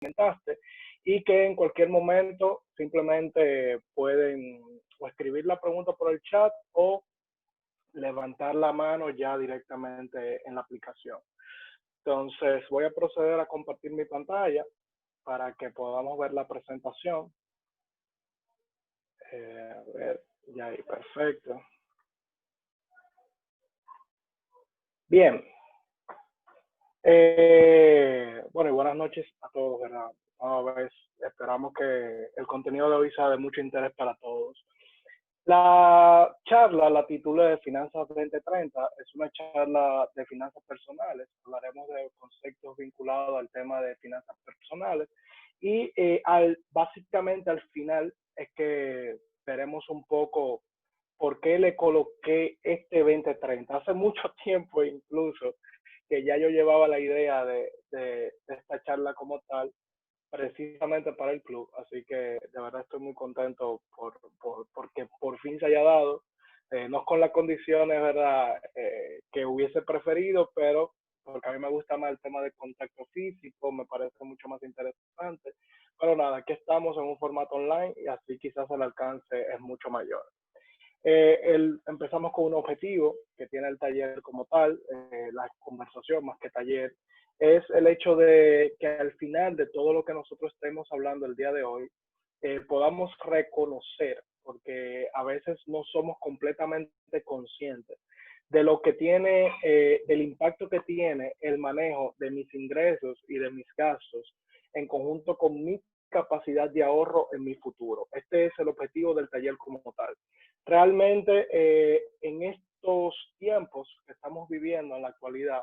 comentaste, y que en cualquier momento simplemente pueden o escribir la pregunta por el chat o levantar la mano ya directamente en la aplicación. Entonces voy a proceder a compartir mi pantalla para que podamos ver la presentación. A ver, ya ahí, perfecto. Bien. Bueno, y buenas noches a todos, ¿verdad? A ver, esperamos que el contenido de hoy sea de mucho interés para todos. La charla la titulé de Finanzas 2030, es una charla de finanzas personales. Hablaremos de conceptos vinculados al tema de finanzas personales y básicamente al final es que veremos un poco por qué le coloqué este 2030. Hace mucho tiempo incluso que ya yo llevaba la idea de esta charla como tal, precisamente para el club, así que de verdad estoy muy contento porque por fin se haya dado, no con las condiciones, ¿verdad?, que hubiese preferido, pero porque a mí me gusta más el tema de contacto físico, me parece mucho más interesante, pero nada, aquí estamos en un formato online y así quizás el alcance es mucho mayor. Empezamos con un objetivo que tiene el taller como tal, la conversación más que taller, es el hecho de que al final de todo lo que nosotros estemos hablando el día de hoy, podamos reconocer, porque a veces no somos completamente conscientes de lo que tiene, del impacto que tiene el manejo de mis ingresos y de mis gastos en conjunto con mi capacidad de ahorro en mi futuro. Este es el objetivo del taller como tal. Realmente en estos tiempos que estamos viviendo en la actualidad,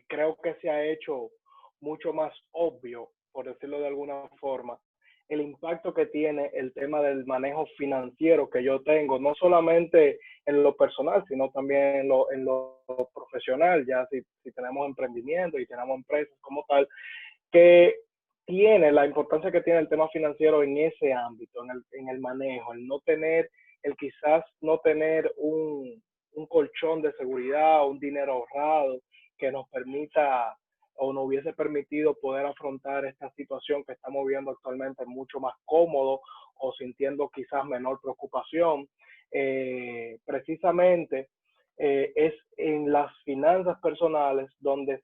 creo que se ha hecho mucho más obvio, por decirlo de alguna forma, el impacto que tiene el tema del manejo financiero que yo tengo, no solamente en lo personal, sino también en lo profesional, ya si tenemos emprendimiento y tenemos empresas como tal, que tiene la importancia que tiene el tema financiero en ese ámbito, en el manejo, el no tener, el quizás no tener un colchón de seguridad, un dinero ahorrado que nos permita o nos hubiese permitido poder afrontar esta situación que estamos viendo actualmente mucho más cómodo o sintiendo quizás menor preocupación. Precisamente es en las finanzas personales donde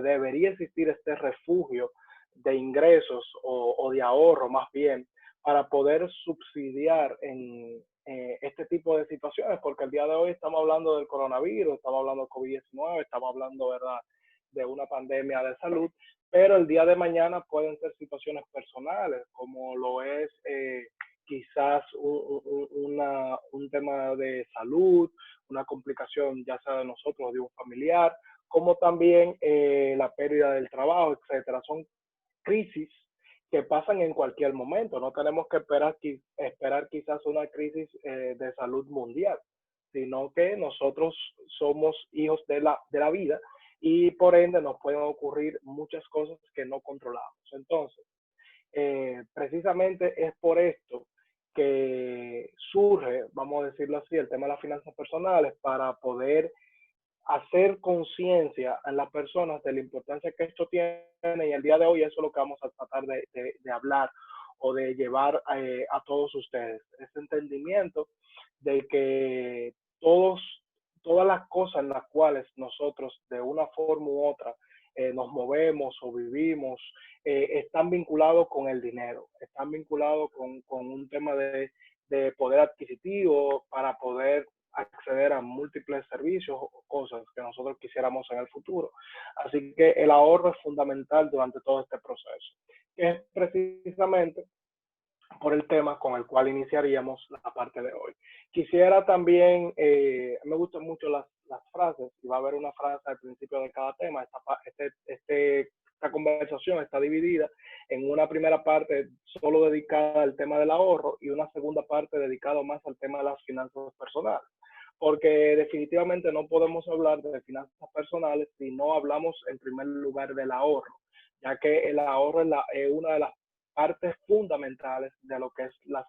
debería existir este refugio de ingresos o de ahorro más bien para poder subsidiar en este tipo de situaciones, porque el día de hoy estamos hablando del coronavirus, estamos hablando del COVID-19, estamos hablando, ¿verdad?, de una pandemia de salud, pero el día de mañana pueden ser situaciones personales, como lo es quizás un tema de salud, una complicación ya sea de nosotros o de un familiar, como también la pérdida del trabajo, etcétera. Son crisis que pasan en cualquier momento. No tenemos que esperar quizás una crisis de salud mundial, sino que nosotros somos hijos de la vida y por ende nos pueden ocurrir muchas cosas que no controlamos. Entonces, precisamente es por esto que surge, vamos a decirlo así, el tema de las finanzas personales para poder hacer conciencia en las personas de la importancia que esto tiene, y el día de hoy eso es lo que vamos a tratar de hablar o de llevar a todos ustedes, ese entendimiento de que todas las cosas en las cuales nosotros de una forma u otra nos movemos o vivimos, están vinculados con el dinero, están vinculados con un tema de poder adquisitivo para poder acceder a múltiples servicios o cosas que nosotros quisiéramos en el futuro. Así que el ahorro es fundamental durante todo este proceso, que es precisamente por el tema con el cual iniciaríamos la parte de hoy. Quisiera también, me gustan mucho las frases, y va a haber una frase al principio de cada tema. Esta conversación está dividida en una primera parte solo dedicada al tema del ahorro y una segunda parte dedicada más al tema de las finanzas personales, porque definitivamente no podemos hablar de finanzas personales si no hablamos en primer lugar del ahorro, ya que el ahorro es una de las partes fundamentales de lo que es las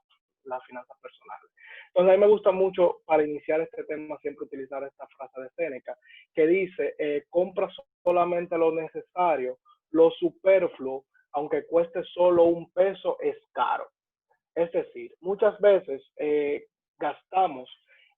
finanzas personales. Entonces a mí me gusta mucho para iniciar este tema siempre utilizar esta frase de Séneca que dice, compra solamente lo necesario, lo superfluo, aunque cueste solo un peso, es caro. Es decir, muchas veces gastamos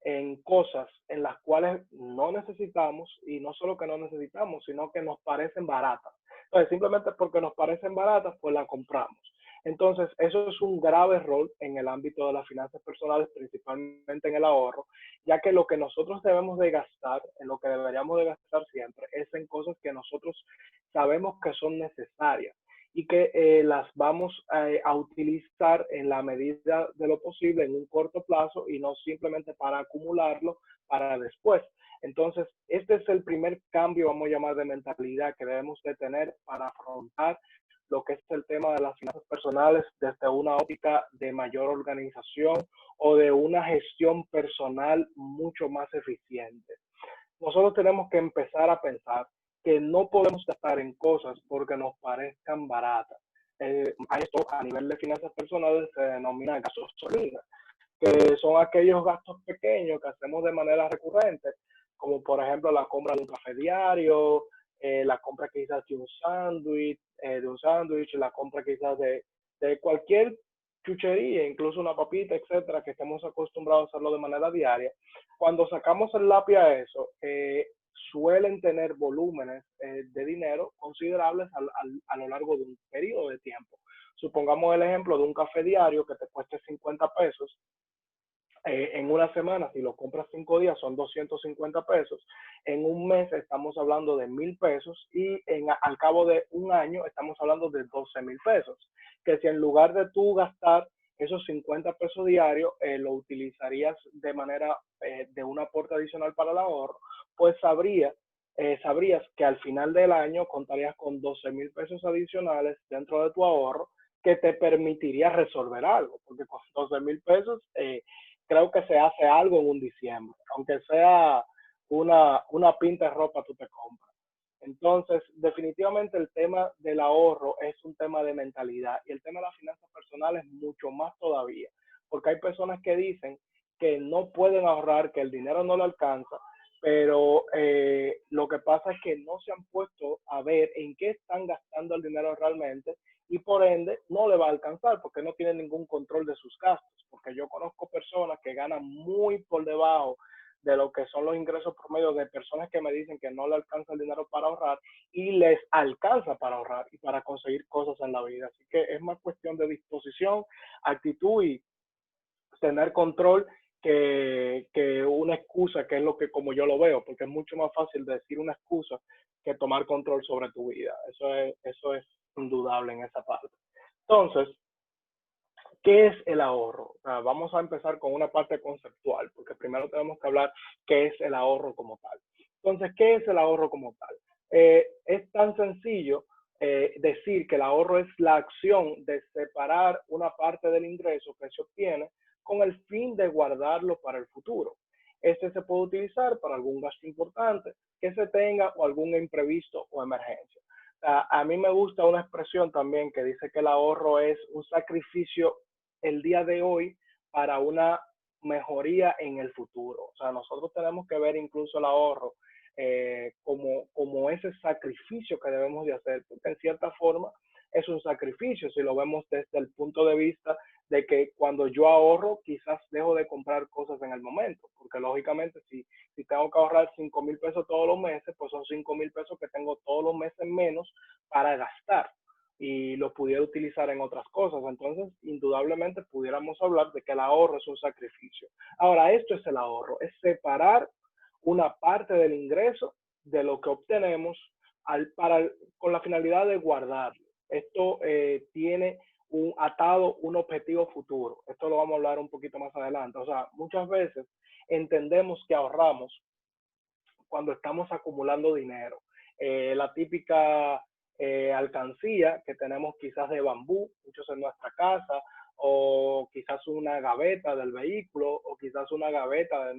en cosas en las cuales no necesitamos, y no solo que no necesitamos, sino que nos parecen baratas. Entonces, simplemente porque nos parecen baratas, pues la compramos. Entonces, eso es un grave error en el ámbito de las finanzas personales, principalmente en el ahorro, ya que lo que nosotros debemos de gastar, en lo que deberíamos de gastar siempre, es en cosas que nosotros sabemos que son necesarias y que las vamos a utilizar en la medida de lo posible en un corto plazo y no simplemente para acumularlo para después. Entonces, este es el primer cambio, vamos a llamar, de mentalidad que debemos de tener para afrontar lo que es el tema de las finanzas personales desde una óptica de mayor organización o de una gestión personal mucho más eficiente. Nosotros tenemos que empezar a pensar que no podemos gastar en cosas porque nos parezcan baratas. A esto, a nivel de finanzas personales, se denomina gasolina, que son aquellos gastos pequeños que hacemos de manera recurrente, como por ejemplo la compra de un café diario, la compra quizás de un sándwich, la compra quizás de cualquier chuchería, incluso una papita, etcétera, que estemos acostumbrados a hacerlo de manera diaria. Cuando sacamos el lápiz a eso, suelen tener volúmenes de dinero considerables a lo largo de un periodo de tiempo. Supongamos el ejemplo de un café diario que te cueste 50 pesos. En una semana, si lo compras 5 días, son 250 pesos. En un mes estamos hablando de 1,000 pesos y al cabo de un año estamos hablando de 12,000 pesos. Que si en lugar de tú gastar esos 50 pesos diarios, lo utilizarías de manera de un aporte adicional para el ahorro, pues sabrías que al final del año contarías con 12,000 pesos adicionales dentro de tu ahorro que te permitiría resolver algo, porque con 12,000 pesos creo que se hace algo en un diciembre, aunque sea una pinta de ropa tú te compras. Entonces, definitivamente el tema del ahorro es un tema de mentalidad y el tema de las finanzas personales mucho más todavía, porque hay personas que dicen que no pueden ahorrar, que el dinero no le alcanza, pero lo que pasa es que no se han puesto a ver en qué están gastando el dinero realmente y por ende no le va a alcanzar porque no tienen ningún control de sus gastos. Porque yo conozco personas que ganan muy por debajo de lo que son los ingresos promedio de personas que me dicen que no le alcanza el dinero para ahorrar y les alcanza para ahorrar y para conseguir cosas en la vida. Así que es más cuestión de disposición, actitud y tener control que una excusa, que es lo que como yo lo veo, porque es mucho más fácil decir una excusa que tomar control sobre tu vida. Eso es indudable en esa parte. Entonces, ¿qué es el ahorro? Vamos a empezar con una parte conceptual, porque primero tenemos que hablar qué es el ahorro como tal. Entonces, ¿qué es el ahorro como tal? Es tan sencillo decir que el ahorro es la acción de separar una parte del ingreso que se obtiene con el fin de guardarlo para el futuro. Este se puede utilizar para algún gasto importante que se tenga o algún imprevisto o emergencia. A mí me gusta una expresión también que dice que el ahorro es un sacrificio el día de hoy para una mejoría en el futuro. O sea, nosotros tenemos que ver incluso el ahorro como ese sacrificio que debemos de hacer, porque en cierta forma es un sacrificio si lo vemos desde el punto de vista de que cuando yo ahorro quizás dejo de comprar cosas en el momento, porque lógicamente si tengo que ahorrar 5,000 pesos todos los meses, pues son 5,000 pesos que tengo todos los meses menos para gastar y lo pudiera utilizar en otras cosas. Entonces, indudablemente pudiéramos hablar de que el ahorro es un sacrificio. Ahora, esto es el ahorro, es separar una parte del ingreso de lo que obtenemos con la finalidad de guardarlo. Esto tiene atado un objetivo futuro. Esto lo vamos a hablar un poquito más adelante. O sea, muchas veces entendemos que ahorramos cuando estamos acumulando dinero. La típica alcancía que tenemos quizás de bambú, muchos en nuestra casa, o quizás una gaveta del vehículo, o quizás una gaveta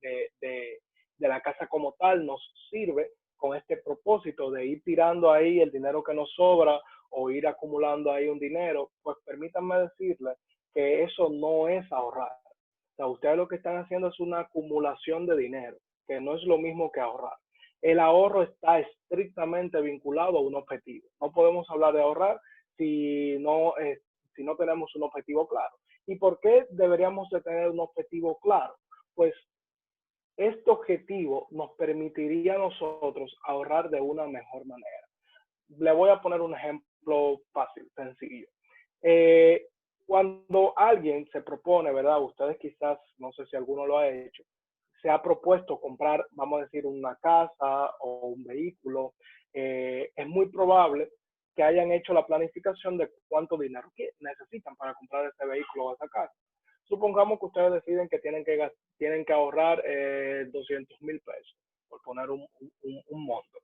de la casa como tal, nos sirve con este propósito de ir tirando ahí el dinero que nos sobra o ir acumulando ahí un dinero. Pues permítanme decirles que eso no es ahorrar. O sea, ustedes lo que están haciendo es una acumulación de dinero, que no es lo mismo que ahorrar. el ahorro está estrictamente vinculado a un objetivo. No podemos hablar de ahorrar si no tenemos un objetivo claro. ¿Y por qué deberíamos de tener un objetivo claro? Pues este objetivo nos permitiría a nosotros ahorrar de una mejor manera. Le voy a poner un ejemplo fácil, sencillo. Eh, Cuando alguien se propone, ¿verdad? Ustedes quizás, no sé si alguno lo ha hecho, se ha propuesto comprar, vamos a decir, una casa o un vehículo, es muy probable que hayan hecho la planificación de cuánto dinero necesitan para comprar ese vehículo o esa casa. Supongamos que ustedes deciden que tienen que ahorrar 200,000 pesos, por poner un monto.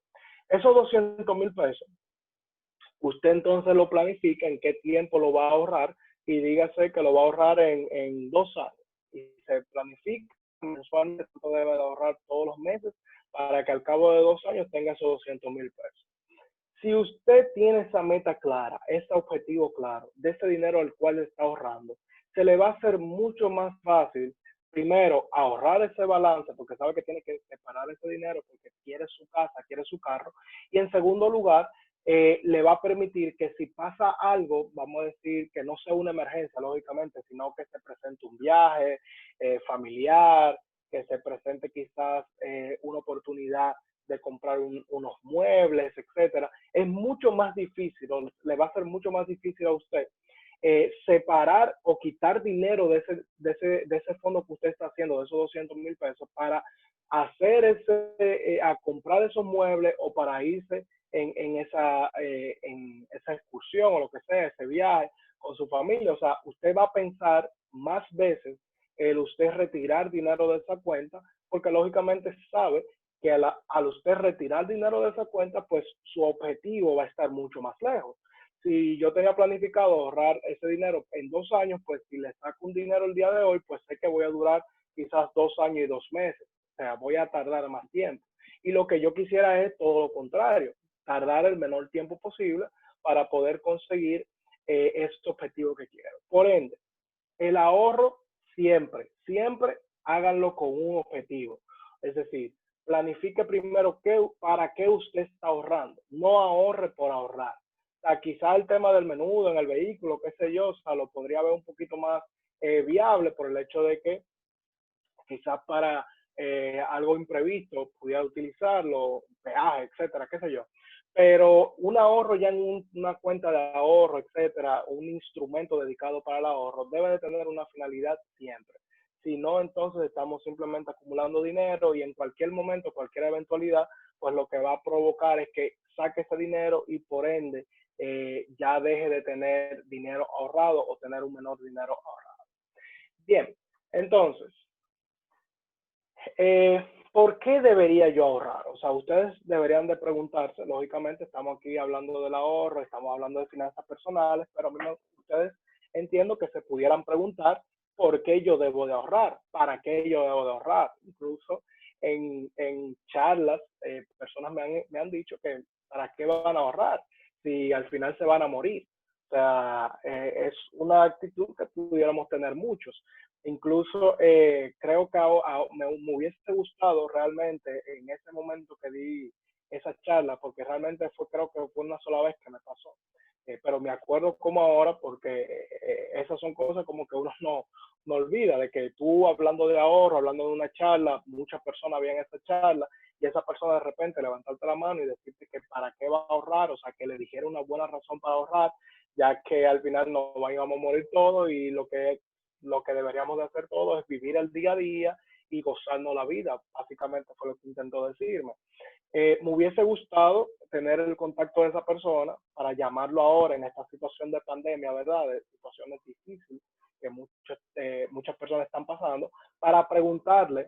Esos 200,000 pesos, usted entonces lo planifica en qué tiempo lo va a ahorrar y dígase que lo va a ahorrar en 2 años. Y se planifica mensualmente cuánto debe de ahorrar todos los meses para que al cabo de 2 años tenga esos 200,000 pesos. Si usted tiene esa meta clara, ese objetivo claro, de ese dinero al cual está ahorrando, se le va a hacer mucho más fácil, primero, ahorrar ese balance, porque sabe que tiene que separar ese dinero porque quiere su casa, quiere su carro, y en segundo lugar, le va a permitir que si pasa algo, vamos a decir que no sea una emergencia, lógicamente, sino que se presente un viaje familiar, que se presente quizás una oportunidad de comprar unos muebles, etcétera, es mucho más difícil, o le va a ser mucho más difícil a usted separar o quitar dinero de ese fondo que usted está haciendo, de esos 200,000 pesos, para hacer a comprar esos muebles o para irse en esa excursión o lo que sea, ese viaje con su familia. O sea, usted va a pensar más veces el usted retirar dinero de esa cuenta, porque lógicamente sabe que al usted retirar dinero de esa cuenta, pues su objetivo va a estar mucho más lejos. Si yo tenía planificado ahorrar ese dinero en 2 años, pues si le saco un dinero el día de hoy, pues sé que voy a durar quizás 2 años y 2 meses. O sea, voy a tardar más tiempo. Y lo que yo quisiera es todo lo contrario, tardar el menor tiempo posible para poder conseguir este objetivo que quiero. Por ende, el ahorro siempre háganlo con un objetivo. Es decir, planifique primero para qué usted está ahorrando. No ahorre por ahorrar. O sea, quizá el tema del menudo en el vehículo, qué sé yo, o sea, lo podría ver un poquito más viable por el hecho de que quizás para algo imprevisto pudiera utilizarlo, peaje, etcétera, qué sé yo. Pero un ahorro ya en una cuenta de ahorro, etcétera, un instrumento dedicado para el ahorro, debe de tener una finalidad siempre. Si no, entonces estamos simplemente acumulando dinero y en cualquier momento, cualquier eventualidad, pues lo que va a provocar es que saque ese dinero y por ende ya deje de tener dinero ahorrado o tener un menor dinero ahorrado. Bien, entonces, ¿por qué debería yo ahorrar? O sea, ustedes deberían de preguntarse, lógicamente estamos aquí hablando del ahorro, estamos hablando de finanzas personales, pero ustedes entiendo que se pudieran preguntar por qué yo debo de ahorrar, para qué yo debo de ahorrar. Incluso en charlas, personas me han dicho que para qué van a ahorrar si al final se van a morir. O sea, es una actitud que pudiéramos tener muchos. Incluso creo que me hubiese gustado realmente en ese momento que di esa charla, porque realmente creo que fue una sola vez que me pasó. Pero me acuerdo como ahora, porque esas son cosas como que uno no olvida, de que tú hablando de ahorro, hablando de una charla, muchas personas habían esa charla, y esa persona de repente levantarte la mano y decirte que para qué va a ahorrar, o sea, que le dijera una buena razón para ahorrar, ya que al final nos íbamos a morir todos y lo que deberíamos de hacer todos es vivir el día a día y gozarnos la vida. Básicamente fue lo que intentó decirme. Me hubiese gustado tener el contacto de esa persona para llamarlo ahora en esta situación de pandemia, ¿verdad? De situaciones difíciles que muchas personas están pasando, para preguntarle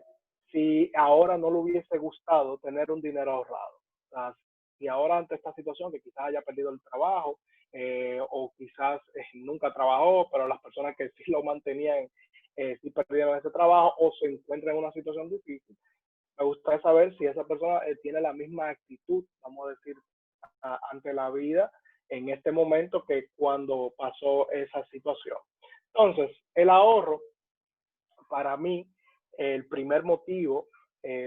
si ahora no le hubiese gustado tener un dinero ahorrado. O sea, si ahora ante esta situación que quizás haya perdido el trabajo, o quizás nunca trabajó, pero las personas que sí lo mantenían sí perdieron ese trabajo o se encuentran en una situación difícil. Me gustaría saber si esa persona tiene la misma actitud, vamos a decir, ante la vida en este momento que cuando pasó esa situación. Entonces, el ahorro, para mí, el primer motivo,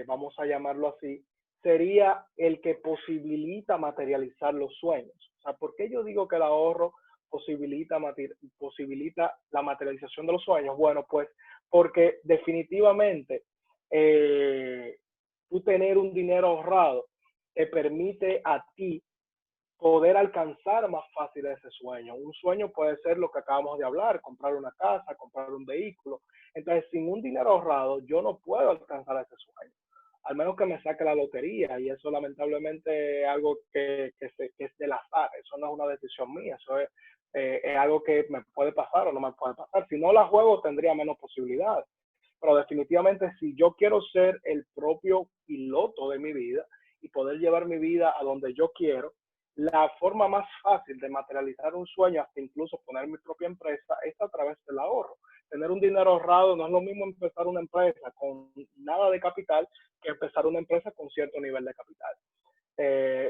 vamos a llamarlo así, sería el que posibilita materializar los sueños. O sea, ¿por qué yo digo que el ahorro posibilita la materialización de los sueños? Bueno, pues porque definitivamente tú tener un dinero ahorrado te permite a ti poder alcanzar más fácil ese sueño. Un sueño puede ser lo que acabamos de hablar, comprar una casa, comprar un vehículo. Entonces, sin un dinero ahorrado, yo no puedo alcanzar ese sueño, al menos que me saque la lotería, y eso lamentablemente es algo que es del azar, eso no es una decisión mía, eso es algo que me puede pasar o no me puede pasar. Si no la juego, tendría menos posibilidades, pero definitivamente si yo quiero ser el propio piloto de mi vida y poder llevar mi vida a donde yo quiero, la forma más fácil de materializar un sueño, hasta incluso poner mi propia empresa, es a través del ahorro. Tener un dinero ahorrado no es lo mismo empezar una empresa con nada de capital que empezar una empresa con cierto nivel de capital.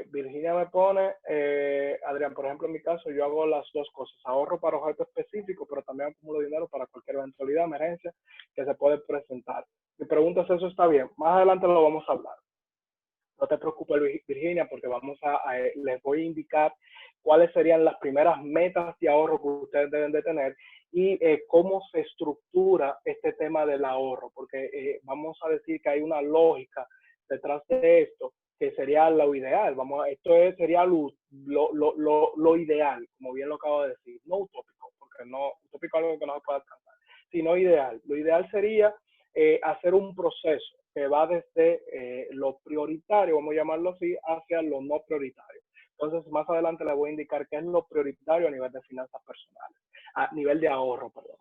Virginia me pone, Adrián, por ejemplo, en mi caso, yo hago las dos cosas: ahorro para objetos específicos, pero también acumulo dinero para cualquier eventualidad, emergencia que se puede presentar. Mi pregunta es, ¿eso está bien? Más adelante lo vamos a hablar. No te preocupes, Virginia, porque les voy a indicar cuáles serían las primeras metas de ahorro que ustedes deben de tener y cómo se estructura este tema del ahorro, porque vamos a decir que hay una lógica detrás de esto que sería lo ideal. Sería lo ideal, como bien lo acabo de decir, no utópico, porque no utópico es algo que no se puede alcanzar, sino ideal. Lo ideal sería hacer un proceso que va desde lo prioritario, vamos a llamarlo así, hacia lo no prioritario. Entonces, más adelante les voy a indicar qué es lo prioritario a nivel de finanzas personales, a nivel de ahorro, perdón.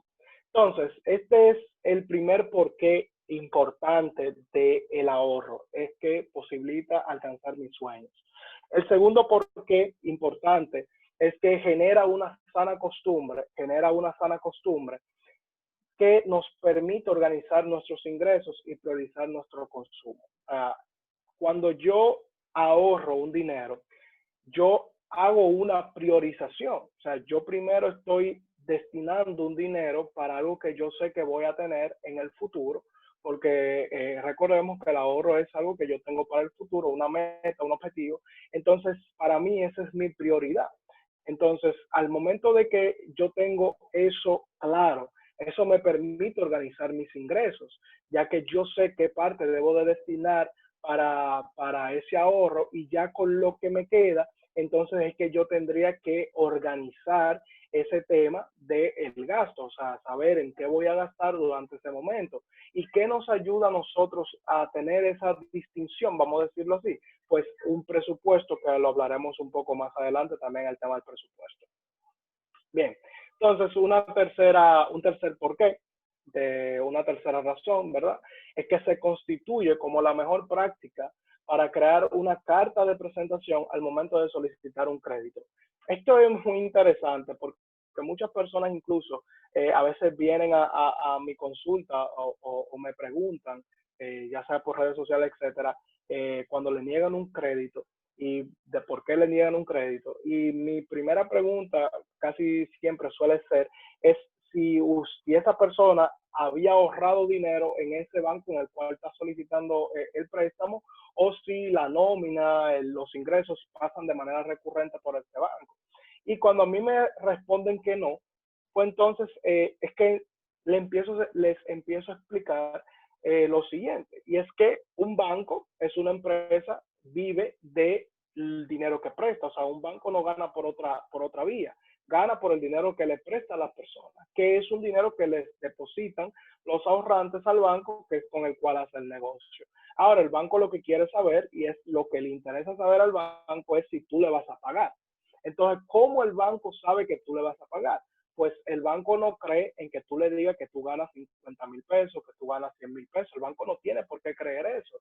Entonces, este es el primer porqué importante del ahorro, es que posibilita alcanzar mis sueños. El segundo porqué importante es que genera una sana costumbre que nos permite organizar nuestros ingresos y priorizar nuestro consumo. Cuando yo ahorro un dinero, yo hago una priorización. O sea, yo primero estoy destinando un dinero para algo que yo sé que voy a tener en el futuro, porque recordemos que el ahorro es algo que yo tengo para el futuro, una meta, un objetivo. Entonces, para mí esa es mi prioridad. Entonces, al momento de que yo tengo eso claro, eso me permite organizar mis ingresos, ya que yo sé qué parte debo de destinar para ese ahorro, y ya con lo que me queda, entonces es que yo tendría que organizar ese tema del gasto, o sea, saber en qué voy a gastar durante ese momento. ¿Y qué nos ayuda a nosotros a tener esa distinción, vamos a decirlo así? Pues un presupuesto, que lo hablaremos un poco más adelante también, el tema del presupuesto. Bien, entonces un tercer porqué, una tercera razón, ¿verdad? Es que se constituye como la mejor práctica para crear una carta de presentación al momento de solicitar un crédito. Esto es muy interesante porque muchas personas incluso a veces vienen a mi consulta o me preguntan, ya sea por redes sociales, etcétera, cuando le niegan un crédito y de por qué le niegan un crédito. Y mi primera pregunta casi siempre suele ser, es si esa persona había ahorrado dinero en ese banco en el cual está solicitando el préstamo, o si la nómina, los ingresos pasan de manera recurrente por este banco. Y cuando a mí me responden que no, pues entonces es que les empiezo a explicar lo siguiente, y es que un banco es una empresa, vive del dinero que presta. O sea, un banco no gana por otra vía, gana por el dinero que le presta a las personas, que es un dinero que les depositan los ahorrantes al banco, que es con el cual hace el negocio. Ahora, el banco lo que quiere saber, y es lo que le interesa saber al banco, es si tú le vas a pagar. Entonces, ¿cómo el banco sabe que tú le vas a pagar? Pues el banco no cree en que tú le digas que tú ganas 50,000 pesos, que tú ganas 100,000 pesos. El banco no tiene por qué creer eso,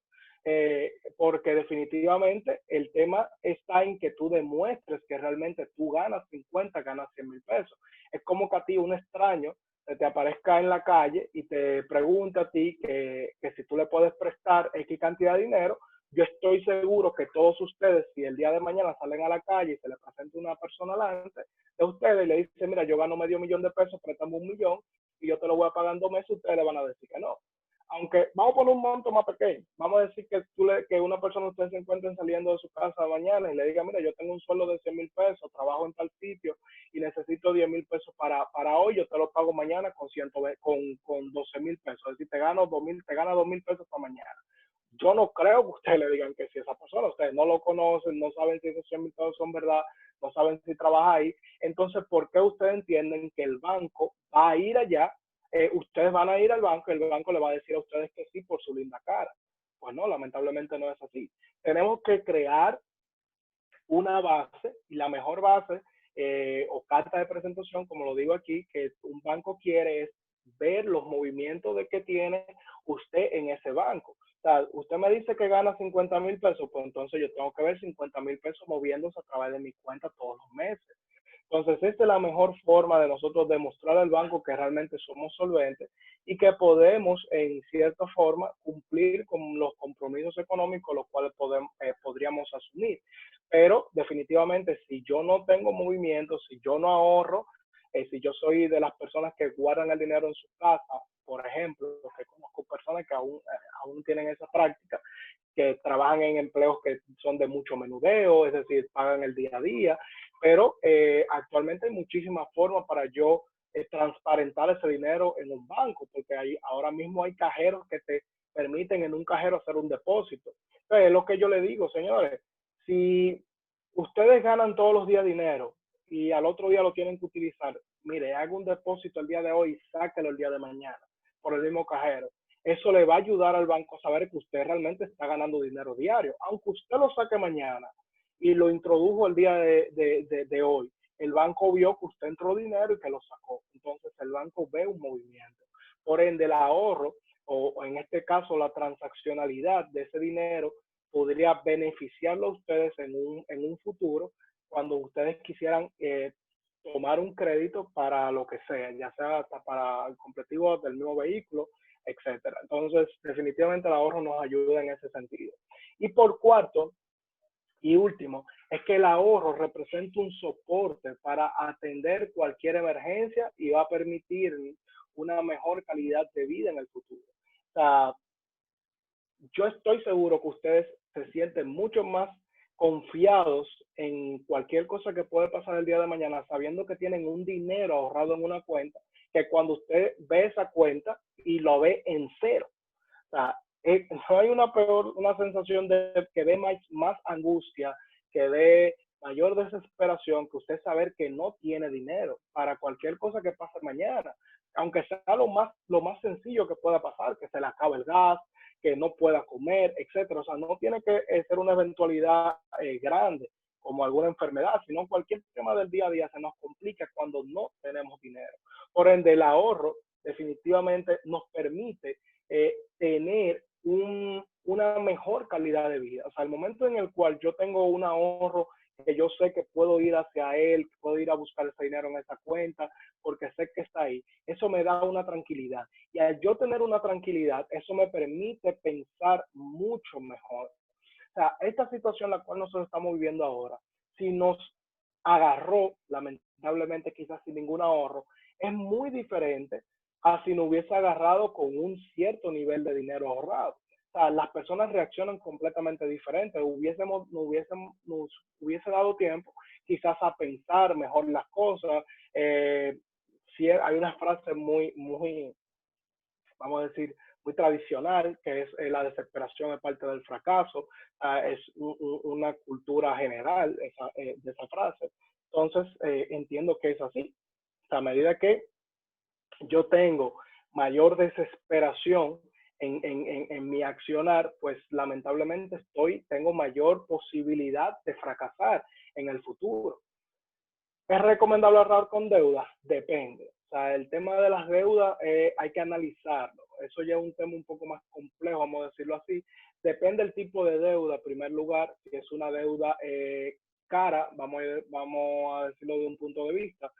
porque definitivamente el tema está en que tú demuestres que realmente tú ganas 50, ganas 100,000 pesos. Es como que a ti un extraño te aparezca en la calle y te pregunta a ti que si tú le puedes prestar X cantidad de dinero. Yo estoy seguro que todos ustedes, si el día de mañana salen a la calle y se les presenta una persona delante de ustedes y le dice, mira, yo gano $500,000 pesos, préstame 1,000,000 y yo te lo voy a pagar en 2 meses, ustedes le van a decir que no. aunque vamos a poner un monto más pequeño, vamos a decir que una persona, ustedes se encuentren saliendo de su casa mañana y le diga, mira, yo tengo un sueldo de 100 mil pesos, trabajo en tal sitio y necesito 10 mil pesos para hoy, yo te lo pago mañana con 12 mil pesos, es decir, te gana 2 mil pesos para mañana. Yo no creo que ustedes le digan que si esa persona, ustedes no lo conocen, no saben si esos 100 mil pesos son verdad, no saben si trabaja ahí, entonces, ¿por qué ustedes entienden que el banco va a ir allá? Ustedes van a ir al banco y el banco le va a decir a ustedes que sí por su linda cara. Pues no, lamentablemente no es así. Tenemos que crear una base y la mejor base o carta de presentación, como lo digo aquí, que un banco quiere es ver los movimientos de que tiene usted en ese banco. O sea, usted me dice que gana 50 mil pesos, pues entonces yo tengo que ver 50 mil pesos moviéndose a través de mi cuenta todos los meses. Entonces, esta es la mejor forma de nosotros demostrar al banco que realmente somos solventes y que podemos, en cierta forma, cumplir con los compromisos económicos los cuales podríamos asumir. Pero definitivamente, si yo no tengo movimiento, si yo no ahorro, si yo soy de las personas que guardan el dinero en su casa, por ejemplo, que conozco personas que aún tienen esa práctica, que trabajan en empleos que son de mucho menudeo, es decir, pagan el día a día, pero actualmente hay muchísimas formas para yo transparentar ese dinero en un banco, porque ahora mismo hay cajeros que te permiten en un cajero hacer un depósito. Entonces, es lo que yo le digo, señores, si ustedes ganan todos los días dinero y al otro día lo tienen que utilizar, mire, haga un depósito el día de hoy y sáquelo el día de mañana por el mismo cajero. Eso le va a ayudar al banco a saber que usted realmente está ganando dinero diario. Aunque usted lo saque mañana y lo introdujo el día de hoy, el banco vio que usted entró dinero y que lo sacó. Entonces el banco ve un movimiento. Por ende, el ahorro, o en este caso la transaccionalidad de ese dinero, podría beneficiarlo a ustedes en un futuro cuando ustedes quisieran tomar un crédito para lo que sea, ya sea hasta para el completivo del mismo vehículo, etcétera. Entonces, definitivamente el ahorro nos ayuda en ese sentido. Y por cuarto y último, es que el ahorro representa un soporte para atender cualquier emergencia y va a permitir una mejor calidad de vida en el futuro. O sea, yo estoy seguro que ustedes se sienten mucho más confiados en cualquier cosa que puede pasar el día de mañana, sabiendo que tienen un dinero ahorrado en una cuenta, que cuando usted ve esa cuenta y lo ve en cero. O sea, no hay una sensación de que dé más angustia, que dé mayor desesperación que usted saber que no tiene dinero para cualquier cosa que pase mañana, aunque sea lo más sencillo que pueda pasar, que se le acabe el gas, que no pueda comer, etcétera. O sea, no tiene que ser una eventualidad grande como alguna enfermedad, sino cualquier tema del día a día se nos complica cuando no tenemos dinero. Por ende, el ahorro definitivamente nos permite tener una mejor calidad de vida. O sea, el momento en el cual yo tengo un ahorro que yo sé que puedo ir hacia él, que puedo ir a buscar ese dinero en esa cuenta, porque sé que está ahí, eso me da una tranquilidad. Y al yo tener una tranquilidad, eso me permite pensar mucho mejor. O sea, esta situación la cual nosotros estamos viviendo ahora, si nos agarró, lamentablemente quizás sin ningún ahorro, es muy diferente a si nos hubiese agarrado con un cierto nivel de dinero ahorrado. O sea, las personas reaccionan completamente diferentes. Nos hubiese dado tiempo quizás a pensar mejor las cosas. Si hay una frase vamos a decir, muy tradicional, que es la desesperación es parte del fracaso, es una cultura general de esa frase. Entonces, entiendo que es así. A medida que yo tengo mayor desesperación en mi accionar, pues lamentablemente tengo mayor posibilidad de fracasar en el futuro. ¿Es recomendable ahorrar con deuda? Depende. O sea, el tema de las deudas hay que analizarlo. Eso ya es un tema un poco más complejo, vamos a decirlo así. Depende del tipo de deuda, en primer lugar, si es una deuda cara, vamos a decirlo de un punto de vista.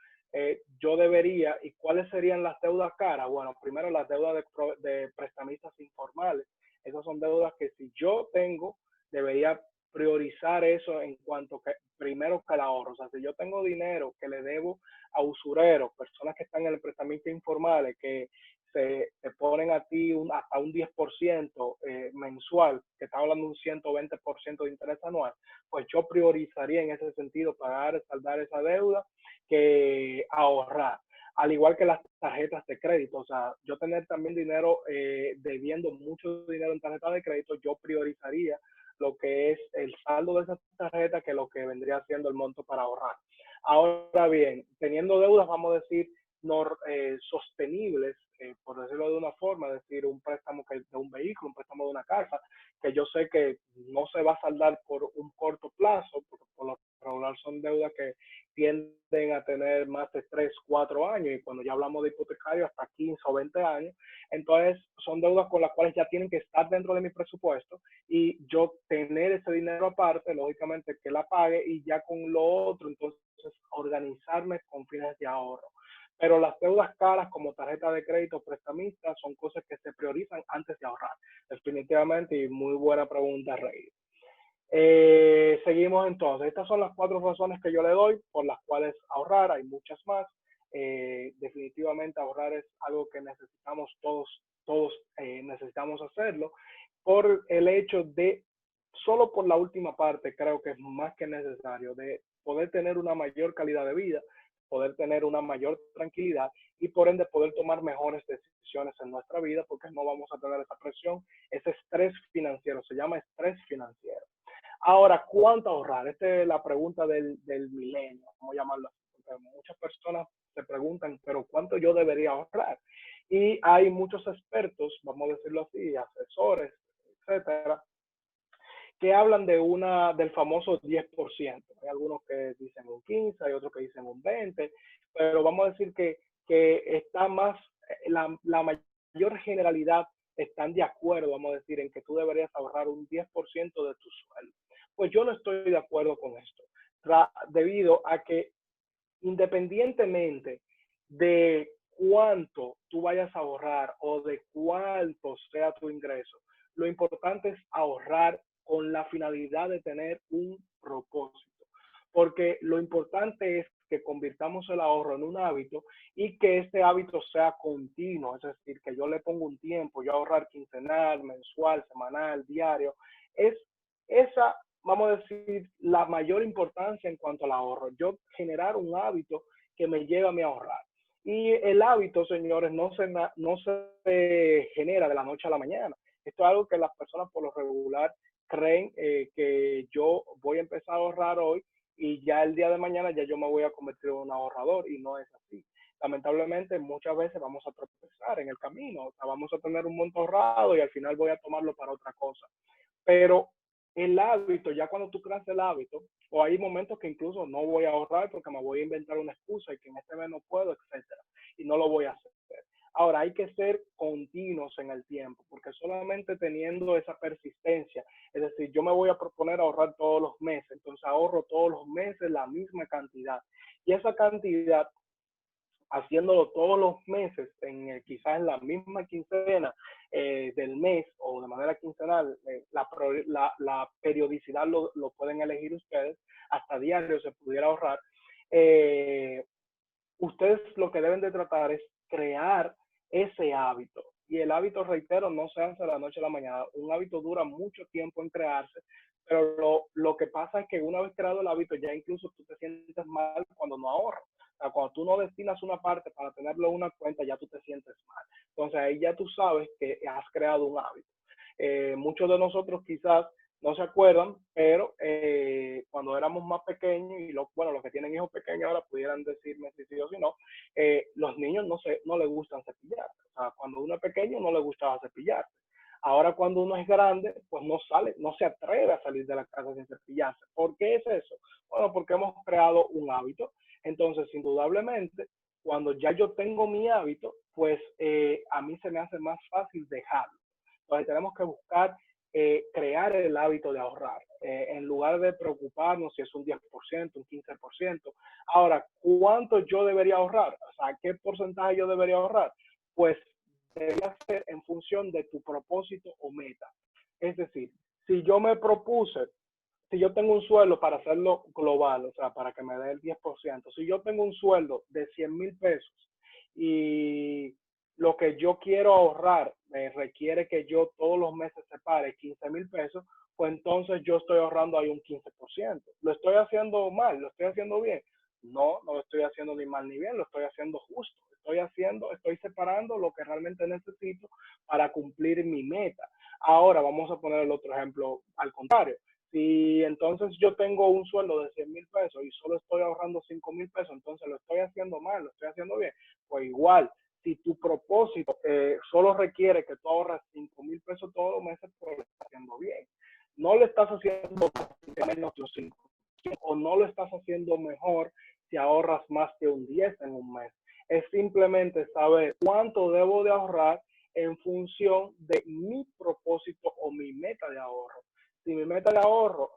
Yo debería, ¿y cuáles serían las deudas caras? Bueno, primero las deudas de prestamistas informales. Esas son deudas que si yo tengo, debería priorizar eso en cuanto que primero que el ahorro. O sea, si yo tengo dinero que le debo a usureros, personas que están en el prestamismo informales, que te ponen a ti hasta un 10% mensual, que está hablando de un 120% de interés anual, pues yo priorizaría en ese sentido pagar, saldar esa deuda que ahorrar. Al igual que las tarjetas de crédito, o sea, yo tener también dinero, debiendo mucho dinero en tarjetas de crédito, yo priorizaría lo que es el saldo de esa tarjeta que lo que vendría siendo el monto para ahorrar. Ahora bien, teniendo deudas, vamos a decir, no sostenibles, por decirlo de una forma, es decir, un préstamo de un vehículo, un préstamo de una casa, que yo sé que no se va a saldar por un corto plazo, porque por lo regular son deudas que tienden a tener más de 3, 4 años, y cuando ya hablamos de hipotecario, hasta 15 o 20 años. Entonces, son deudas con las cuales ya tienen que estar dentro de mi presupuesto y yo tener ese dinero aparte, lógicamente que la pague, y ya con lo otro, entonces organizarme con fines de ahorro. Pero las deudas caras como tarjeta de crédito prestamista son cosas que se priorizan antes de ahorrar. Definitivamente, y muy buena pregunta, Rey. Seguimos entonces. Estas son las 4 razones que yo le doy por las cuales ahorrar. Hay muchas más. Definitivamente ahorrar es algo que necesitamos todos necesitamos hacerlo, por el hecho de, solo por la última parte, creo que es más que necesario, de poder tener una mayor calidad de vida, poder tener una mayor tranquilidad y por ende poder tomar mejores decisiones en nuestra vida, porque no vamos a tener esa presión, ese estrés financiero, se llama estrés financiero. Ahora, ¿cuánto ahorrar? Esta es la pregunta del milenio, vamos a llamarlo así, porque muchas personas se preguntan, pero ¿cuánto yo debería ahorrar? Y hay muchos expertos, vamos a decirlo así, asesores, etcétera, que hablan del famoso 10%. Hay algunos que dicen un 15, hay otros que dicen un 20, pero vamos a decir que está más, la mayor generalidad están de acuerdo, vamos a decir, en que tú deberías ahorrar un 10% de tu sueldo. Pues yo no estoy de acuerdo con esto, debido a que independientemente de cuánto tú vayas a ahorrar o de cuánto sea tu ingreso, lo importante es ahorrar con la finalidad de tener un propósito. Porque lo importante es que convirtamos el ahorro en un hábito y que este hábito sea continuo, es decir, que yo le ponga un tiempo, yo ahorrar quincenal, mensual, semanal, diario. Es esa, vamos a decir, la mayor importancia en cuanto al ahorro. Yo generar un hábito que me lleve a mi ahorrar. Y el hábito, señores, no se genera de la noche a la mañana. Esto es algo que las personas por lo regular creen, que yo voy a empezar a ahorrar hoy y ya el día de mañana ya yo me voy a convertir en un ahorrador, y no es así. Lamentablemente muchas veces vamos a tropezar en el camino, o sea, vamos a tener un monto ahorrado y al final voy a tomarlo para otra cosa. Pero el hábito, ya cuando tú creas el hábito, o hay momentos que incluso no voy a ahorrar porque me voy a inventar una excusa y que en este mes no puedo, etcétera, y no lo voy a hacer. Ahora, hay que ser continuos en el tiempo, porque solamente teniendo esa persistencia, es decir, yo me voy a proponer ahorrar todos los meses, entonces ahorro todos los meses la misma cantidad, y esa cantidad, haciéndolo todos los meses, quizás en la misma quincena del mes o de manera quincenal, la periodicidad lo pueden elegir ustedes, hasta diario se pudiera ahorrar. Ustedes lo que deben de tratar es crear ese hábito. Y el hábito, reitero, no se hace de la noche a la mañana. Un hábito dura mucho tiempo en crearse, pero lo que pasa es que una vez creado el hábito, ya incluso tú te sientes mal cuando no ahorras. O sea, cuando tú no destinas una parte para tenerlo en una cuenta, ya tú te sientes mal. Entonces ahí ya tú sabes que has creado un hábito. Muchos de nosotros quizás no se acuerdan, pero cuando éramos más pequeños, y bueno, los que tienen hijos pequeños ahora pudieran decirme si sí o si no, los niños no les gustan cepillarse. O sea, cuando uno es pequeño no le gustaba cepillarse. Ahora cuando uno es grande, pues no se atreve a salir de la casa sin cepillarse. ¿Por qué es eso? Bueno, porque hemos creado un hábito. Entonces, indudablemente, cuando ya yo tengo mi hábito, pues a mí se me hace más fácil dejarlo. Entonces tenemos que buscar crear el hábito de ahorrar, en lugar de preocuparnos si es un 10%, un 15%. Ahora, ¿cuánto yo debería ahorrar? O sea, ¿qué porcentaje yo debería ahorrar? Pues debería ser en función de tu propósito o meta. Es decir, si yo me propuse, si yo tengo un sueldo para hacerlo global, o sea, para que me dé el 10%, si yo tengo un sueldo de 100,000 pesos y lo que yo quiero ahorrar me requiere que yo todos los meses separe 15,000 pesos, pues entonces yo estoy ahorrando ahí un 15%. ¿Lo estoy haciendo mal? ¿Lo estoy haciendo bien? No, no lo estoy haciendo ni mal ni bien, lo estoy haciendo justo. Estoy separando lo que realmente necesito para cumplir mi meta. Ahora vamos a poner el otro ejemplo al contrario. Si entonces yo tengo un sueldo de 100,000 pesos y solo estoy ahorrando 5,000 pesos, entonces lo estoy haciendo mal, lo estoy haciendo bien. Pues igual, si tu propósito solo requiere que tú ahorras 5,000 pesos todos los meses, pues lo estás haciendo bien. No lo estás haciendo menos de 5 o no lo estás haciendo mejor si ahorras más de un 10 en un mes. Es simplemente saber cuánto debo de ahorrar en función de mi propósito o mi meta de ahorro. Si mi meta de ahorro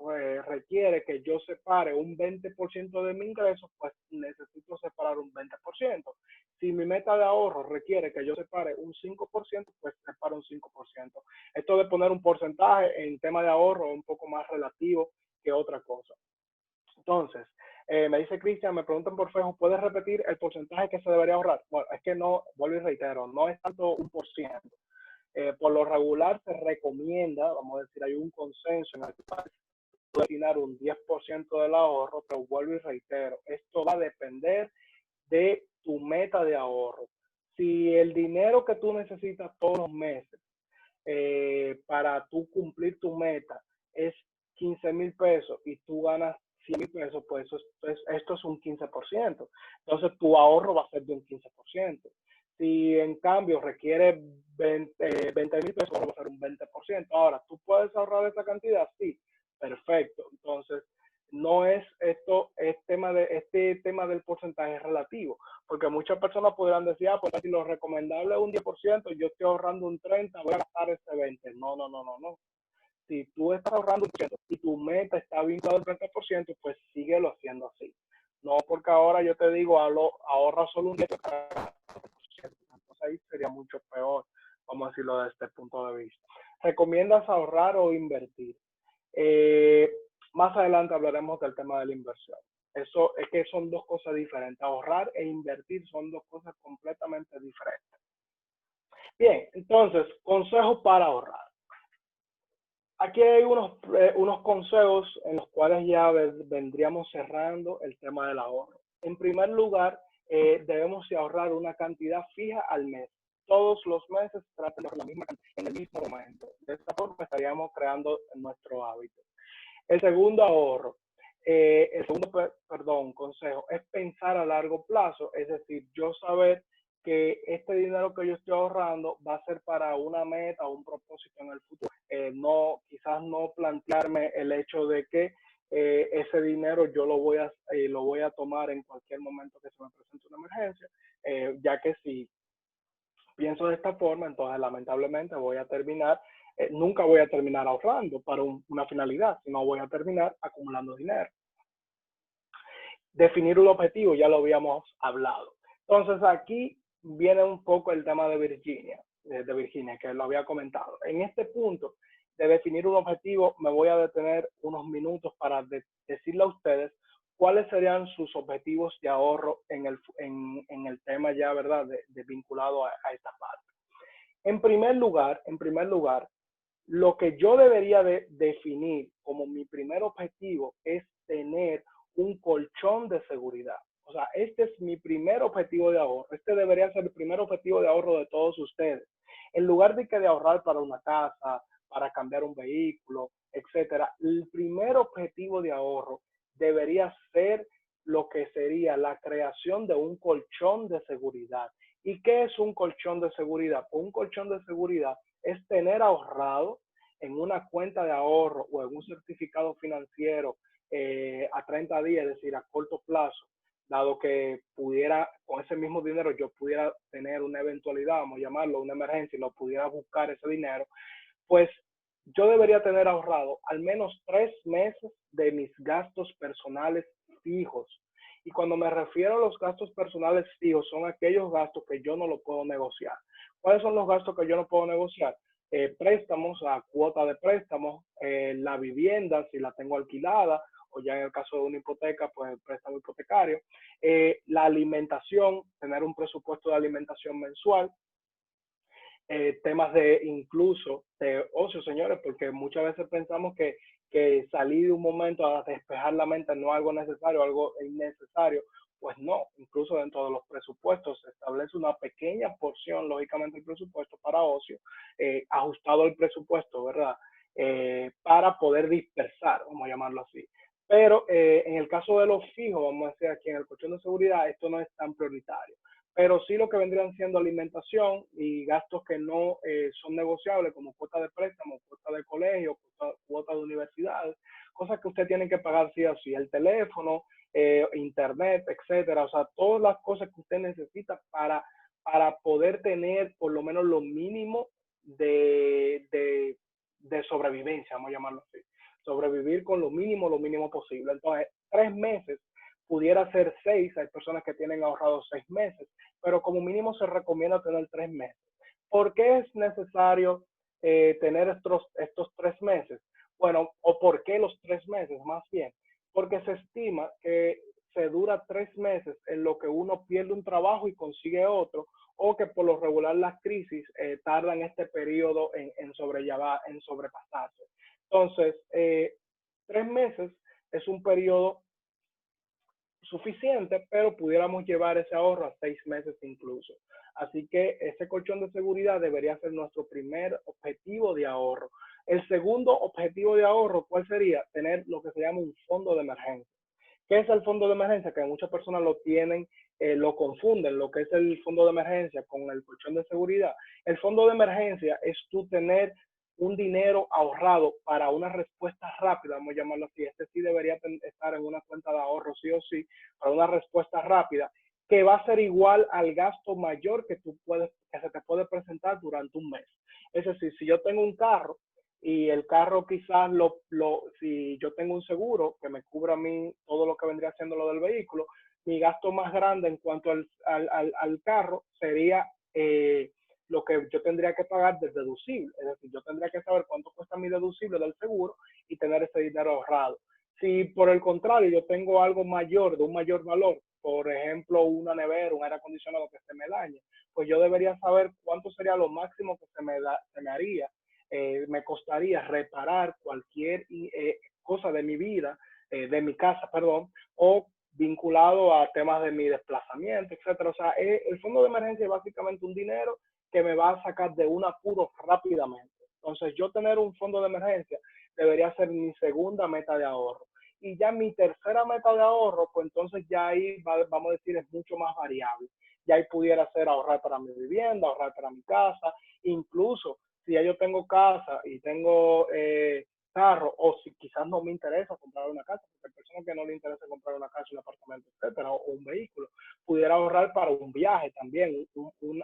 requiere que yo separe un 20% de mi ingreso, pues necesito separar un 20%. Si mi meta de ahorro requiere que yo separe un 5%, pues separo un 5%. Esto de poner un porcentaje en tema de ahorro es un poco más relativo que otra cosa. Entonces, me dice Cristian, me preguntan por Facebook, ¿puedes repetir el porcentaje que se debería ahorrar? Bueno, es que no, vuelvo y reitero, no es tanto un por ciento. Por lo regular se recomienda, vamos a decir, hay un consenso en el cual destinar un 10% del ahorro, pero vuelvo y reitero, esto va a depender de tu meta de ahorro. Si el dinero que tú necesitas todos los meses para tú cumplir tu meta es 15,000 pesos y tú ganas 100,000 pesos, pues esto es un 15%. Entonces tu ahorro va a ser de un 15%. Si en cambio requiere 20,000 pesos, va a ser un 20%. Ahora, ¿tú puedes ahorrar esa cantidad? Sí, perfecto. Entonces, no es esto, este tema del porcentaje es relativo, porque muchas personas podrán decir, pues si lo recomendable es un 10%, yo estoy ahorrando un 30%, voy a gastar ese 20%. No, no, no, no, no. Si tú estás ahorrando un 30% y tu meta está vinculada al 30%, pues síguelo haciendo así. No porque ahora yo te digo, ahorra solo un 10%, entonces ahí sería mucho peor, vamos a decirlo desde este punto de vista. ¿Recomiendas ahorrar o invertir? Eh, Más adelante hablaremos del tema de la inversión. Eso es que son dos cosas diferentes. Ahorrar e invertir son dos cosas completamente diferentes. Bien, entonces, consejos para ahorrar. Aquí hay unos consejos en los cuales ya vendríamos cerrando el tema del ahorro. En primer lugar, debemos de ahorrar una cantidad fija al mes. Todos los meses traten de la misma en el mismo momento. De esta forma estaríamos creando nuestro hábito. El segundo ahorro, consejo, es pensar a largo plazo, es decir, yo saber que este dinero que yo estoy ahorrando va a ser para una meta o un propósito en el futuro. Quizás no plantearme el hecho de que ese dinero yo lo voy a tomar en cualquier momento que se me presente una emergencia, ya que si pienso de esta forma, entonces lamentablemente nunca voy a terminar ahorrando para una finalidad, sino voy a terminar acumulando dinero. Definir un objetivo, ya lo habíamos hablado. Entonces aquí viene un poco el tema de Virginia, que lo había comentado. En este punto de definir un objetivo, me voy a detener unos minutos para decirle a ustedes cuáles serían sus objetivos de ahorro en el tema ya, ¿verdad?, de vinculado a esta parte. En primer lugar, lo que yo debería de definir como mi primer objetivo es tener un colchón de seguridad. O sea, este es mi primer objetivo de ahorro. Este debería ser el primer objetivo de ahorro de todos ustedes. En lugar de ahorrar para una casa, para cambiar un vehículo, etcétera, el primer objetivo de ahorro debería ser lo que sería la creación de un colchón de seguridad. ¿Y qué es un colchón de seguridad? Un colchón de seguridad es tener ahorrado en una cuenta de ahorro o en un certificado financiero a 30 días, es decir, a corto plazo, dado que con ese mismo dinero yo pudiera tener una eventualidad, vamos a llamarlo, una emergencia, y lo pudiera buscar ese dinero, pues yo debería tener ahorrado al menos 3 meses de mis gastos personales fijos. Y cuando me refiero a los gastos personales fijos, son aquellos gastos que yo no lo puedo negociar. ¿Cuáles son los gastos que yo no puedo negociar? Préstamos, a cuota de préstamos, la vivienda, si la tengo alquilada, o ya en el caso de una hipoteca, pues el préstamo hipotecario, la alimentación, tener un presupuesto de alimentación mensual, temas de incluso de ocio, señores, porque muchas veces pensamos que salir de un momento a despejar la mente no es algo necesario, algo innecesario. Pues no, incluso dentro de los presupuestos se establece una pequeña porción, lógicamente, el presupuesto para ocio, ajustado al presupuesto, ¿verdad? Para poder dispersar, vamos a llamarlo así. Pero en el caso de los fijos, vamos a decir aquí en el colchón de seguridad, esto no es tan prioritario. Pero sí lo que vendrían siendo alimentación y gastos que no son negociables, como cuota de préstamo, cuota de colegio, cuota de universidades, cosas que usted tiene que pagar sí o sí, el teléfono, internet, etcétera, o sea, todas las cosas que usted necesita para poder tener por lo menos lo mínimo de sobrevivencia, vamos a llamarlo así, sobrevivir con lo mínimo posible. Entonces, 3 meses, pudiera ser 6, hay personas que tienen ahorrados 6 meses, pero como mínimo se recomienda tener 3 meses. ¿Por qué es necesario tener estos 3 meses? Bueno, o por qué los 3 meses, más bien, porque se estima que se dura 3 meses en lo que uno pierde un trabajo y consigue otro, o que por lo regular las crisis tardan este periodo en sobrepasarse. Entonces, 3 meses es un periodo suficiente, pero pudiéramos llevar ese ahorro a 6 meses incluso. Así que ese colchón de seguridad debería ser nuestro primer objetivo de ahorro. El segundo objetivo de ahorro, ¿cuál sería? Tener lo que se llama un fondo de emergencia. ¿Qué es el fondo de emergencia? Que muchas personas lo tienen, lo confunden, lo que es el fondo de emergencia con el colchón de seguridad. El fondo de emergencia es tú tener un dinero ahorrado para una respuesta rápida, vamos a llamarlo así. Este sí debería estar en una cuenta de ahorro sí o sí, para una respuesta rápida, que va a ser igual al gasto mayor que se te puede presentar durante un mes. Es decir, si yo tengo un carro y el carro quizás si yo tengo un seguro que me cubra a mí todo lo que vendría siendo lo del vehículo, mi gasto más grande en cuanto al carro sería lo que yo tendría que pagar del deducible. Es decir, yo tendría que saber cuánto cuesta mi deducible del seguro y tener ese dinero ahorrado. Si por el contrario yo tengo algo mayor, de un mayor valor, por ejemplo, una nevera, un aire acondicionado que se me dañe, pues yo debería saber cuánto sería lo máximo que se me haría, me costaría reparar cualquier cosa de mi vida, de mi casa, perdón, o vinculado a temas de mi desplazamiento, etcétera. O sea, el fondo de emergencia es básicamente un dinero que me va a sacar de un apuro rápidamente. Entonces, yo tener un fondo de emergencia debería ser mi segunda meta de ahorro. Y ya mi tercera meta de ahorro, pues entonces ya ahí vamos a decir es mucho más variable. Ya ahí pudiera ser ahorrar para mi vivienda, ahorrar para mi casa, incluso si ya yo tengo casa y tengo carro, o si quizás no me interesa comprar una casa, porque hay personas que no le interesa comprar una casa, un apartamento, etcétera, o un vehículo, pudiera ahorrar para un viaje también.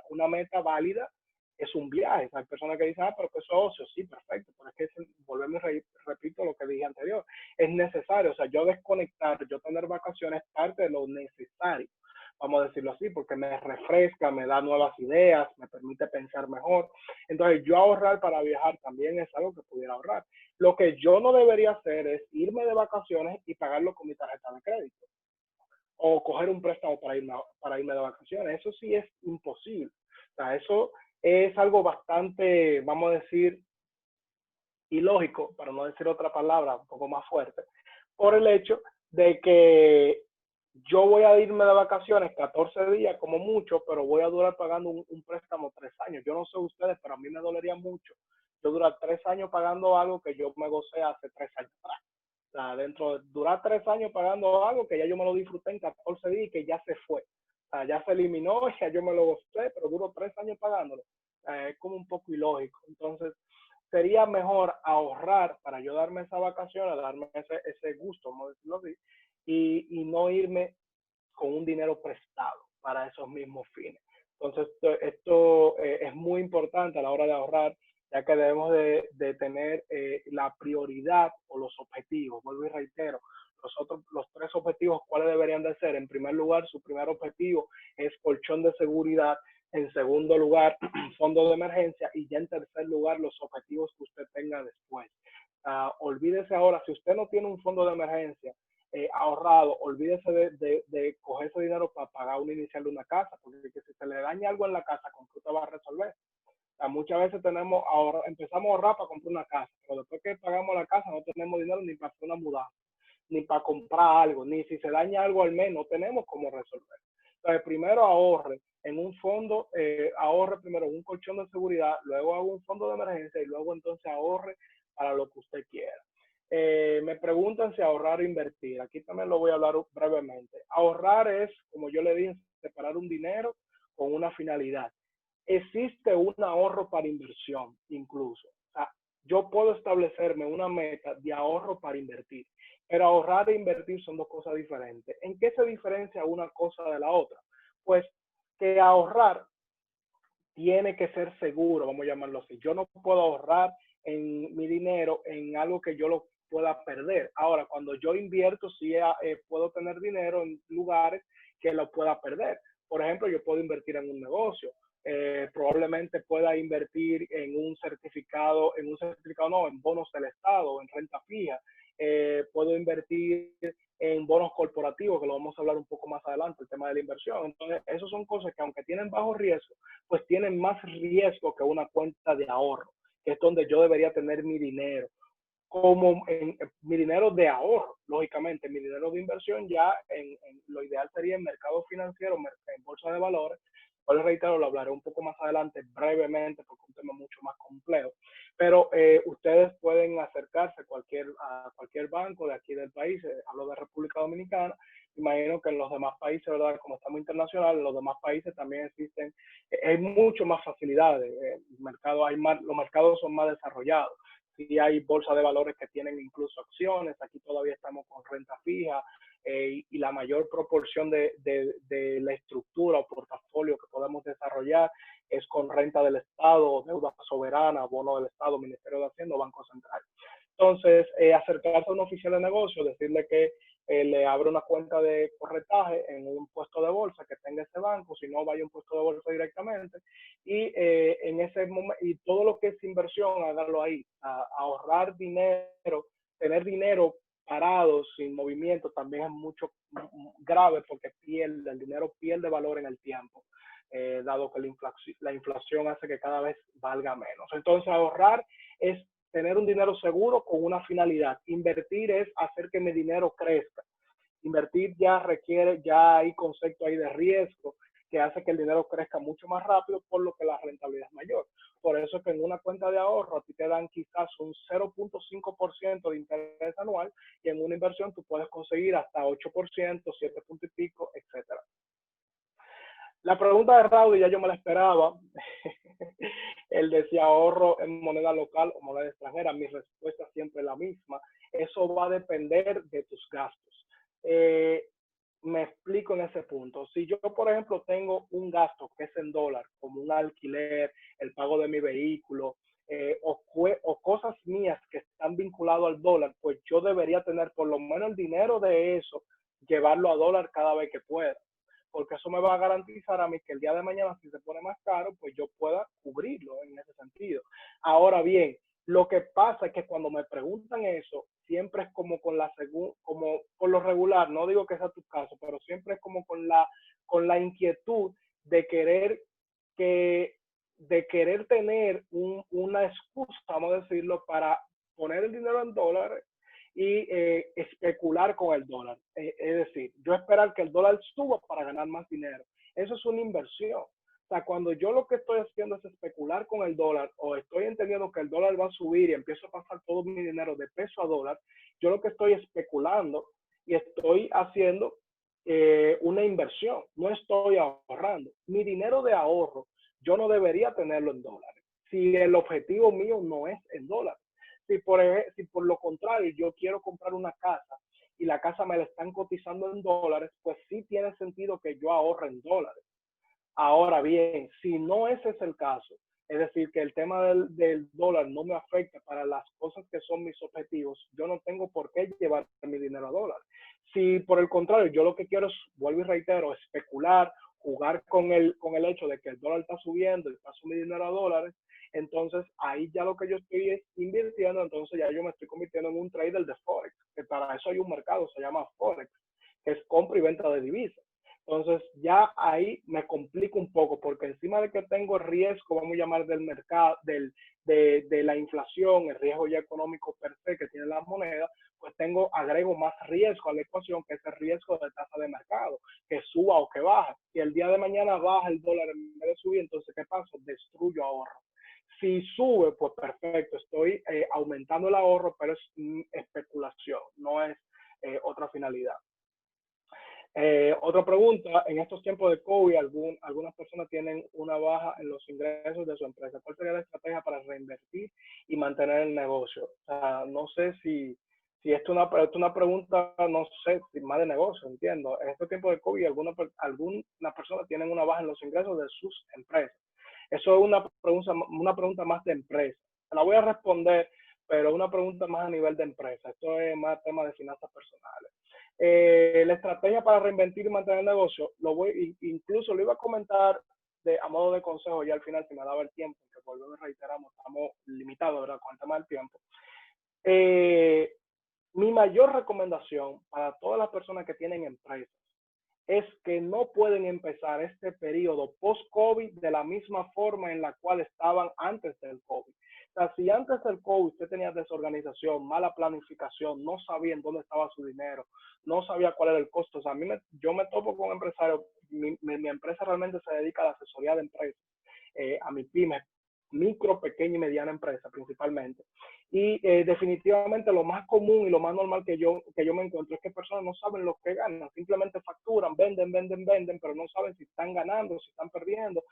Una meta válida es un viaje. Hay personas que dicen, pero que eso es ocio, sí, perfecto, pero es que volvemos y repito lo que dije anterior, es necesario, o sea, yo desconectar, yo tener vacaciones es parte de lo necesario, vamos a decirlo así, porque me refresca, me da nuevas ideas, me permite pensar mejor. Entonces, yo ahorrar para viajar también es algo que pudiera ahorrar. Lo que yo no debería hacer es irme de vacaciones y pagarlo con mi tarjeta de crédito o coger un préstamo para irme de vacaciones. Eso sí es imposible. O sea, eso es algo bastante, vamos a decir, ilógico, para no decir otra palabra un poco más fuerte, por el hecho de que yo voy a irme de vacaciones 14 días como mucho, pero voy a durar pagando un préstamo 3 años. Yo no sé ustedes, pero a mí me dolería mucho yo durar 3 años pagando algo que yo me gocé hace 3 años atrás. O sea, dentro de durar 3 años pagando algo que ya yo me lo disfruté en 14 días y que ya se fue. O sea, ya se eliminó, ya yo me lo gocé, pero duro 3 años pagándolo. Es como un poco ilógico. Entonces, sería mejor ahorrar para yo darme esa vacación, darme ese gusto, vamos a decirlo así, y no irme con un dinero prestado para esos mismos fines. Entonces, esto es muy importante a la hora de ahorrar, ya que debemos de tener la prioridad o los objetivos. Vuelvo y reitero, los 3 objetivos, ¿cuáles deberían de ser? En primer lugar, su primer objetivo es colchón de seguridad. En segundo lugar, fondo de emergencia. Y ya en tercer lugar, los objetivos que usted tenga después. Olvídese ahora, si usted no tiene un fondo de emergencia, ahorrado, olvídese de coger ese dinero para pagar un inicial de una casa, porque si se le daña algo en la casa, ¿con qué usted va a resolver? sea, muchas veces empezamos a ahorrar para comprar una casa, pero después que pagamos la casa no tenemos dinero ni para hacer una mudanza, ni para comprar algo, ni si se daña algo al mes, no tenemos cómo resolver. Entonces, primero ahorre en un fondo, ahorre primero en un colchón de seguridad, luego haga un fondo de emergencia y luego entonces ahorre para lo que usted quiera. Me preguntan si ahorrar o invertir. Aquí también lo voy a hablar brevemente. Ahorrar es, como yo le dije, separar un dinero con una finalidad. Existe un ahorro para inversión, incluso. O sea, yo puedo establecerme una meta de ahorro para invertir, pero ahorrar e invertir son dos cosas diferentes. ¿En qué se diferencia una cosa de la otra? Pues que ahorrar tiene que ser seguro, vamos a llamarlo así. Yo no puedo ahorrar en mi dinero en algo que yo lo pueda perder. Ahora, cuando yo invierto, sí puedo tener dinero en lugares que lo pueda perder. Por ejemplo, yo puedo invertir en un negocio. Probablemente pueda invertir en un certificado no, en bonos del Estado, en renta fija. Puedo invertir en bonos corporativos, que lo vamos a hablar un poco más adelante, el tema de la inversión. Entonces, esas son cosas que aunque tienen bajo riesgo, pues tienen más riesgo que una cuenta de ahorro, que es donde yo debería tener mi dinero. Como mi dinero de ahorro, lógicamente, mi dinero de inversión ya lo ideal sería en mercado financiero, en bolsa de valores. Por reitero, lo hablaré un poco más adelante brevemente porque es un tema mucho más complejo. Pero ustedes pueden acercarse a cualquier banco de aquí del país, hablo de República Dominicana. Imagino que en los demás países, ¿verdad? Como estamos internacionales, en los demás países también existen, hay mucho más facilidades. Los mercados son más desarrollados. Sí hay bolsas de valores que tienen incluso acciones, aquí todavía estamos con renta fija, y la mayor proporción de la estructura o portafolio que podemos desarrollar es con renta del Estado, deuda soberana, bono del Estado, Ministerio de Hacienda, Banco Central. Entonces, acercarse a un oficial de negocio, decirle que le abre una cuenta de corretaje en un puesto de bolsa que tenga ese banco, si no, vaya a un puesto de bolsa directamente, y en ese momento, y todo lo que es inversión, hágalo ahí, ahorrar dinero, tener dinero parado, sin movimiento, también es mucho grave porque el dinero pierde valor en el tiempo, dado que la inflación hace que cada vez valga menos. Entonces, ahorrar es tener un dinero seguro con una finalidad. Invertir es hacer que mi dinero crezca. Invertir ya hay concepto ahí de riesgo que hace que el dinero crezca mucho más rápido, por lo que la rentabilidad es mayor. Por eso es que en una cuenta de ahorro a ti te dan quizás un 0.5% de interés anual y en una inversión tú puedes conseguir hasta 8%, 7 puntos y pico, etcétera. La pregunta de Raudy ya yo me la esperaba. Él decía ahorro en moneda local o moneda extranjera. Mi respuesta siempre es la misma. Eso va a depender de tus gastos. Me explico en ese punto. Si yo, por ejemplo, tengo un gasto que es en dólar, como un alquiler, el pago de mi vehículo, o cosas mías que están vinculadas al dólar, pues yo debería tener por lo menos el dinero de eso, llevarlo a dólar cada vez que pueda, porque eso me va a garantizar a mí que el día de mañana, si se pone más caro, pues yo pueda cubrirlo en ese sentido. Ahora bien, lo que pasa es que cuando me preguntan eso, siempre es como como por lo regular, no digo que sea tu caso, pero siempre es como con la inquietud de que, de querer tener una excusa, vamos a decirlo, para poner el dinero en dólares y especular con el dólar. Es decir, yo esperar que el dólar suba para ganar más dinero. Eso es una inversión. O sea, cuando yo lo que estoy haciendo es especular con el dólar o estoy entendiendo que el dólar va a subir y empiezo a pasar todo mi dinero de peso a dólar, yo lo que estoy especulando y estoy haciendo una inversión, no estoy ahorrando. Mi dinero de ahorro, yo no debería tenerlo en dólares. Si el objetivo mío no es en dólares. Si por lo contrario yo quiero comprar una casa y la casa me la están cotizando en dólares, pues sí tiene sentido que yo ahorre en dólares. Ahora bien, si no ese es el caso, es decir, que el tema del dólar no me afecta para las cosas que son mis objetivos, yo no tengo por qué llevar mi dinero a dólar. Si por el contrario, yo lo que quiero es, vuelvo y reitero, especular, jugar con el hecho de que el dólar está subiendo y paso mi dinero a dólares, entonces ahí ya lo que yo estoy invirtiendo, entonces ya yo me estoy convirtiendo en un trader de Forex, que para eso hay un mercado, se llama Forex, que es compra y venta de divisas. Entonces ya ahí me complica un poco porque encima de que tengo el riesgo, vamos a llamar del mercado, de la inflación, el riesgo ya económico per se que tiene las monedas, pues agrego más riesgo a la ecuación, que es el riesgo de tasa de mercado, que suba o que baja. Si el día de mañana baja el dólar en vez de subir, entonces ¿qué pasa? Destruyo ahorro. Si sube, pues perfecto, estoy aumentando el ahorro, pero es especulación, no es otra finalidad. Otra pregunta, en estos tiempos de COVID, algunas personas tienen una baja en los ingresos de su empresa. ¿Cuál sería la estrategia para reinvertir y mantener el negocio? O sea, no sé si esto es una pregunta, no sé, si más de negocio, entiendo. En estos tiempos de COVID, algunas personas tienen una baja en los ingresos de sus empresas. Eso es una pregunta más de empresa. La voy a responder, pero una pregunta más a nivel de empresa. Esto es más tema de finanzas personales. La estrategia para reinventir y mantener el negocio, incluso lo iba a comentar a modo de consejo ya al final, si me daba el tiempo, que volvemos y reiteramos, estamos limitados, ¿verdad?, con el tema del tiempo. Mi mayor recomendación para todas las personas que tienen empresas es que no pueden empezar este periodo post-COVID de la misma forma en la cual estaban antes del COVID. O sea, si antes del COVID usted tenía desorganización, mala planificación, no sabía en dónde estaba su dinero, no sabía cuál era el costo. O sea, yo me topo con empresarios, mi empresa realmente se dedica a la asesoría de empresas, a mi pyme, micro, pequeña y mediana empresa principalmente. Y definitivamente lo más común y lo más normal que yo me encuentro es que personas no saben lo que ganan, simplemente facturan, venden, pero no saben si están ganando, si están perdiendo,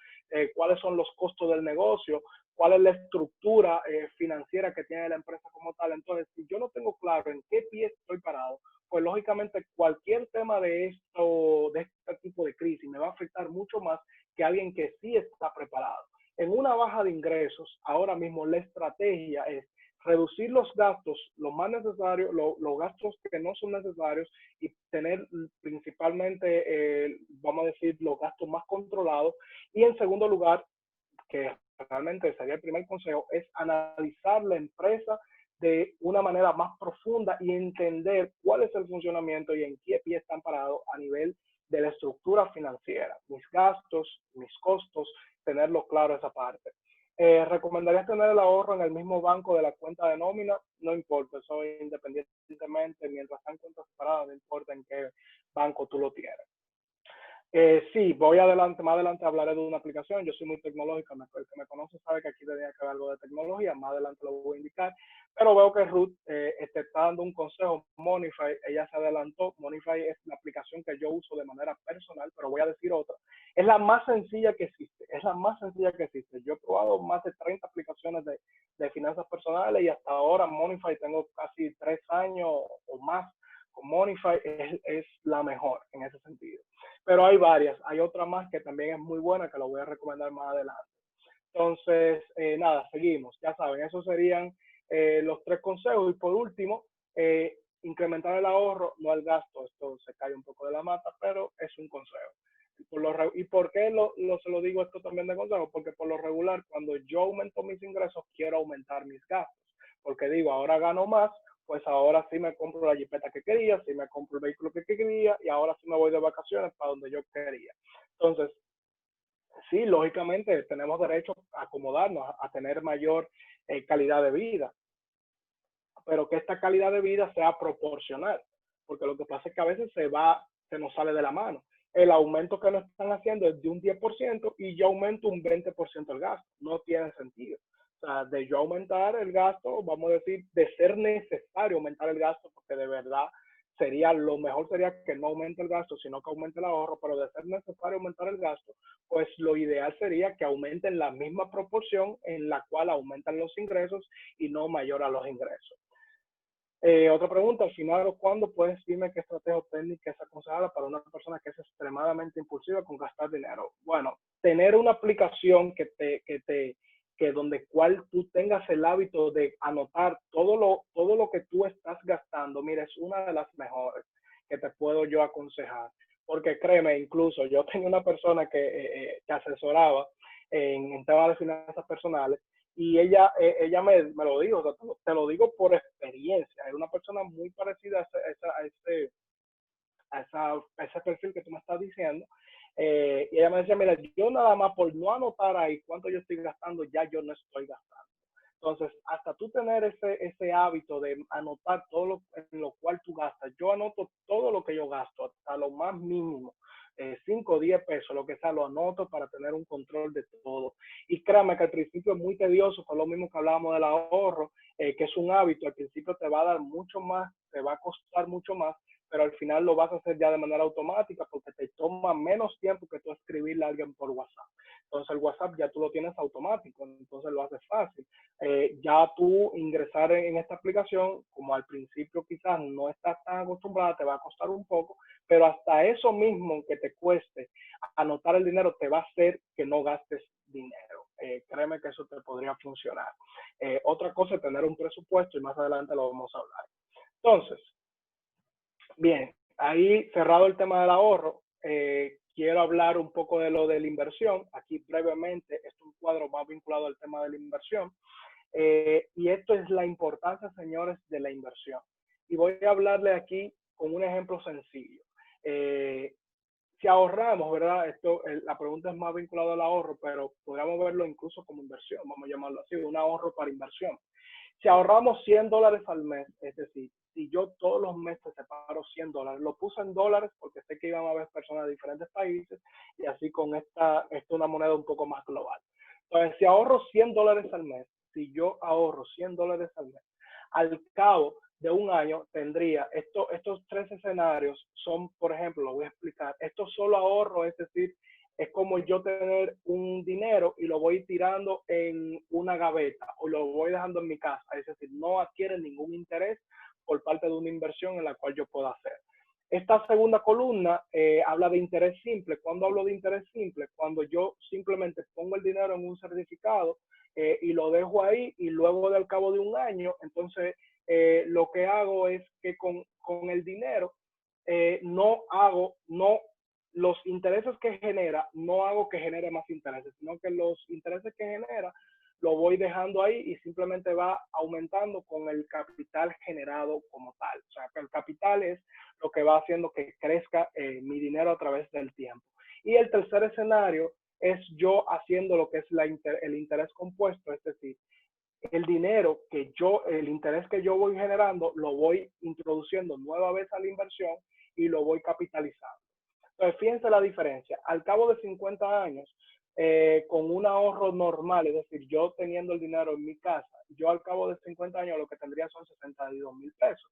cuáles son los costos del negocio, cuál es la estructura financiera que tiene la empresa como tal. Entonces, si yo no tengo claro en qué pie estoy parado, pues lógicamente cualquier tema de este tipo de crisis me va a afectar mucho más que alguien que sí está preparado. En una baja de ingresos, ahora mismo la estrategia es reducir los gastos, lo más necesario, los gastos que no son necesarios y tener principalmente, vamos a decir, los gastos más controlados. Y en segundo lugar, que realmente sería el primer consejo, es analizar la empresa de una manera más profunda y entender cuál es el funcionamiento y en qué pie están parados a nivel de la estructura financiera, mis gastos, mis costos, tenerlo claro esa parte. ¿Recomendarías tener el ahorro en el mismo banco de la cuenta de nómina? No importa, eso independientemente, mientras están cuentas separadas, no importa en qué banco tú lo tienes. Sí, más adelante hablaré de una aplicación. Yo soy muy tecnológica, el que me conoce sabe que aquí tenía que haber algo de tecnología, más adelante lo voy a indicar. Pero veo que Ruth está dando un consejo. Monify, ella se adelantó. Monify es la aplicación que yo uso de manera personal, pero voy a decir otra. Es la más sencilla que existe, es la más sencilla que existe. Yo he probado más de 30 aplicaciones de finanzas personales y hasta ahora Monify tengo casi 3 años o más con Monify, es la mejor en ese sentido. Pero hay varias, hay otra más que también es muy buena, que lo voy a recomendar más adelante. Entonces, nada, seguimos. Ya saben, esos serían los 3 consejos. Y por último, incrementar el ahorro, no el gasto. Esto se cae un poco de la mata, pero es un consejo. ¿Y por qué se lo digo esto también de consejo? Porque por lo regular, cuando yo aumento mis ingresos, quiero aumentar mis gastos. Porque digo, ahora gano más, pues ahora sí me compro la jipeta que quería, sí me compro el vehículo que quería y ahora sí me voy de vacaciones para donde yo quería. Entonces, sí, lógicamente tenemos derecho a acomodarnos, a tener mayor calidad de vida, pero que esta calidad de vida sea proporcional, porque lo que pasa es que a veces se nos sale de la mano. El aumento que nos están haciendo es de un 10% y yo aumento un 20% el gasto. No tiene sentido. O sea, de yo aumentar el gasto, vamos a decir, de ser necesario aumentar el gasto, porque de verdad lo mejor sería que no aumente el gasto, sino que aumente el ahorro, pero de ser necesario aumentar el gasto, pues lo ideal sería que aumenten la misma proporción en la cual aumentan los ingresos y no mayor a los ingresos. Otra pregunta, al final, ¿cuándo puedes decirme qué estrategia o técnica es aconsejable para una persona que es extremadamente impulsiva con gastar dinero? Bueno, tener una aplicación que donde cual tú tengas el hábito de anotar todo lo que tú estás gastando, mira, es una de las mejores que te puedo yo aconsejar. Porque créeme, incluso yo tenía una persona que asesoraba en temas de finanzas personales y ella me lo dijo, o sea, te lo digo por experiencia, es una persona muy parecida a ese perfil que tú me estás diciendo. Y ella me decía, mira, yo nada más por no anotar ahí cuánto yo estoy gastando, ya yo no estoy gastando. Entonces, hasta tú tener ese hábito de anotar todo lo en lo cual tú gastas, yo anoto todo lo que yo gasto, hasta lo más mínimo, 5 o 10 pesos, lo que sea, lo anoto para tener un control de todo. Y créame que al principio es muy tedioso, con lo mismo que hablábamos del ahorro, que es un hábito, al principio te va a dar mucho más, te va a costar mucho más, pero al final lo vas a hacer ya de manera automática porque te toma menos tiempo que tú escribirle a alguien por WhatsApp. Entonces el WhatsApp ya tú lo tienes automático, entonces lo haces fácil. Ya tú ingresar en esta aplicación, como al principio quizás no estás tan acostumbrada, te va a costar un poco, pero hasta eso mismo que te cueste anotar el dinero te va a hacer que no gastes dinero. Créeme que eso te podría funcionar. Otra cosa es tener un presupuesto y más adelante lo vamos a hablar. Entonces, bien, ahí cerrado el tema del ahorro, quiero hablar un poco de lo de la inversión. Aquí brevemente, es un cuadro más vinculado al tema de la inversión. Y esto es la importancia, señores, de la inversión. Y voy a hablarle aquí con un ejemplo sencillo. Si ahorramos, ¿verdad? La pregunta es más vinculada al ahorro, pero podríamos verlo incluso como inversión, vamos a llamarlo así, un ahorro para inversión. Si ahorramos $100 al mes, es decir, si yo todos los meses separo $100, lo puse en dólares porque sé que iban a haber personas de diferentes países y así con esta es una moneda un poco más global. Entonces, si ahorro $100 al mes, si yo ahorro $100 al mes, al cabo de un año tendría estos tres escenarios son, por ejemplo, lo voy a explicar, esto solo ahorro, es decir, es como yo tener un dinero y lo voy tirando en una gaveta o lo voy dejando en mi casa, es decir, no adquiere ningún interés por parte de una inversión en la cual yo pueda hacer. Esta segunda columna habla de interés simple. Cuando hablo de interés simple, cuando yo simplemente pongo el dinero en un certificado y lo dejo ahí y luego del cabo de un año, entonces lo que hago es que con el dinero no los intereses que genera, no hago que genere más intereses, sino que los intereses que genera lo voy dejando ahí y simplemente va aumentando con el capital generado como tal. O sea, que el capital es lo que va haciendo que crezca mi dinero a través del tiempo. Y el tercer escenario es yo haciendo lo que es el interés compuesto, es decir, el dinero el interés que yo voy generando, lo voy introduciendo nueva vez a la inversión y lo voy capitalizando. Entonces, fíjense la diferencia. Al cabo de 50 años, con un ahorro normal, es decir, yo teniendo el dinero en mi casa, yo al cabo de 50 años lo que tendría son 62,000 pesos.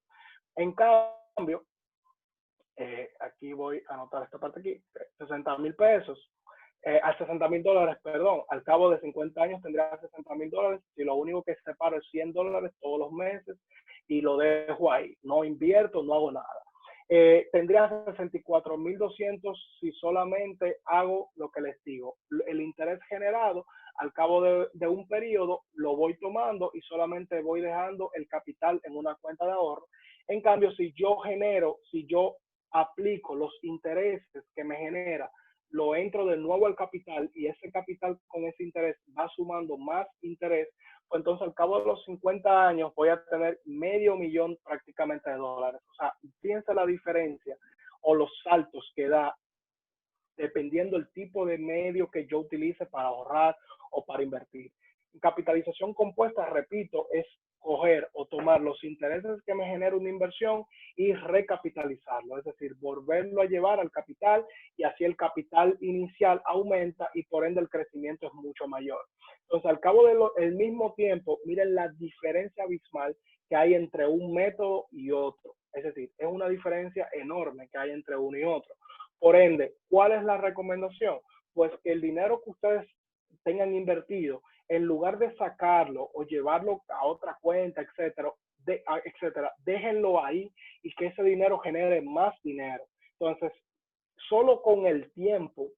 En cambio, aquí voy a anotar esta parte aquí, 60,000 pesos, a $60,000, perdón, al cabo de 50 años tendría $60,000 si lo único que separo es $100 todos los meses y lo dejo ahí, no invierto, no hago nada. Tendría 64,200 si solamente hago lo que les digo. El interés generado al cabo de un periodo lo voy tomando y solamente voy dejando el capital en una cuenta de ahorro. En cambio, si yo aplico los intereses que me genera, lo entro de nuevo al capital y ese capital con ese interés va sumando más interés, pues entonces al cabo de los 50 años voy a tener $500,000 prácticamente de dólares. O sea, fíjense la diferencia o los saltos que da dependiendo el tipo de medio que yo utilice para ahorrar o para invertir. Capitalización compuesta, repito, es coger o tomar los intereses que me genera una inversión y recapitalizarlo, es decir, volverlo a llevar al capital y así el capital inicial aumenta y por ende el crecimiento es mucho mayor. Entonces, al cabo del mismo tiempo, miren la diferencia abismal que hay entre un método y otro. Es decir, es una diferencia enorme que hay entre uno y otro. Por ende, ¿cuál es la recomendación? Pues que el dinero que ustedes tengan invertido, en lugar de sacarlo o llevarlo a otra cuenta, etcétera, déjenlo ahí y que ese dinero genere más dinero. Entonces, solo con el tiempo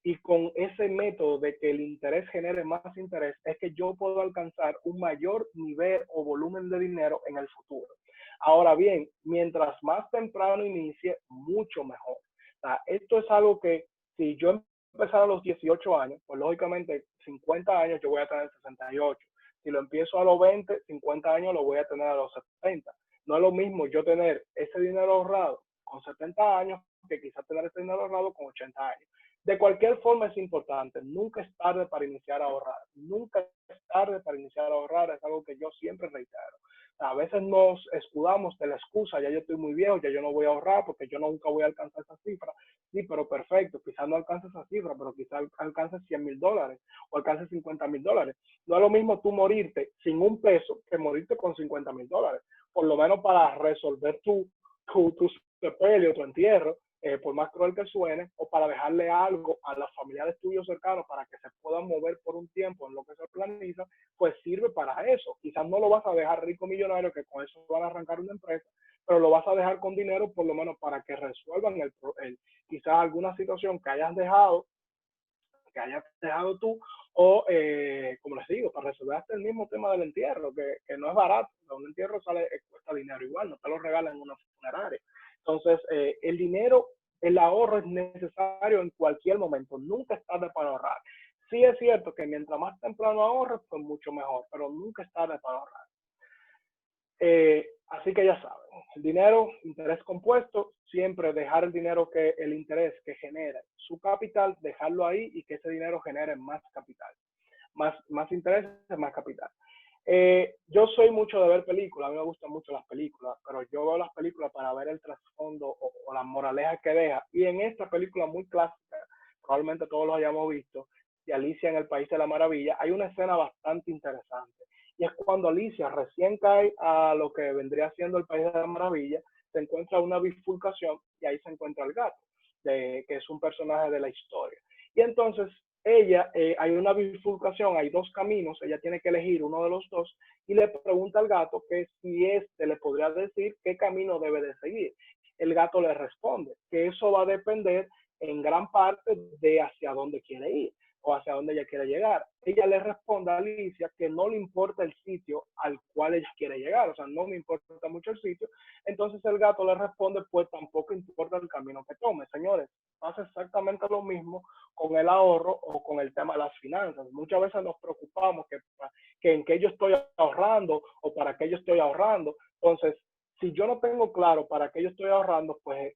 y con ese método de que el interés genere más interés, es que yo puedo alcanzar un mayor nivel o volumen de dinero en el futuro. Ahora bien, mientras más temprano inicie, mucho mejor. O sea, esto es algo que si yo empezara a los 18 años, pues lógicamente 50 años yo voy a tener 68. Si lo empiezo a los 20, 50 años lo voy a tener a los 70. No es lo mismo yo tener ese dinero ahorrado con 70 años que quizás tener ese dinero ahorrado con 80 años. De cualquier forma es importante, nunca es tarde para iniciar a ahorrar, nunca es tarde para iniciar a ahorrar, es algo que yo siempre reitero. A veces nos escudamos de la excusa, ya yo estoy muy viejo, ya yo no voy a ahorrar porque yo nunca voy a alcanzar esa cifra. Sí, pero perfecto, quizás no alcances esa cifra, pero quizás alcances $100,000 o alcances $50,000. No es lo mismo tú morirte sin un peso que morirte con $50,000, por lo menos para resolver tu sepelio, tu entierro, por más cruel que suene, o para dejarle algo a los familiares tuyos cercanos para que se puedan mover por un tiempo en lo que se planifica, pues sirve para eso. Quizás no lo vas a dejar rico millonario, que con eso van a arrancar una empresa, pero lo vas a dejar con dinero por lo menos para que resuelvan quizás alguna situación que hayas dejado tú, o como les digo, para resolver hasta el mismo tema del entierro, que no es barato. Un entierro cuesta dinero igual, no te lo regalan en una funeraria. Entonces, el dinero, el ahorro es necesario en cualquier momento, nunca es tarde para ahorrar. Sí es cierto que mientras más temprano ahorres, pues mucho mejor, pero nunca es tarde para ahorrar. Así que ya saben, el dinero, interés compuesto, siempre dejar el dinero el interés que genere su capital, dejarlo ahí y que ese dinero genere más capital. Más interés, más capital. Yo soy mucho de ver películas, a mí me gustan mucho las películas, pero yo veo las películas para ver el trasfondo o las moralejas que deja. Y en esta película muy clásica, probablemente todos lo hayamos visto, de Alicia en el País de la Maravilla, hay una escena bastante interesante. Y es cuando Alicia recién cae a lo que vendría siendo el País de la Maravilla, se encuentra una bifurcación y ahí se encuentra el gato, que es un personaje de la historia. Y entonces ella, hay una bifurcación, hay dos caminos, ella tiene que elegir uno de los dos y le pregunta al gato que si le podría decir qué camino debe de seguir. El gato le responde que eso va a depender en gran parte de hacia dónde quiere ir o hacia dónde ella quiere llegar. Ella le responde a Alicia que no le importa el sitio al cual ella quiere llegar, o sea, no me importa mucho el sitio. Entonces el gato le responde, pues tampoco importa el camino que tome. Señores, pasa exactamente lo mismo con el ahorro o con el tema de las finanzas. Muchas veces nos preocupamos que en qué yo estoy ahorrando o para qué yo estoy ahorrando. Entonces, si yo no tengo claro para qué yo estoy ahorrando, pues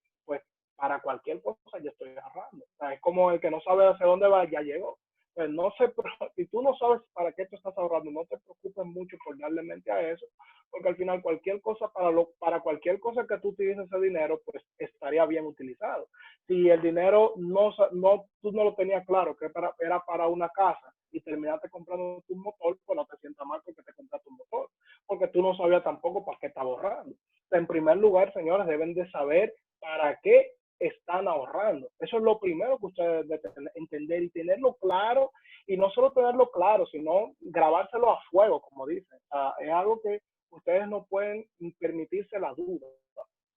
para cualquier cosa yo estoy ahorrando. O sea, es como el que no sabe hacia dónde va, ya llegó. Pues no sé, si tú no sabes para qué tú estás ahorrando, no te preocupes mucho por darle mente a eso, porque al final cualquier cosa, para cualquier cosa que tú utilices ese dinero, pues estaría bien utilizado. Si el dinero tú no lo tenías claro, que era para una casa y terminaste comprando tu motor, pues no te sientas mal porque te compraste un motor, porque tú no sabías tampoco para qué estás ahorrando. En primer lugar, señores, deben de saber para qué están ahorrando. Eso es lo primero que ustedes deben entender y tenerlo claro, y no solo tenerlo claro, sino grabárselo a fuego, como dicen. Es algo que ustedes no pueden permitirse la duda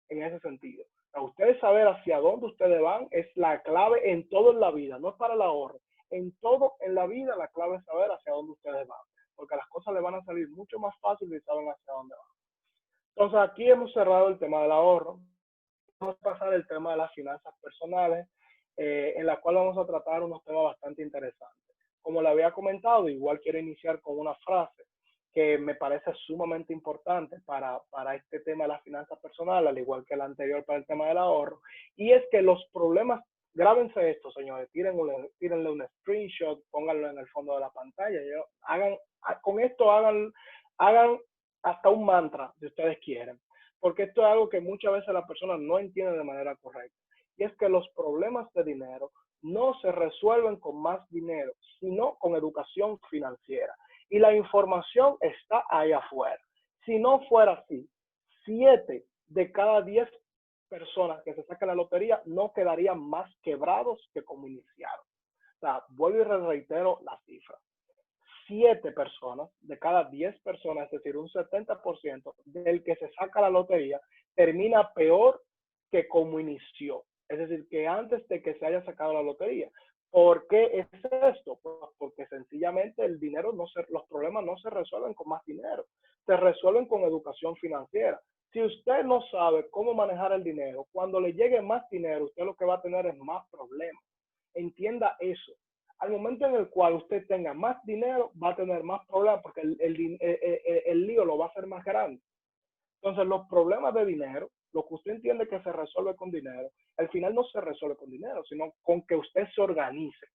en ese sentido. Ustedes saber hacia dónde ustedes van es la clave en todo en la vida, no es para el ahorro. En todo en la vida la clave es saber hacia dónde ustedes van, porque las cosas les van a salir mucho más fácil si saben hacia dónde van. Entonces aquí hemos cerrado el tema del ahorro. Vamos a pasar el tema de las finanzas personales, en la cual vamos a tratar unos temas bastante interesantes. Como le había comentado, igual quiero iniciar con una frase que me parece sumamente importante para este tema de las finanzas personales, al igual que la anterior para el tema del ahorro, y es que los problemas, grábense esto, señores, tírenle un screenshot, pónganlo en el fondo de la pantalla, con esto hagan hasta un mantra si ustedes quieren, porque esto es algo que muchas veces las personas no entienden de manera correcta, y es que los problemas de dinero no se resuelven con más dinero, sino con educación financiera. Y la información está ahí afuera. Si no fuera así, 7 de cada 10 personas que se sacan la lotería no quedarían más quebrados que como iniciaron. O sea, vuelvo y reitero la cifra. 7 personas de cada 10 personas, es decir, un 70% del que se saca la lotería, termina peor que como inició. Es decir, que antes de que se haya sacado la lotería. ¿Por qué es esto? Pues porque sencillamente los problemas no se resuelven con más dinero, se resuelven con educación financiera. Si usted no sabe cómo manejar el dinero, cuando le llegue más dinero, usted lo que va a tener es más problemas. Entienda eso. Al momento en el cual usted tenga más dinero, va a tener más problemas porque el lío lo va a hacer más grande. Entonces, los problemas de dinero lo que usted entiende que se resuelve con dinero, al final no se resuelve con dinero, sino con que usted se organice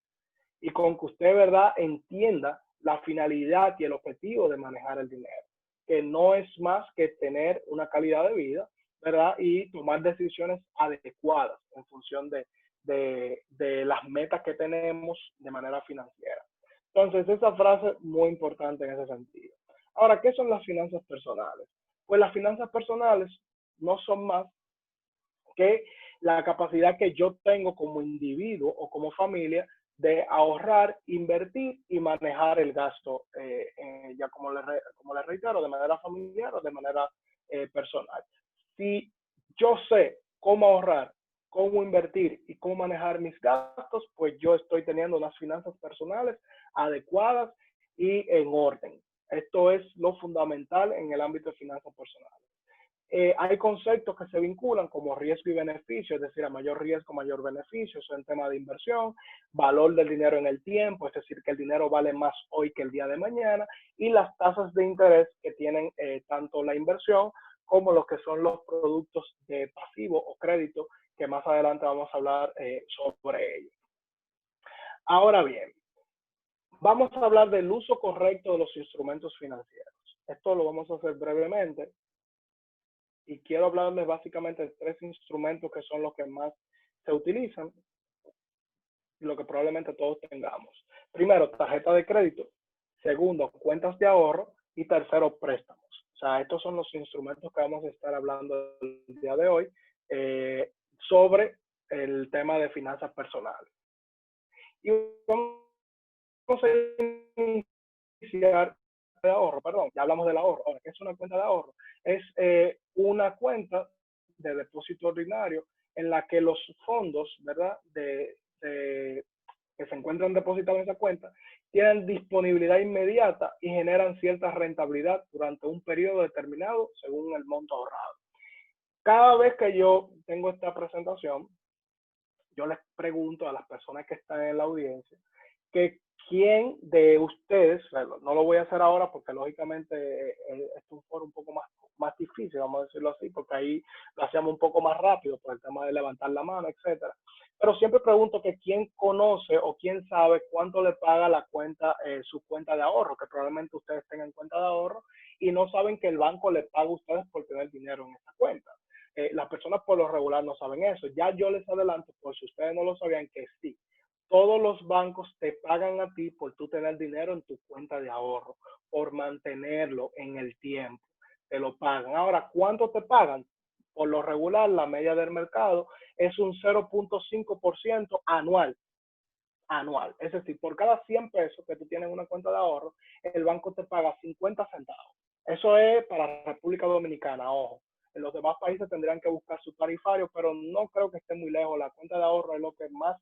y con que usted, ¿verdad?, entienda la finalidad y el objetivo de manejar el dinero, que no es más que tener una calidad de vida, ¿verdad?, y tomar decisiones adecuadas en función de las metas que tenemos de manera financiera. Entonces, esa frase es muy importante en ese sentido. Ahora, ¿qué son las finanzas personales? Pues las finanzas personales no son más que la capacidad que yo tengo como individuo o como familia de ahorrar, invertir y manejar el gasto, ya como le reitero, de manera familiar o de manera personal. Si yo sé cómo ahorrar, cómo invertir y cómo manejar mis gastos, pues yo estoy teniendo unas finanzas personales adecuadas y en orden. Esto es lo fundamental en el ámbito de finanzas personales. Hay conceptos que se vinculan como riesgo y beneficio, es decir, a mayor riesgo, mayor beneficio, eso en tema de inversión, valor del dinero en el tiempo, es decir, que el dinero vale más hoy que el día de mañana, y las tasas de interés que tienen tanto la inversión como lo que son los productos de pasivo o crédito, que más adelante vamos a hablar sobre ello. Ahora bien, vamos a hablar del uso correcto de los instrumentos financieros. Esto lo vamos a hacer brevemente y quiero hablarles básicamente de 3 instrumentos que son los que más se utilizan y lo que probablemente todos tengamos. Primero, tarjeta de crédito. Segundo, cuentas de ahorro. Y tercero, préstamos. O sea, estos son los instrumentos que vamos a estar hablando el día de hoy sobre el tema de finanzas personales. Y vamos a iniciar de ahorro, perdón, ya hablamos del ahorro. Ahora, ¿qué es una cuenta de ahorro? Es una cuenta de depósito ordinario en la que los fondos, ¿verdad?, que se encuentran depositados en esa cuenta, tienen disponibilidad inmediata y generan cierta rentabilidad durante un periodo determinado según el monto ahorrado. Cada vez que yo tengo esta presentación, yo les pregunto a las personas que están en la audiencia que quién de ustedes, no lo voy a hacer ahora porque lógicamente es un foro un poco más difícil, vamos a decirlo así, porque ahí lo hacemos un poco más rápido por el tema de levantar la mano, etcétera. Pero siempre pregunto que quién conoce o quién sabe cuánto le paga la cuenta, su cuenta de ahorro, que probablemente ustedes tengan cuenta de ahorro y no saben que el banco le paga a ustedes por tener dinero en esa cuenta. Las personas por lo regular no saben eso. Ya yo les adelanto, por si ustedes no lo sabían, que sí. Todos los bancos te pagan a ti por tú tener dinero en tu cuenta de ahorro, por mantenerlo en el tiempo. Te lo pagan. Ahora, ¿cuánto te pagan? Por lo regular, la media del mercado es un 0.5% anual. Anual. Es decir, por cada 100 pesos que tú tienes en una cuenta de ahorro, el banco te paga 50 centavos. Eso es para República Dominicana, ojo. En los demás países tendrían que buscar su tarifario, pero no creo que esté muy lejos. La cuenta de ahorro es lo que más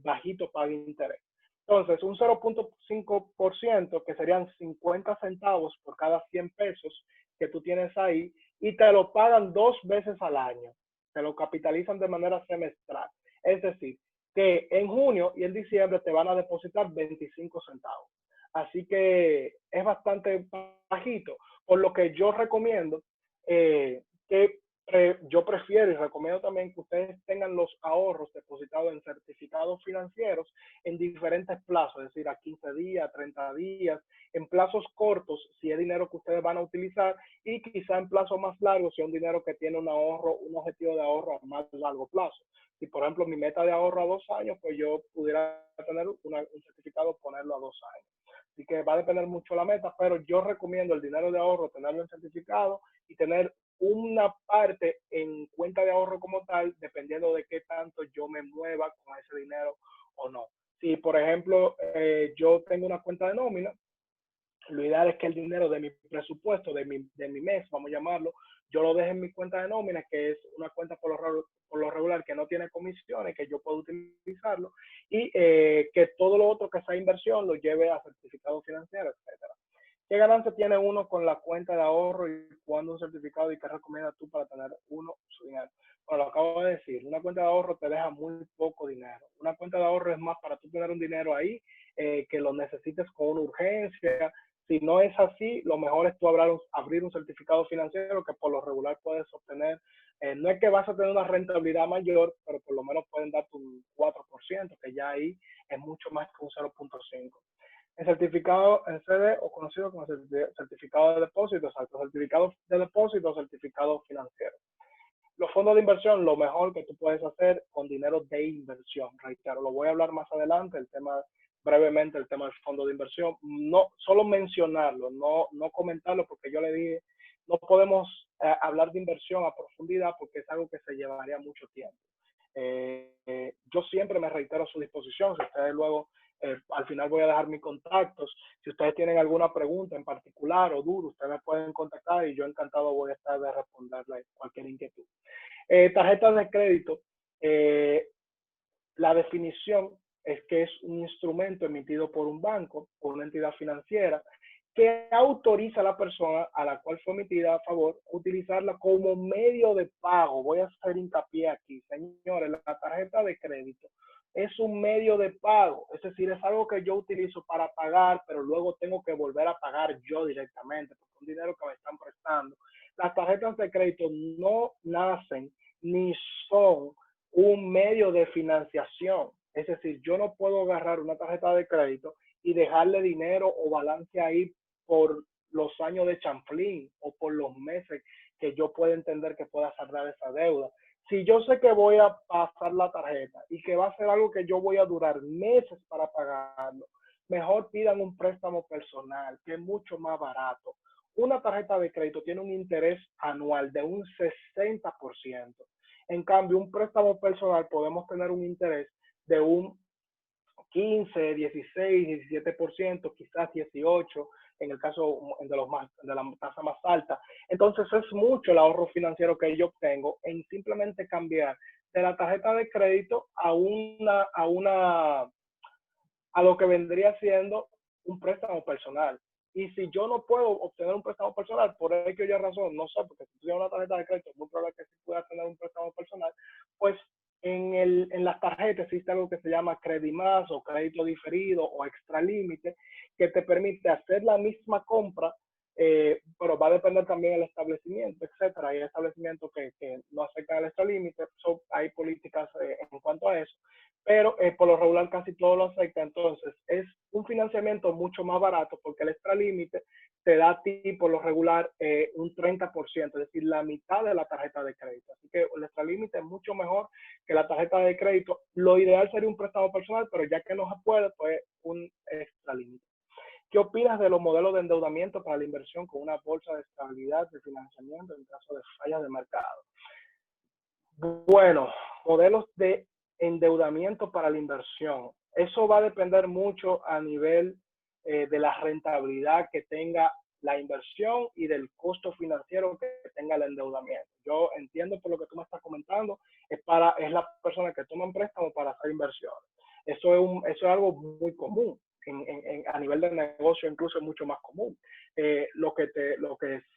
bajito paga interés. Entonces, un 0.5%, que serían 50 centavos por cada 100 pesos que tú tienes ahí, y te lo pagan 2 veces al año. Te lo capitalizan de manera semestral. Es decir, que en junio y en diciembre te van a depositar 25 centavos. Así que es bastante bajito, por lo que yo recomiendo que yo prefiero y recomiendo también que ustedes tengan los ahorros depositados en certificados financieros en diferentes plazos, es decir, a 15 días, 30 días, en plazos cortos, si es dinero que ustedes van a utilizar, y quizá en plazos más largos, si es un dinero que tiene un ahorro, un objetivo de ahorro a más largo plazo. Si, por ejemplo, mi meta de ahorro a 2 años, pues yo pudiera tener un certificado, ponerlo a 2 años. Así que va a depender mucho la meta, pero yo recomiendo el dinero de ahorro, tenerlo en certificado y tener una parte en cuenta de ahorro como tal, dependiendo de qué tanto yo me mueva con ese dinero o no. Si, por ejemplo, yo tengo una cuenta de nómina, lo ideal es que el dinero de mi presupuesto, de mi mes, vamos a llamarlo, yo lo deje en mi cuenta de nómina, que es una cuenta por lo regular que no tiene comisiones, que yo puedo utilizarlo, y que todo lo otro que sea inversión lo lleve a certificado financiero, etcétera. ¿Qué ganancia tiene uno con la cuenta de ahorro y cuando un certificado, y qué recomiendas tú para tener uno su dinero? Bueno, lo acabo de decir, una cuenta de ahorro te deja muy poco dinero. Una cuenta de ahorro es más para tú tener un dinero ahí que lo necesites con una urgencia. Si no es así, lo mejor es tú abrir un certificado financiero que por lo regular puedes obtener No es que vas a tener una rentabilidad mayor, pero por lo menos pueden darte un 4%, que ya ahí es mucho más que un 0.5. El certificado en CD, o conocido como certificado de depósito, exacto, certificado de depósito o certificado financiero. Los fondos de inversión, lo mejor que tú puedes hacer con dinero de inversión. Reitero, lo voy a hablar más adelante, brevemente el tema del fondo de inversión. No, solo mencionarlo, no comentarlo, porque yo le dije, no podemos hablar de inversión a profundidad porque es algo que se llevaría mucho tiempo. Yo siempre me reitero a su disposición. Si ustedes luego, al final voy a dejar mis contactos. Si ustedes tienen alguna pregunta en particular o duda, ustedes me pueden contactar y yo encantado voy a estar de responderle cualquier inquietud. Tarjetas de crédito, la definición es que es un instrumento emitido por un banco o una entidad financiera que autoriza a la persona a la cual fue emitida a favor utilizarla como medio de pago. Voy a hacer hincapié aquí, señores, la tarjeta de crédito es un medio de pago, es decir, es algo que yo utilizo para pagar, pero luego tengo que volver a pagar yo directamente, porque es un dinero que me están prestando. Las tarjetas de crédito no nacen ni son un medio de financiación, es decir, yo no puedo agarrar una tarjeta de crédito y dejarle dinero o balance ahí por los años de chanflín o por los meses que yo pueda entender que pueda saldar esa deuda. Si yo sé que voy a pasar la tarjeta y que va a ser algo que yo voy a durar meses para pagarlo, mejor pidan un préstamo personal, que es mucho más barato. Una tarjeta de crédito tiene un interés anual de un 60%. En cambio, un préstamo personal podemos tener un interés de un 15, 16, 17%, quizás 18%, en el caso de la tasa más alta. Entonces es mucho el ahorro financiero que yo obtengo en simplemente cambiar de la tarjeta de crédito a lo que vendría siendo un préstamo personal. Y si yo no puedo obtener un préstamo personal, por X o Y razón, no sé, porque si tú tienes una tarjeta de crédito, es muy probable que sí puedas tener un préstamo personal, pues en las tarjetas existe algo que se llama Credimás o crédito diferido o extra límite, que te permite hacer la misma compra, pero va a depender también del establecimiento, etcétera. Hay establecimientos que no aceptan el extra límite, hay políticas en cuanto a eso, pero por lo regular casi todo lo acepta. Entonces es un financiamiento mucho más barato porque el extra límite te da a ti por lo regular un 30%, es decir, la mitad de la tarjeta de crédito. Así que el extra límite es mucho mejor que la tarjeta de crédito. Lo ideal sería un préstamo personal, pero ya que no se puede, pues un extra límite. ¿Qué opinas de los modelos de endeudamiento para la inversión con una bolsa de estabilidad de financiamiento en caso de fallas de mercado? Bueno, modelos de endeudamiento para la inversión. Eso va a depender mucho a nivel de la rentabilidad que tenga la inversión y del costo financiero que tenga el endeudamiento. Yo entiendo por lo que tú me estás comentando, es la persona que toma un préstamo para hacer inversiones. Eso es algo muy común. A nivel de negocio incluso es mucho más común. Lo que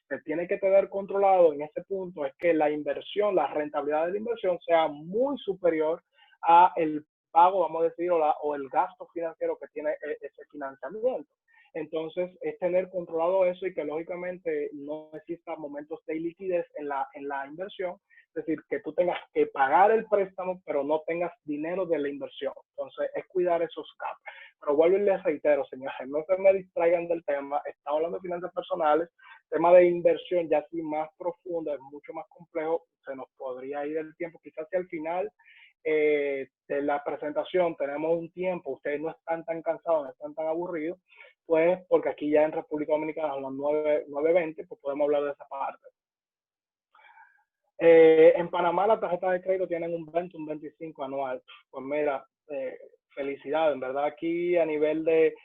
se tiene que tener controlado en este punto es que la inversión, la rentabilidad de la inversión sea muy superior a el pago, vamos a decir, o el gasto financiero que tiene ese financiamiento. Entonces, es tener controlado eso y que lógicamente no exista momentos de liquidez en la inversión, es decir, que tú tengas que pagar el préstamo, pero no tengas dinero de la inversión. Entonces, es cuidar esos casos. Pero vuelvo y les reitero, señores, no se me distraigan del tema. Estamos hablando de finanzas personales. Tema de inversión ya así más profundo, es mucho más complejo. Se nos podría ir el tiempo. Quizás si al final de la presentación tenemos un tiempo, ustedes no están tan cansados, no están tan aburridos, pues porque aquí ya en República Dominicana a las 9:20, pues podemos hablar de esa parte. En Panamá las tarjetas de crédito tienen un 20, un 25 anual. Pues mira, felicidades, en verdad aquí a nivel de,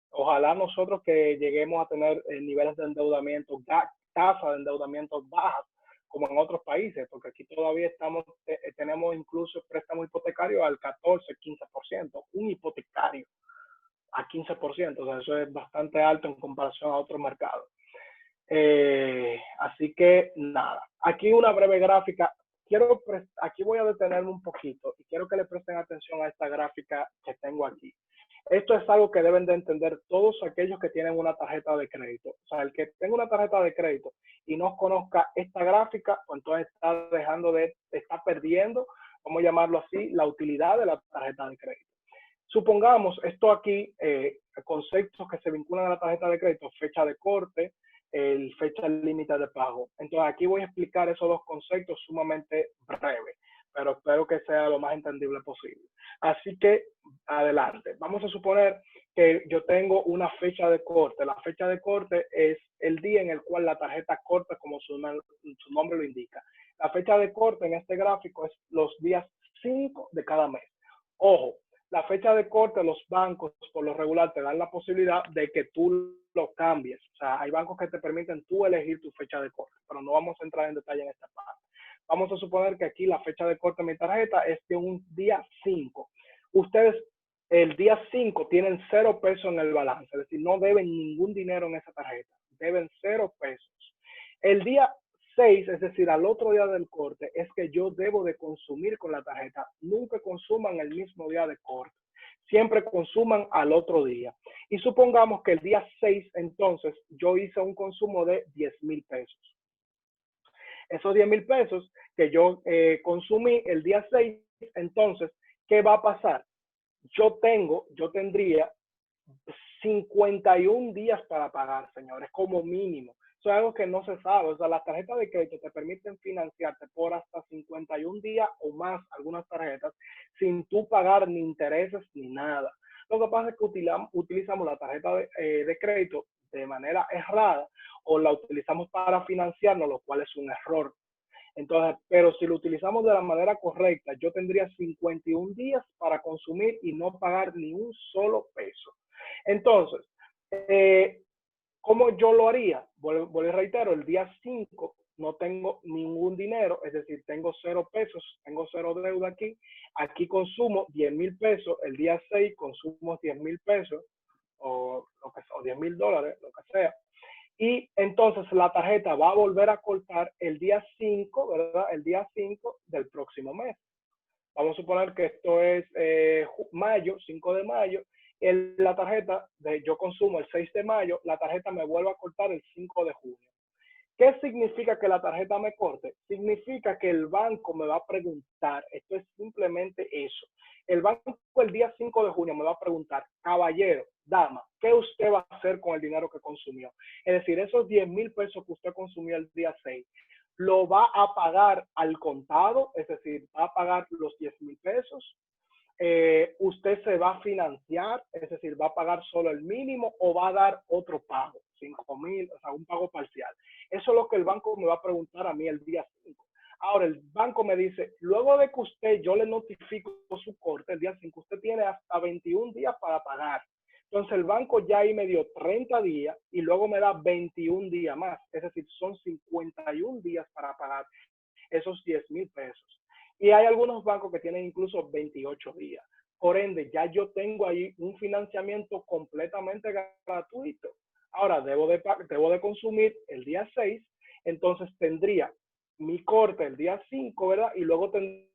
ojalá nosotros que lleguemos a tener niveles de endeudamiento, tasa de endeudamiento bajas, como en otros países, porque aquí todavía tenemos incluso préstamo hipotecario al 14, 15%, un hipotecario a 15%, o sea, eso es bastante alto en comparación a otros mercados. Así que nada, aquí una breve gráfica. Aquí voy a detenerme un poquito y quiero que le presten atención a esta gráfica que tengo aquí. Esto es algo que deben de entender todos aquellos que tienen una tarjeta de crédito. O sea, el que tenga una tarjeta de crédito y no conozca esta gráfica, pues entonces está perdiendo, vamos a llamarlo así, la utilidad de la tarjeta de crédito. Supongamos, esto aquí, conceptos que se vinculan a la tarjeta de crédito, fecha de corte, fecha límite de pago. Entonces aquí voy a explicar esos dos conceptos sumamente breve, pero espero que sea lo más entendible posible. Así que adelante. Vamos a suponer que yo tengo una fecha de corte. La fecha de corte es el día en el cual la tarjeta corta, como su nombre lo indica. La fecha de corte en este gráfico es los días 5 de cada mes. Ojo, la fecha de corte, los bancos por lo regular te dan la posibilidad de que tú lo cambies. O sea, hay bancos que te permiten tú elegir tu fecha de corte, pero no vamos a entrar en detalle en esta parte. Vamos a suponer que aquí la fecha de corte de mi tarjeta es de un día 5. Ustedes el día 5 tienen 0 pesos en el balance, es decir, no deben ningún dinero en esa tarjeta, deben 0 pesos. El día 6, es decir, al otro día del corte, es que yo debo de consumir con la tarjeta. Nunca consuman el mismo día de corte. Siempre consuman al otro día. Y supongamos que el día 6, entonces, yo hice un consumo de 10,000 pesos. Esos 10,000 pesos que yo consumí el día 6, entonces, ¿qué va a pasar? Yo tendría 51 días para pagar, señores, como mínimo. Eso es algo que no se sabe. O sea, las tarjetas de crédito te permiten financiarte por hasta 51 días o más, algunas tarjetas, sin tú pagar ni intereses ni nada. Lo que pasa es que utilizamos la tarjeta de crédito de manera errada o la utilizamos para financiarnos, lo cual es un error. Entonces, pero si lo utilizamos de la manera correcta, yo tendría 51 días para consumir y no pagar ni un solo peso. Entonces, ¿cómo yo lo haría? Vuelvo y reitero, el día 5 no tengo ningún dinero, es decir, tengo 0 pesos, tengo 0 deuda aquí. Aquí consumo 10,000 pesos, el día 6 consumo 10,000 pesos o 10,000 dólares, lo que sea. Y entonces la tarjeta va a volver a cortar el día 5, ¿verdad? El día 5 del próximo mes. Vamos a suponer que esto es mayo, 5 de mayo. La tarjeta, yo consumo el 6 de mayo, la tarjeta me vuelve a cortar el 5 de junio. ¿Qué significa que la tarjeta me corte? Significa que el banco me va a preguntar, esto es simplemente eso. El banco el día 5 de junio me va a preguntar, caballero, dama, ¿qué usted va a hacer con el dinero que consumió? Es decir, esos 10,000 pesos que usted consumió el día 6, ¿lo va a pagar al contado? Es decir, ¿va a pagar los 10,000 pesos? Usted se va a financiar, es decir, va a pagar solo el mínimo o va a dar otro pago, 5,000, o sea, un pago parcial. Eso es lo que el banco me va a preguntar a mí el día 5. Ahora, el banco me dice, luego de que yo le notifico su corte el día 5, usted tiene hasta 21 días para pagar. Entonces, el banco ya ahí me dio 30 días y luego me da 21 días más. Es decir, son 51 días para pagar esos 10,000 pesos. Y hay algunos bancos que tienen incluso 28 días. Por ende, ya yo tengo ahí un financiamiento completamente gratuito. Ahora, debo de consumir el día 6, entonces tendría mi corte el día 5, ¿verdad? Y luego tendría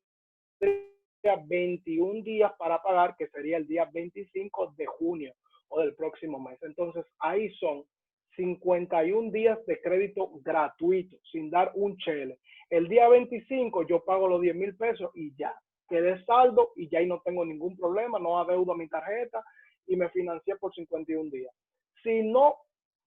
21 días para pagar, que sería el día 25 de junio o del próximo mes. Entonces, ahí son 51 días de crédito gratuito, sin dar un chele. El día 25 yo pago los 10,000 pesos y ya, quedé saldo y ya ahí no tengo ningún problema, no adeudo mi tarjeta y me financié por 51 días. Si no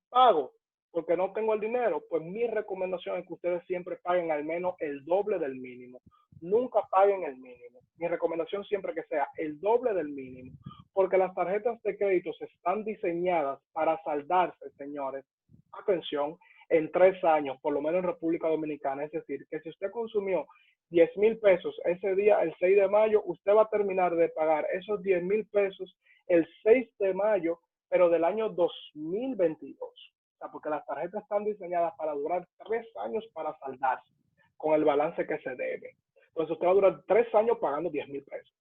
pago porque no tengo el dinero, pues mi recomendación es que ustedes siempre paguen al menos el doble del mínimo. Nunca paguen el mínimo. Mi recomendación siempre que sea el doble del mínimo, porque las tarjetas de crédito están diseñadas para saldarse, señores, atención, en 3 años, por lo menos en República Dominicana. Es decir, que si usted consumió 10,000 pesos ese día, el 6 de mayo, usted va a terminar de pagar esos 10,000 pesos el 6 de mayo, pero del año 2022. O sea, porque las tarjetas están diseñadas para durar 3 años para saldarse con el balance que se debe. Entonces usted va a durar 3 años pagando 10,000 pesos.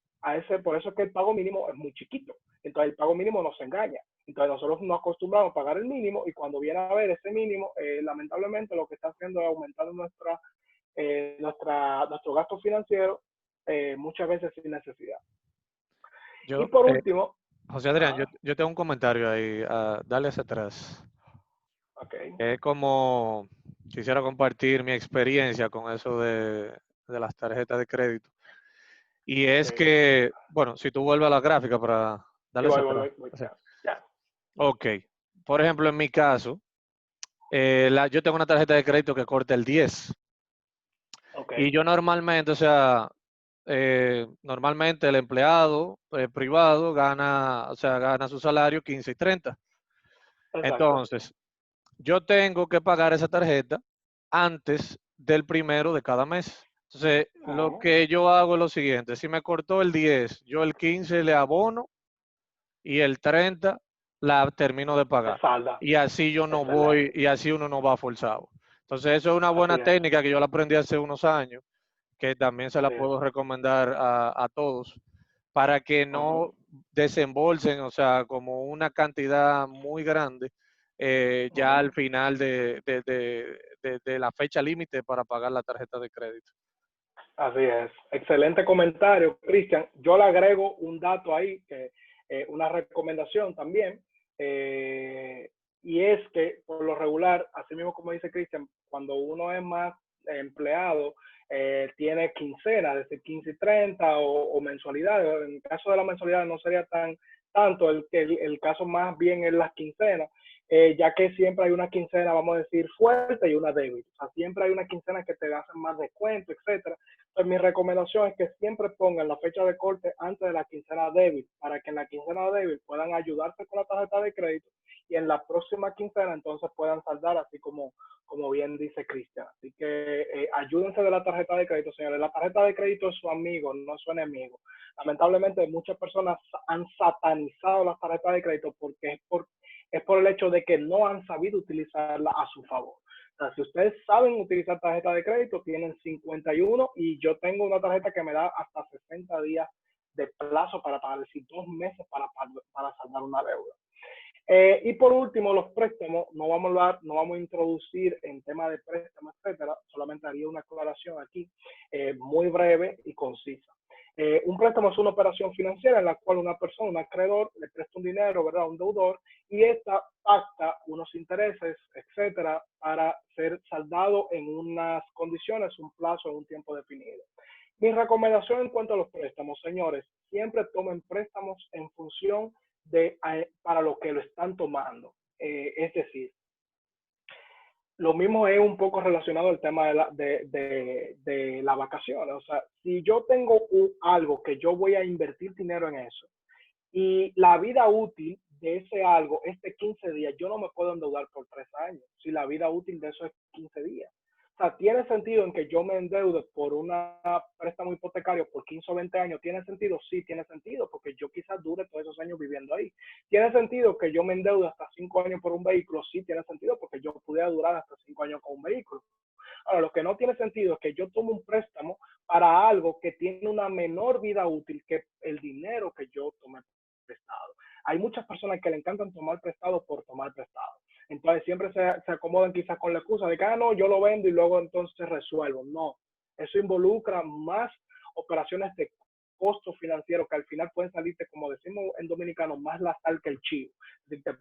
Por eso es que el pago mínimo es muy chiquito. Entonces el pago mínimo nos engaña. Entonces nosotros nos acostumbramos a pagar el mínimo y cuando viene a ver ese mínimo, lamentablemente lo que está haciendo es aumentar nuestro gasto financiero muchas veces sin necesidad. Y Yo, por último, José Adrián, Ajá, yo tengo un comentario ahí, dale hacia atrás. ok, Es como quisiera compartir mi experiencia con eso de las tarjetas de crédito. Y es ok. que, bueno, si tú vuelves a la gráfica para Sí, darle hacia atrás. voy, Así. ya, ya, Ok. Por ejemplo, en mi caso, yo tengo una tarjeta de crédito que corta el 10. ok, Y yo normalmente, o sea, normalmente el empleado privado gana, o sea, gana su salario 15 y 30. exacto. Entonces, yo tengo que pagar esa tarjeta antes del primero de cada mes. Entonces, lo Ujú. que yo hago es lo siguiente, si me cortó el 10, yo el 15 le abono y el 30 la termino de Se pagar. salda, Y así yo no voy, excelente, y así uno no va forzado. Entonces, eso es una así buena es, técnica que yo la aprendí hace unos años, que también se la así es. puedo recomendar a todos, para que Ujú, no desembolsen, o sea, como una cantidad muy grande ya ujú. al final de la fecha límite para pagar la tarjeta de crédito. Así es. Excelente comentario, Cristian. Yo le agrego un dato ahí, que una recomendación también, eh, y es que por lo regular, así mismo como dice Cristian, cuando uno es más empleado, tiene quincena, desde 15 y 30 o mensualidades. En el caso de la mensualidad no sería tanto, el caso más bien es las quincenas. Ya que siempre hay una quincena, vamos a decir, fuerte y una débil. O sea, siempre hay una quincena que te hacen más descuento, etcétera. Pues mi recomendación es que siempre pongan la fecha de corte antes de la quincena débil, para que en la quincena débil puedan ayudarte con la tarjeta de crédito y en la próxima quincena entonces puedan saldar, así como bien dice Cristian. Así que ayúdense de la tarjeta de crédito, señores. La tarjeta de crédito es su amigo, no es su enemigo. Lamentablemente muchas personas han satanizado las tarjetas de crédito porque es por el hecho de que no han sabido utilizarla a su favor. O sea, si ustedes saben utilizar tarjeta de crédito, tienen 51 y yo tengo una tarjeta que me da hasta 60 días de plazo para pagar, es decir, 2 meses para saldar una deuda. Y por último, los préstamos, no vamos a introducir en tema de préstamos, etcétera, solamente haría una aclaración aquí, muy breve y concisa. Un préstamo es una operación financiera en la cual una persona, un acreedor, le presta un dinero, ¿verdad?, a un deudor, y esta pacta unos intereses, etcétera, para ser saldado en unas condiciones, un plazo, en un tiempo definido. Mi recomendación en cuanto a los préstamos, señores, siempre tomen préstamos en función para lo que lo están tomando. Es decir, lo mismo es un poco relacionado al tema de las vacaciones. O sea, si yo tengo algo que yo voy a invertir dinero en eso y la vida útil de ese algo es de 15 días, yo no me puedo endeudar por 3 años si la vida útil de eso es 15 días. O sea, tiene sentido en que yo me endeude por un préstamo hipotecario por 15 o 20 años. ¿Tiene sentido? Sí, tiene sentido, porque yo quizás dure todos esos años viviendo ahí. ¿Tiene sentido que yo me endeude hasta 5 años por un vehículo? Sí, tiene sentido, porque yo pudiera durar hasta 5 años con un vehículo. Ahora, lo que no tiene sentido es que yo tome un préstamo para algo que tiene una menor vida útil que el dinero que yo tomé prestado. Hay muchas personas que le encantan tomar prestado por tomar prestado. Entonces siempre se acomodan quizás con la excusa de que, no, yo lo vendo y luego entonces resuelvo. No, eso involucra más operaciones de costo financiero que al final pueden salirte, como decimos en dominicano, más la sal que el chivo.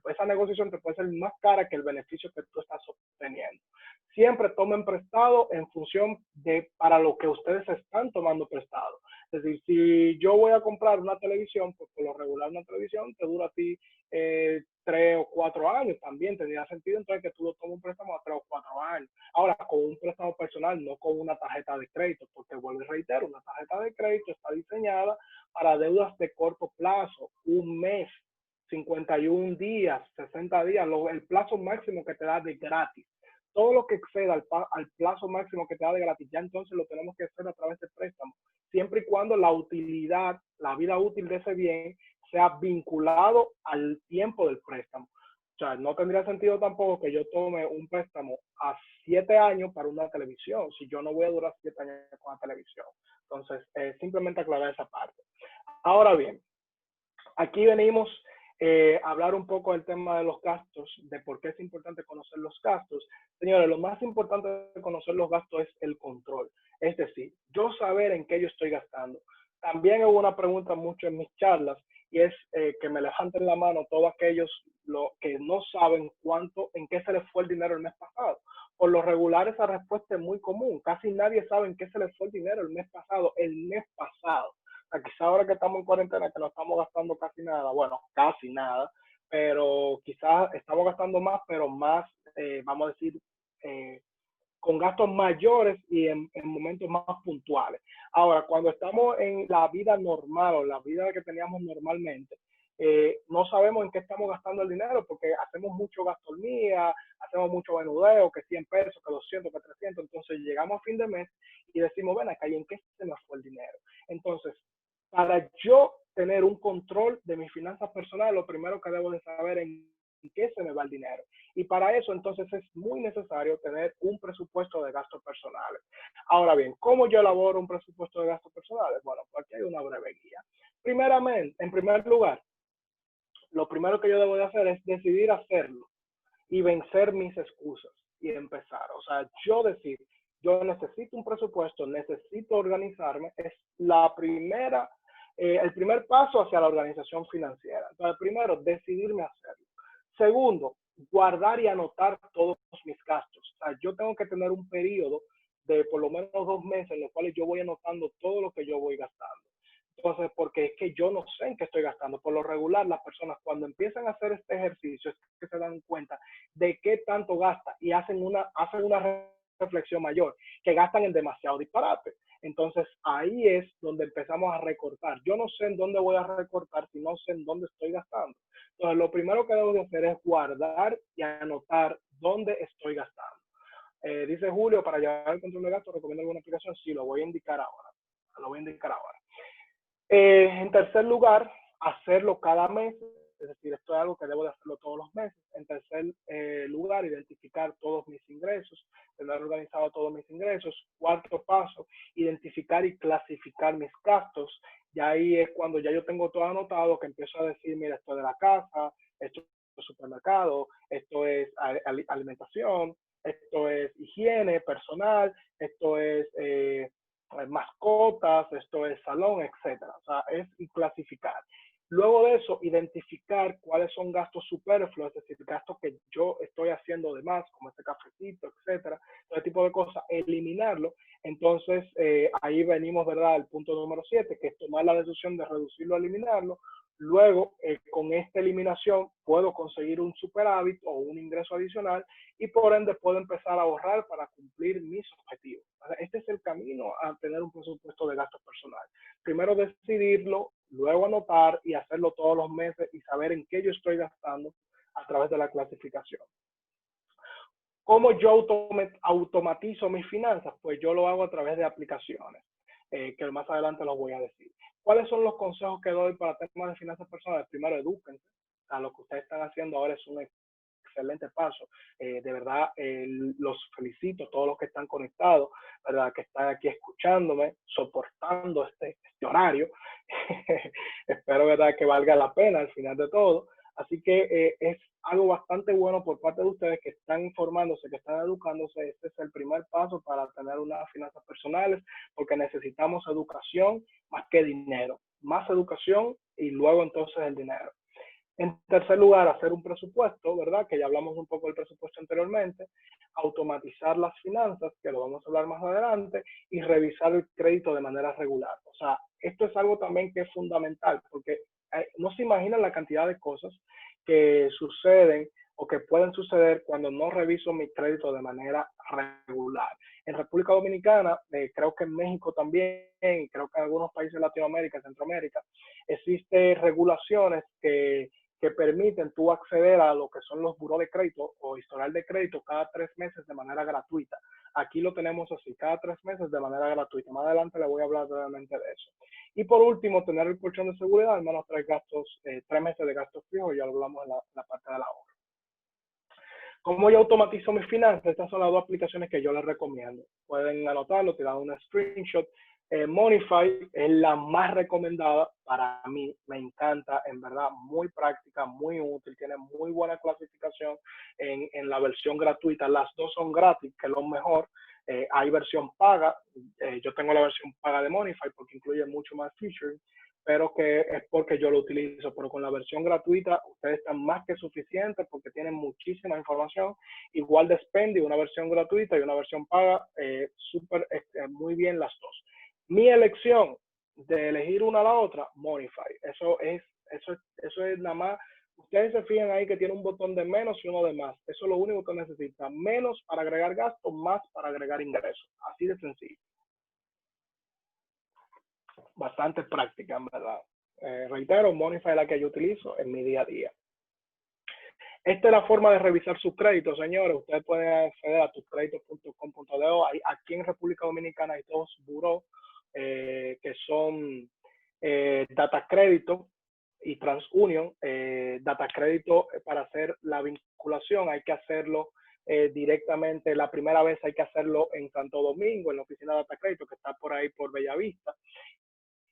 Esa negociación te puede ser más cara que el beneficio que tú estás obteniendo. Siempre tomen prestado en función de para lo que ustedes están tomando prestado. Es decir, si yo voy a comprar una televisión, pues por lo regular una televisión te dura a ti 3 o 4 años, también tendría sentido entonces que tú lo tomes un préstamo a 3 o 4 años. Ahora, con un préstamo personal, no con una tarjeta de crédito, porque vuelvo y reitero, una tarjeta de crédito está diseñada para deudas de corto plazo, un mes, 51 días, 60 días, el plazo máximo que te da de gratis. Todo lo que exceda al plazo máximo que te da de gratis, ya entonces lo tenemos que hacer a través de préstamo, siempre y cuando la utilidad, la vida útil de ese bien sea vinculado al tiempo del préstamo. O sea, no tendría sentido tampoco que yo tome un préstamo a 7 años para una televisión, si yo no voy a durar 7 años con la televisión. Entonces, simplemente aclarar esa parte. Ahora bien, aquí venimos a hablar un poco del tema de los gastos, de por qué es importante conocer los gastos. Señores, lo más importante de conocer los gastos es el control. Es decir, yo saber en qué yo estoy gastando. También hubo una pregunta mucho en mis charlas y es que me levanten la mano todos aquellos que no saben en qué se les fue el dinero el mes pasado. Por lo regular esa respuesta es muy común. Casi nadie sabe en qué se les fue el dinero el mes pasado. O sea, quizá ahora que estamos en cuarentena, que no estamos gastando casi nada, bueno, casi nada, pero quizás estamos gastando más, pero más, vamos a decir, con gastos mayores y en momentos más puntuales. Ahora, cuando estamos en la vida normal o la vida que teníamos normalmente, no sabemos en qué estamos gastando el dinero porque hacemos mucho gasto hormiga, hacemos mucho menudeo, que 100 pesos, que 200, que 300, entonces llegamos a fin de mes y decimos, ven acá, ¿y en qué se me fue el dinero? Entonces, para yo tener un control de mis finanzas personales, lo primero que debo de saber es en qué se me va el dinero. Y para eso entonces es muy necesario tener un presupuesto de gastos personales. Ahora bien, ¿cómo yo elaboro un presupuesto de gastos personales? Bueno, pues aquí hay una breve guía. Primeramente, en primer lugar, lo primero que yo debo de hacer es decidir hacerlo y vencer mis excusas y empezar. O sea, yo decir, yo necesito un presupuesto, necesito organizarme, es el primer paso hacia la organización financiera. Entonces, primero, decidirme hacerlo. Segundo, guardar y anotar todos mis gastos. O sea, yo tengo que tener un periodo de por lo menos 2 meses en los cuales yo voy anotando todo lo que yo voy gastando. Entonces, porque es que yo no sé en qué estoy gastando. Por lo regular, las personas cuando empiezan a hacer este ejercicio es que se dan cuenta de qué tanto gasta y hacen una reflexión mayor, que gastan en demasiado disparate. Entonces, ahí es donde empezamos a recortar. Yo no sé en dónde voy a recortar si no sé en dónde estoy gastando. Entonces, lo primero que debo de hacer es guardar y anotar dónde estoy gastando. Dice Julio, para llevar el control de gastos, ¿recomiendo alguna aplicación? Sí, lo voy a indicar ahora. En tercer lugar, hacerlo cada mes, es decir, esto es algo que debo de hacerlo todos los meses. En tercer lugar, identificar todos mis ingresos, tener organizado todos mis ingresos. Cuarto paso, identificar y clasificar mis gastos. Y ahí es cuando ya yo tengo todo anotado, que empiezo a decir, mira, esto es de la casa, esto es supermercado, esto es alimentación, esto es higiene personal, esto es mascotas, esto es salón, etcétera. O sea, es clasificar. Luego de eso, identificar cuáles son gastos superfluos, es decir, gastos que yo estoy haciendo de más, como este cafecito, etcétera, todo tipo de cosas, eliminarlo. Entonces, ahí venimos, ¿verdad?, al punto número 7, que es tomar la decisión de reducirlo, eliminarlo. Luego, con esta eliminación, puedo conseguir un superávit o un ingreso adicional y por ende puedo empezar a ahorrar para cumplir mis objetivos. Este es el camino a tener un presupuesto de gastos personales. Primero decidirlo, luego anotar y hacerlo todos los meses y saber en qué yo estoy gastando a través de la clasificación. ¿Cómo yo automatizo mis finanzas? Pues yo lo hago a través de aplicaciones, que más adelante lo voy a decir. ¿Cuáles son los consejos que doy para temas de finanzas personales? Primero, edúquense. O sea, lo que ustedes están haciendo ahora es un excelente paso. De verdad, los felicito, todos los que están conectados, ¿verdad?, que están aquí escuchándome, soportando este horario. Espero, ¿verdad?, que valga la pena al final de todo. Así que es algo bastante bueno por parte de ustedes que están informándose, que están educándose. Este es el primer paso para tener unas finanzas personales, porque necesitamos educación más que dinero. Más educación y luego entonces el dinero. En tercer lugar, hacer un presupuesto, ¿verdad? Que ya hablamos un poco del presupuesto anteriormente. Automatizar las finanzas, que lo vamos a hablar más adelante, y revisar el crédito de manera regular. O sea, esto es algo también que es fundamental, porque no se imaginan la cantidad de cosas que suceden o que pueden suceder cuando no reviso mi crédito de manera regular. En República Dominicana, creo que en México también, creo que en algunos países de Latinoamérica, Centroamérica, existen regulaciones que permiten tú acceder a lo que son los buró de crédito o historial de crédito cada 3 meses de manera gratuita. Aquí lo tenemos así, cada 3 meses de manera gratuita. Más adelante le voy a hablar brevemente de eso. Y por último, tener el colchón de seguridad, al menos 3 meses de gastos fijos, ya lo hablamos en la parte de la obra. ¿Cómo yo automatizo mis finanzas? Estas son las 2 aplicaciones que yo les recomiendo. Pueden anotarlo, tirar un screenshot. Monify es la más recomendada para mí, me encanta, en verdad, muy práctica, muy útil, tiene muy buena clasificación en la versión gratuita. Las 2 son gratis, que es lo mejor. Hay versión paga, yo tengo la versión paga de Monify porque incluye mucho más features, pero que es porque yo lo utilizo. Pero con la versión gratuita ustedes están más que suficientes porque tienen muchísima información. Igual de Spendi, una versión gratuita y una versión paga, muy bien las dos. Mi elección de elegir una a la otra, Monify. Eso es nada más. Ustedes se fijan ahí que tiene un botón de menos y uno de más. Eso es lo único que necesita. Menos para agregar gastos, más para agregar ingresos. Así de sencillo. Bastante práctica, en verdad. Reitero, Monify es la que yo utilizo en mi día a día. Esta es la forma de revisar sus créditos, señores. Ustedes pueden acceder a tuscreditos.com.do. Aquí en República Dominicana hay dos buros que son Data Crédito y TransUnion. Data Crédito, para hacer la vinculación hay que hacerlo directamente. La primera vez hay que hacerlo en Santo Domingo, en la oficina de Data Crédito, que está por ahí por Bellavista.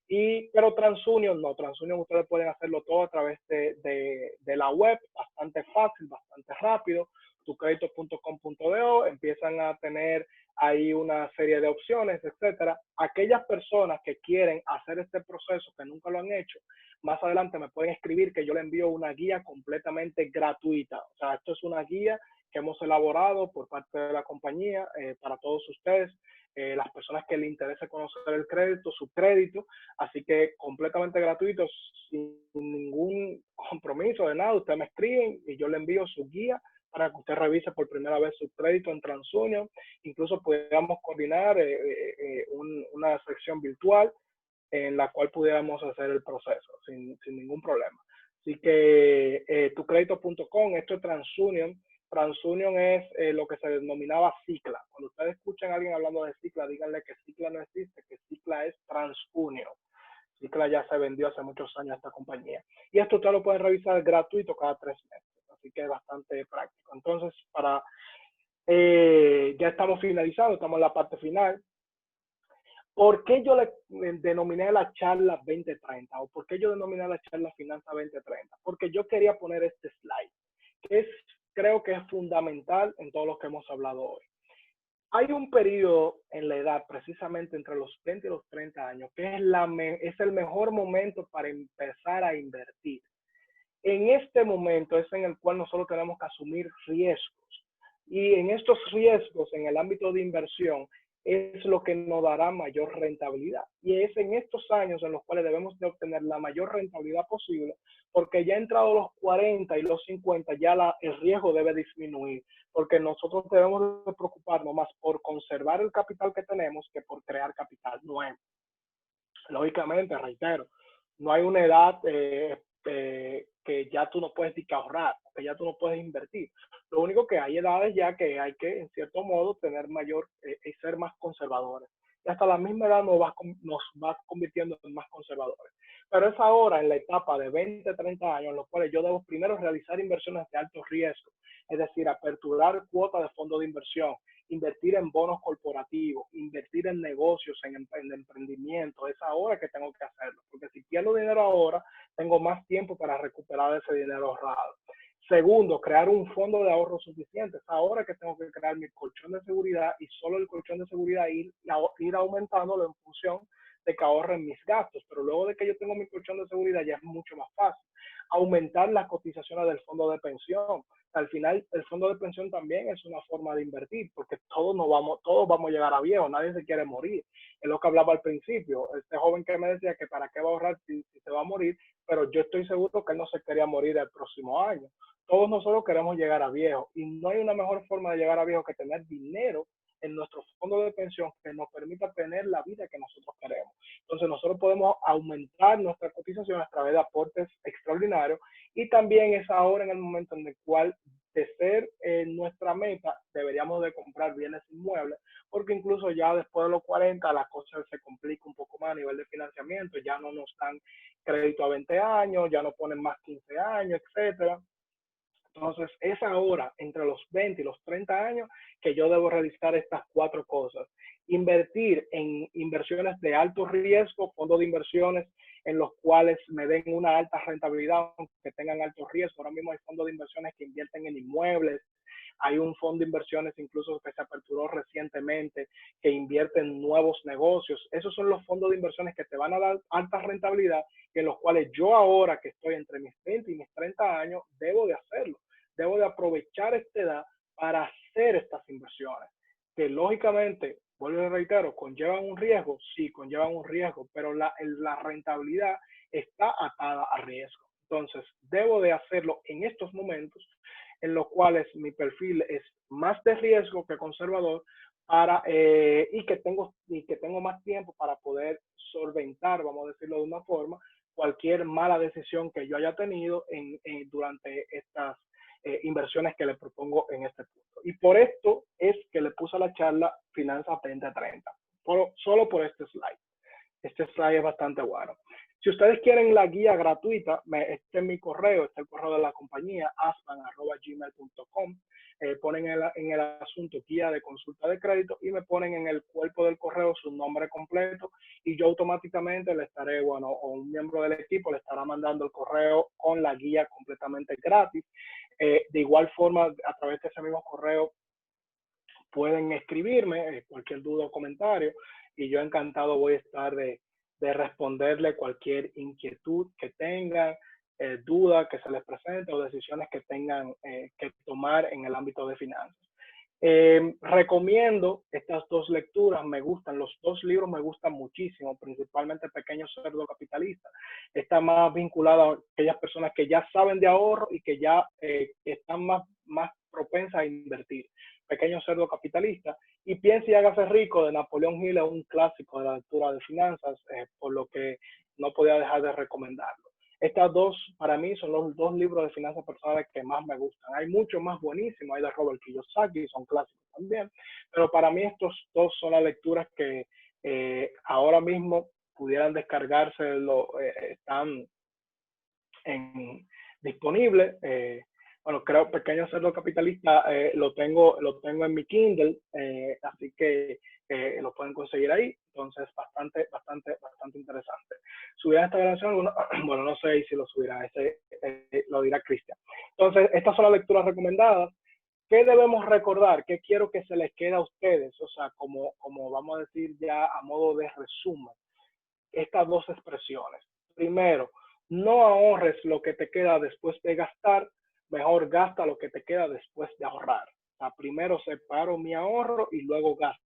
Pero TransUnion no, TransUnion ustedes pueden hacerlo todo a través de la web, bastante fácil, bastante rápido. Tucreditos.com.do, empiezan a tener ahí una serie de opciones, etcétera. Aquellas personas que quieren hacer este proceso, que nunca lo han hecho, más adelante me pueden escribir que yo le envío una guía completamente gratuita. O sea, esto es una guía que hemos elaborado por parte de la compañía para todos ustedes. Las personas que les interese conocer el crédito, su crédito, así que completamente gratuito, sin ningún compromiso de nada. Ustedes me escriben y yo le envío su guía para que usted revise por primera vez su crédito en TransUnion. Incluso podamos coordinar una sección virtual en la cual pudiéramos hacer el proceso sin ningún problema. Así que tucredito.com, esto es TransUnion. TransUnion es lo que se denominaba Cicla. Cuando ustedes escuchan a alguien hablando de Cicla, díganle que Cicla no existe, que Cicla es TransUnion. Cicla ya se vendió hace muchos años a esta compañía. Y esto usted lo puede revisar gratuito cada 3 meses. Así que es bastante práctico. Entonces, ya estamos finalizados, estamos en la parte final. ¿Por qué yo le denominé la charla 2030? ¿O por qué yo denominé la charla Finanza 2030? Porque yo quería poner este slide, que creo que es fundamental en todo lo que hemos hablado hoy. Hay un periodo en la edad, precisamente entre los 20 y los 30 años, que es el mejor momento para empezar a invertir. En este momento es en el cual nosotros tenemos que asumir riesgos. Y en estos riesgos, en el ámbito de inversión, es lo que nos dará mayor rentabilidad. Y es en estos años en los cuales debemos de obtener la mayor rentabilidad posible, porque ya entrado los 40 y los 50, ya el riesgo debe disminuir, porque nosotros debemos de preocuparnos más por conservar el capital que tenemos que por crear capital nuevo. Lógicamente, reitero, no hay una edad que ya tú no puedes ahorrar, que ya tú no puedes invertir. Lo único que hay edades ya que hay que, en cierto modo, tener mayor y ser más conservadores. Y hasta la misma edad nos va convirtiendo en más conservadores. Pero es ahora, en la etapa de 20, 30 años, en los cuales yo debo primero realizar inversiones de alto riesgo, es decir, aperturar cuotas de fondos de inversión, invertir en bonos corporativos, invertir en negocios, en emprendimiento. Es ahora que tengo que hacerlo, porque si pierdo dinero ahora, tengo más tiempo para recuperar ese dinero ahorrado. Segundo, crear un fondo de ahorro suficiente. Es ahora que tengo que crear mi colchón de seguridad y solo el colchón de seguridad ir aumentándolo en función de que ahorren mis gastos. Pero luego de que yo tengo mi colchón de seguridad ya es mucho más fácil. Aumentar las cotizaciones del fondo de pensión. Al final, el fondo de pensión también es una forma de invertir, porque todos vamos a llegar a viejo, nadie se quiere morir. Es lo que hablaba al principio, este joven que me decía que para qué va a ahorrar si se va a morir, pero yo estoy seguro que él no se quería morir el próximo año. Todos nosotros queremos llegar a viejo y no hay una mejor forma de llegar a viejo que tener dinero en nuestro fondo de pensión que nos permita tener la vida que nosotros queremos. Entonces nosotros podemos aumentar nuestra cotización a través de aportes extraordinarios y también es ahora en el momento en el cual de ser nuestra meta deberíamos de comprar bienes inmuebles, porque incluso ya después de los 40 la cosa se complica un poco más a nivel de financiamiento, ya no nos dan crédito a 20 años, ya no ponen más 15 años, etcétera. Entonces, es ahora, entre los 20 y los 30 años, que yo debo realizar estas 4 cosas. Invertir en inversiones de alto riesgo, fondos de inversiones en los cuales me den una alta rentabilidad, aunque tengan alto riesgo. Ahora mismo hay fondos de inversiones que invierten en inmuebles, Hay un fondo de inversiones incluso que se aperturó recientemente, que invierte en nuevos negocios. Esos son los fondos de inversiones que te van a dar alta rentabilidad, en los cuales yo ahora que estoy entre mis 20 y mis 30 años, debo de hacerlo. Debo de aprovechar esta edad para hacer estas inversiones, que lógicamente, vuelvo y reitero, conllevan un riesgo, sí, conllevan un riesgo, pero la rentabilidad está atada a riesgo. Entonces, debo de hacerlo en estos momentos en los cuales mi perfil es más de riesgo que conservador, y que tengo más tiempo para poder solventar, vamos a decirlo de una forma, cualquier mala decisión que yo haya tenido durante estas inversiones que le propongo en este punto. Y por esto es que le puse a la charla Finanzas 2030, solo por este slide. Este slide es bastante bueno. Si ustedes quieren la guía gratuita, este es mi correo, este es el correo de la compañía, asman@gmail.com. Ponen en el asunto guía de consulta de crédito y me ponen en el cuerpo del correo su nombre completo y yo automáticamente le estaré, bueno, o un miembro del equipo le estará mandando el correo con la guía completamente gratis. De igual forma, a través de ese mismo correo pueden escribirme cualquier duda o comentario y yo encantado voy a estar de responderle cualquier inquietud que tengan, duda que se les presente o decisiones que tengan que tomar en el ámbito de finanzas. Recomiendo estas dos lecturas, me gustan, los dos libros me gustan muchísimo, principalmente Pequeño Cerdo Capitalista. Está más vinculada a aquellas personas que ya saben de ahorro y que ya están más propensas a invertir. Pequeño Cerdo Capitalista, y Piense y Hágase Rico de Napoleón Hill es un clásico de la lectura de finanzas, por lo que no podía dejar de recomendarlo. Estas dos, para mí, son los dos libros de finanzas personales que más me gustan. Hay muchos más buenísimos, hay de Robert Kiyosaki, son clásicos también, pero para mí estos dos son las lecturas que ahora mismo pudieran descargarse, están disponibles. Bueno, creo Pequeño Cerdo Capitalista lo tengo en mi Kindle, así que lo pueden conseguir ahí. Entonces, bastante interesante. ¿Subirá esta grabación? Bueno, no sé si lo subirá, lo dirá Cristian. Entonces, estas son las lecturas recomendadas. ¿Qué debemos recordar? ¿Qué quiero que se les quede a ustedes? O sea, como vamos a decir ya a modo de resumen, estas dos expresiones. Primero, no ahorres lo que te queda después de gastar, mejor gasta lo que te queda después de ahorrar. O sea, primero separo mi ahorro y luego gasto.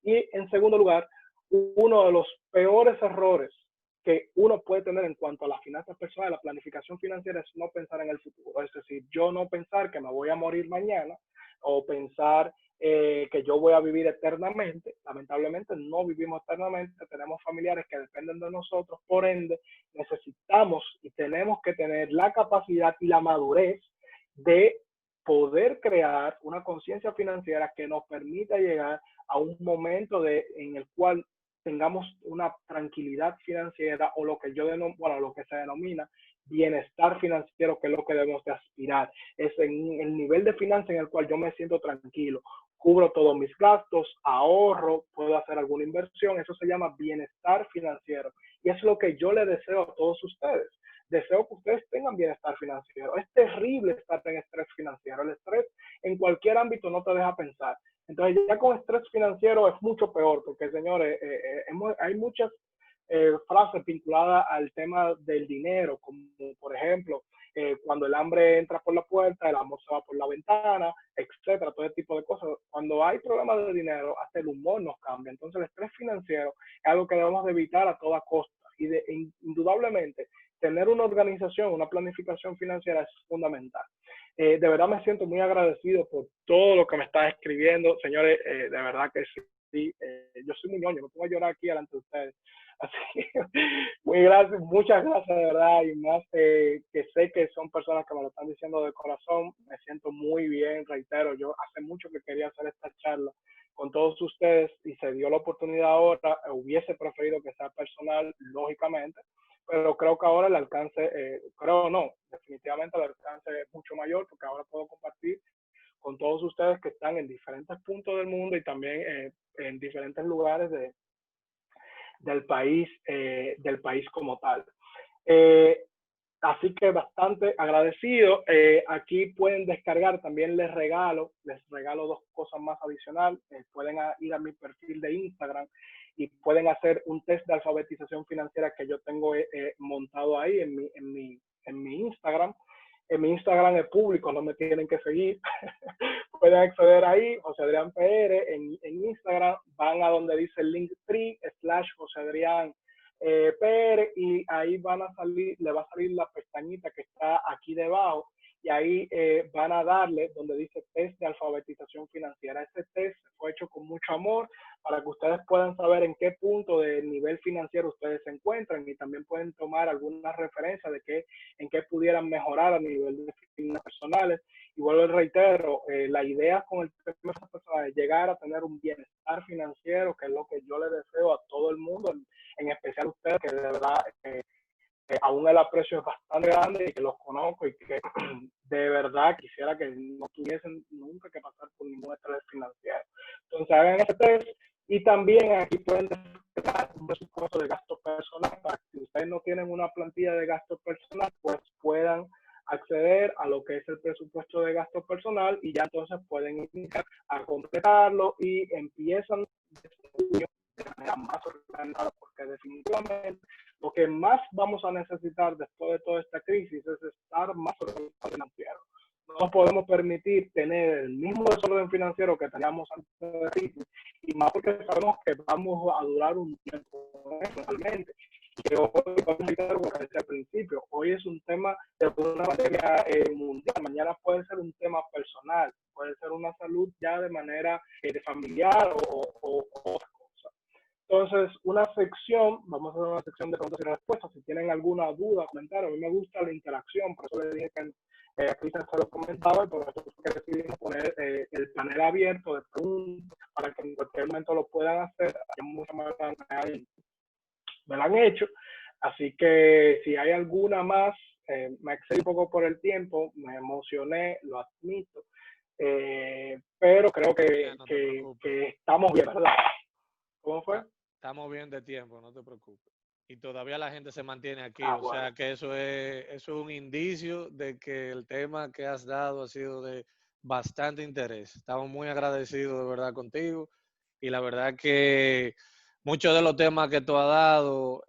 Y en segundo lugar, uno de los peores errores que uno puede tener en cuanto a las finanzas personales, la planificación financiera, es no pensar en el futuro. Es decir, yo no pensar que me voy a morir mañana o pensar que yo voy a vivir eternamente. Lamentablemente no vivimos eternamente, tenemos familiares que dependen de nosotros, por ende necesitamos y tenemos que tener la capacidad y la madurez de poder crear una conciencia financiera que nos permita llegar a un momento en el cual tengamos una tranquilidad financiera, o lo que lo que se denomina bienestar financiero, que es lo que debemos de aspirar. Es en el nivel de finanzas en el cual yo me siento tranquilo, cubro todos mis gastos, ahorro, puedo hacer alguna inversión. Eso se llama bienestar financiero. Y es lo que yo le deseo a todos ustedes. Deseo que ustedes tengan bienestar financiero. Es terrible estar en estrés financiero. El estrés en cualquier ámbito no te deja pensar. Entonces, ya con estrés financiero es mucho peor, porque, señores, hay muchas frases vinculadas al tema del dinero, como por ejemplo, cuando el hambre entra por la puerta, el amor se va por la ventana, etcétera, todo ese tipo de cosas. Cuando hay problemas de dinero, hasta el humor nos cambia. Entonces, el estrés financiero es algo que debemos de evitar a toda costa. Y indudablemente, tener una organización, una planificación financiera es fundamental. De verdad me siento muy agradecido por todo lo que me estás escribiendo, señores, de verdad que sí. Yo soy muy ñoño, me pongo a llorar aquí delante de ustedes. Así que muchas gracias de verdad, y más que sé que son personas que me lo están diciendo de corazón. Me siento muy bien, reitero, yo hace mucho que quería hacer esta charla con todos ustedes y se dio la oportunidad ahora. Hubiese preferido que sea personal, lógicamente, pero creo que ahora el alcance, definitivamente el alcance es mucho mayor, porque ahora puedo compartir con todos ustedes que están en diferentes puntos del mundo y también en diferentes lugares del país como tal. Así que bastante agradecido. Aquí pueden descargar, también les regalo 2 cosas más adicionales. Pueden ir a mi perfil de Instagram y pueden hacer un test de alfabetización financiera que yo tengo montado ahí en mi Instagram. En mi Instagram es público, no me tienen que seguir. Pueden acceder ahí, José Adrián PR, en Instagram, van a donde dice Linktree, /José Adrián PR, y ahí le va a salir la pestañita que está aquí debajo, y ahí van a darle donde dice test de alfabetización financiera. Este test fue hecho con mucho amor para que ustedes puedan saber en qué punto del nivel financiero ustedes se encuentran, y también pueden tomar algunas referencias de en qué pudieran mejorar a nivel de finanzas personales. Y vuelvo y reitero, la idea con el tema personal es llegar a tener un bienestar financiero, que es lo que yo le deseo a todo el mundo, en especial a ustedes, que de verdad aún el aprecio es bastante grande y que los conozco, y que de verdad quisiera que no tuviesen nunca que pasar por ningún estrés financiero. Entonces hagan ese test, y también aquí pueden descargar un presupuesto de gasto personal para que, si ustedes no tienen una plantilla de gasto personal, pues puedan acceder a lo que es el presupuesto de gasto personal, y ya entonces pueden iniciar a completarlo y empiezan de manera más organizada, porque definitivamente lo que más vamos a necesitar después de toda esta crisis es estar más organizados financiero. No podemos permitir tener el mismo desorden financiero que teníamos antes de la crisis, y más porque sabemos que vamos a durar un tiempo realmente. Que hoy, vamos a decir, como decía al principio, hoy es un tema de una pandemia mundial, mañana puede ser un tema personal, puede ser una salud ya de manera de familiar o otra cosa. Entonces, vamos a hacer una sección de preguntas y respuestas. Si tienen alguna duda, comentario, a mí me gusta la interacción, por eso le dije que Cristian se lo comentaba, y por eso es que decidimos poner el panel abierto de preguntas para que en cualquier momento lo puedan hacer. Hay muchas más ahí me la han hecho, así que si hay alguna más, me excedí un poco por el tiempo, me emocioné, lo admito, pero creo No te preocupes. que estamos bien, ¿verdad? ¿Cómo fue? Estamos bien de tiempo, no te preocupes. Y todavía la gente se mantiene aquí, o Bueno. sea que eso es un indicio de que el tema que has dado ha sido de bastante interés. Estamos muy agradecidos de verdad contigo, y la verdad que muchos de los temas que tú has dado,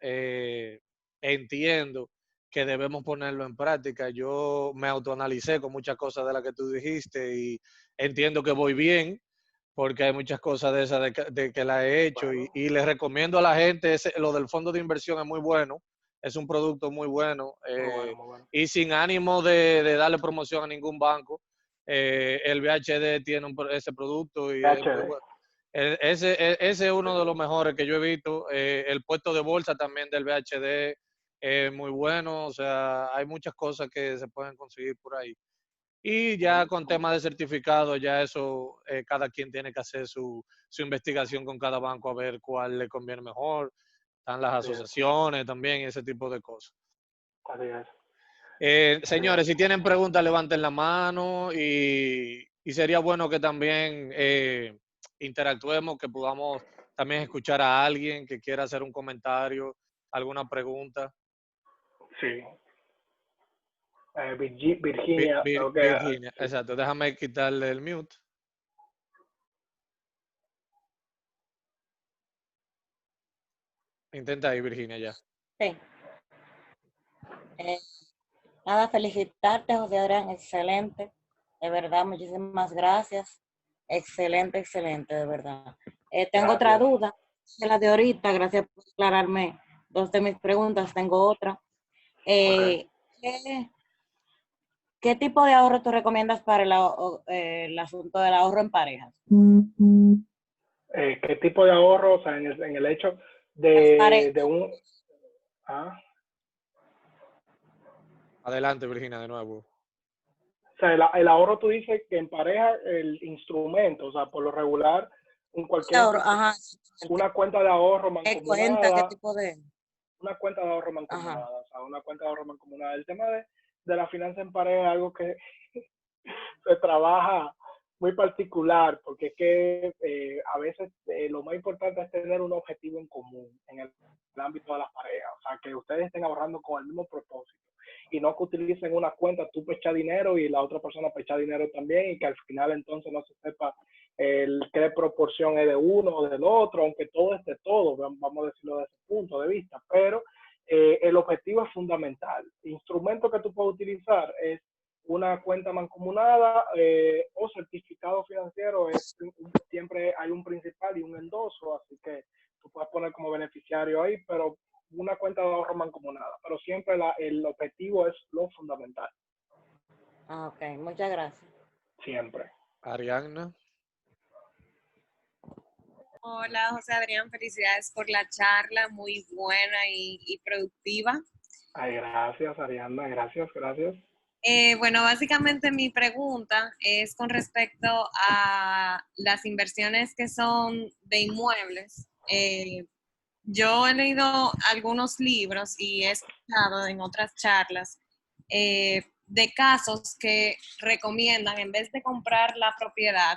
entiendo que debemos ponerlo en práctica. Yo me autoanalicé con muchas cosas de las que tú dijiste y entiendo que voy bien, porque hay muchas cosas de esas de que la he hecho, Bueno, y les recomiendo a la gente, lo del fondo de inversión es muy bueno, es un producto muy bueno, muy bueno, muy bueno. y sin ánimo de darle promoción a ningún banco. El VHD tiene ese producto y es muy HD. bueno. Ese es uno de los mejores que yo he visto. El puesto de bolsa también del VHD es muy bueno, o sea, hay muchas cosas que se pueden conseguir por ahí. Y ya con temas de certificado, ya eso, cada quien tiene que hacer su investigación con cada banco a ver cuál le conviene mejor. Están las Así es, asociaciones también, ese tipo de cosas. así es, así Señores, es. si tienen preguntas, levanten la mano, y sería bueno que también interactuemos, que podamos también escuchar a alguien que quiera hacer un comentario, alguna pregunta. Sí. Virginia, creo que Virginia, sí. exacto, déjame quitarle el mute. Intenta ahí, Virginia, ya. Sí. Nada, felicitarte, José Adrián, excelente. De verdad, muchísimas gracias. Excelente, excelente, de verdad. Tengo otra Gracias. duda, de la de ahorita, gracias por aclararme 2 de mis preguntas. Tengo otra. Okay. ¿Qué tipo de ahorro tú recomiendas para el asunto del ahorro en parejas? ¿Qué tipo de ahorro? O sea, en el hecho Las parejas. de un... Ah, Adelante, Virginia, de nuevo. o sea, el ahorro, tú dices que en pareja el instrumento, o sea, por lo regular, Ahorro, ajá. una cuenta de ahorro ¿Qué cuenta? ¿Qué mancomunada, tipo de? una cuenta de ahorro Ajá. mancomunada, o sea, una cuenta de ahorro mancomunada. El tema de la finanza en pareja es algo que se trabaja muy particular, porque es que a veces lo más importante es tener un objetivo en común en el ámbito de las parejas, o sea, que ustedes estén ahorrando con el mismo propósito. y no que utilicen una cuenta, tú pechas dinero y la otra persona pecha dinero también, y que al final entonces no se sepa qué proporción es de uno o del otro, aunque todo es de todo, vamos a decirlo desde ese punto de vista, pero el objetivo es fundamental. El instrumento que tú puedes utilizar es una cuenta mancomunada o certificado financiero, siempre hay un principal y un endoso, así que tú puedes poner como beneficiario ahí, pero una cuenta de ahorro mancomunada, pero siempre el objetivo es lo fundamental. Ah, ok, muchas gracias. Siempre. Arianna. Hola, José Adrián, felicidades por la charla, muy buena y productiva. Ay, gracias, Ariadna, gracias. Bueno, básicamente mi pregunta es con respecto a las inversiones que son de inmuebles. Yo he leído algunos libros y he escuchado en otras charlas de casos que recomiendan, en vez de comprar la propiedad,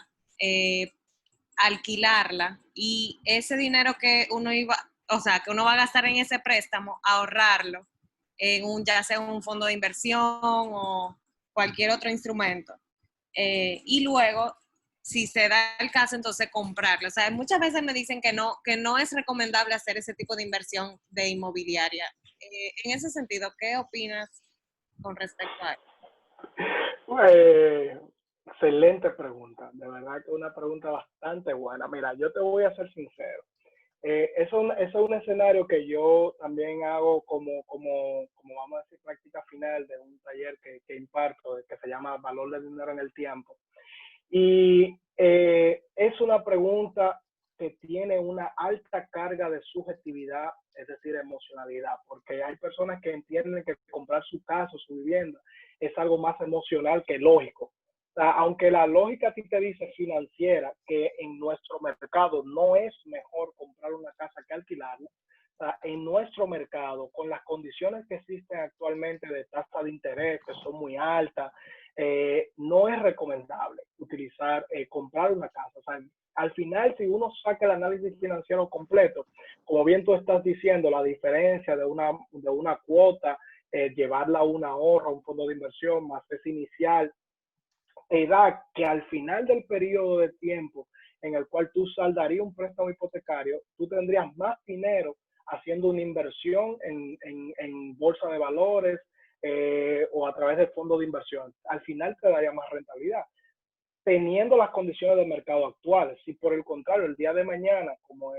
alquilarla y ese dinero que uno que uno va a gastar en ese préstamo, ahorrarlo en ya sea un fondo de inversión o cualquier otro instrumento. Y luego, si se da el caso, entonces comprarlo. O sea, muchas veces me dicen que no es recomendable hacer ese tipo de inversión de inmobiliaria. En ese sentido, ¿qué opinas con respecto a eso? Excelente pregunta, de verdad que es una pregunta bastante buena. Mira, yo te voy a ser sincero. Eso es un escenario que yo también hago como vamos a decir, práctica final de un taller que imparto, que se llama Valor del Dinero en el Tiempo. Y es una pregunta que tiene una alta carga de subjetividad, es decir, emocionalidad, porque hay personas que entienden que comprar su casa, su vivienda, es algo más emocional que lógico. O sea, aunque la lógica a ti te dice financiera que en nuestro mercado no es mejor comprar una casa que alquilarla, o sea, en nuestro mercado, con las condiciones que existen actualmente de tasa de interés que son muy altas, no es recomendable comprar una casa. O sea, al final, si uno saca el análisis financiero completo, como bien tú estás diciendo, la diferencia de una cuota, llevarla a un ahorro, a un fondo de inversión, más ese inicial, te da que al final del periodo de tiempo en el cual tú saldarías un préstamo hipotecario, tú tendrías más dinero haciendo una inversión en bolsa de valores o a través de fondos de inversión. Al final te daría más rentabilidad, teniendo las condiciones del mercado actuales. Si por el contrario, el día de mañana, como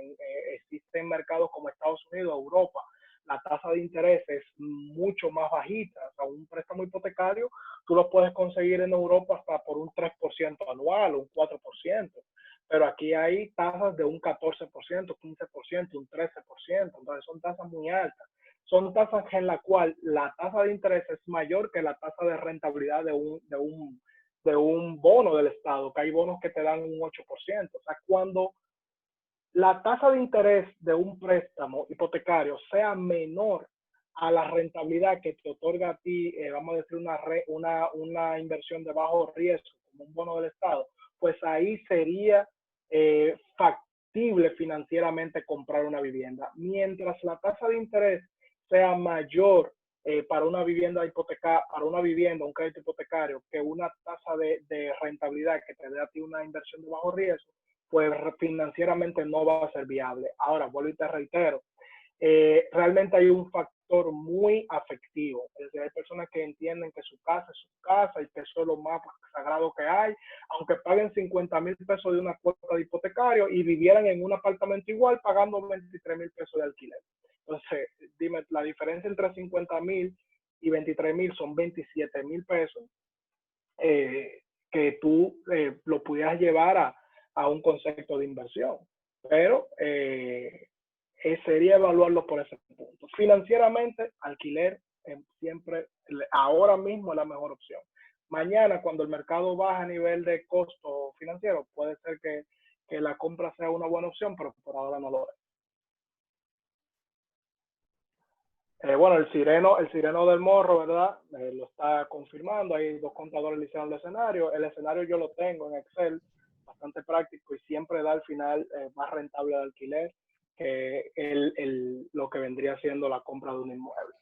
existen mercados como Estados Unidos, Europa, la tasa de interés es mucho más bajita. O sea, un préstamo hipotecario, tú lo puedes conseguir en Europa hasta por un 3% anual o un 4%. Pero aquí hay tasas de un 14%, 15%, un 13%. Entonces son tasas muy altas. Son tasas en la cual la tasa de interés es mayor que la tasa de rentabilidad de un bono del Estado, que hay bonos que te dan un 8%. O sea, cuando la tasa de interés de un préstamo hipotecario sea menor a la rentabilidad que te otorga a ti, vamos a decir, una inversión de bajo riesgo, como un bono del Estado, pues ahí sería factible financieramente comprar una vivienda. Mientras la tasa de interés sea mayor para una vivienda un crédito hipotecario, que una tasa de rentabilidad que te dé a ti una inversión de bajo riesgo, pues financieramente no va a ser viable. Ahora, vuelvo y te reitero, realmente hay un factor muy afectivo. Es decir, hay personas que entienden que su casa es su casa y que eso es lo más sagrado que hay, aunque paguen 50,000 pesos de una cuota de hipotecario y vivieran en un apartamento igual pagando 23,000 pesos de alquiler. Entonces, dime, la diferencia entre 50,000 y 23,000 son 27,000 pesos que tú lo pudieras llevar a un concepto de inversión. Pero sería evaluarlo por ese punto. Financieramente, alquiler siempre, ahora mismo es la mejor opción. Mañana, cuando el mercado baja a nivel de costo financiero, puede ser que la compra sea una buena opción, pero por ahora no lo es. Bueno, el sireno del Morro, ¿verdad? Lo está confirmando. Hay 2 contadores le hicieron el escenario. El escenario yo lo tengo en Excel, bastante práctico y siempre da al final más rentable de alquiler que lo que vendría siendo la compra de un inmueble.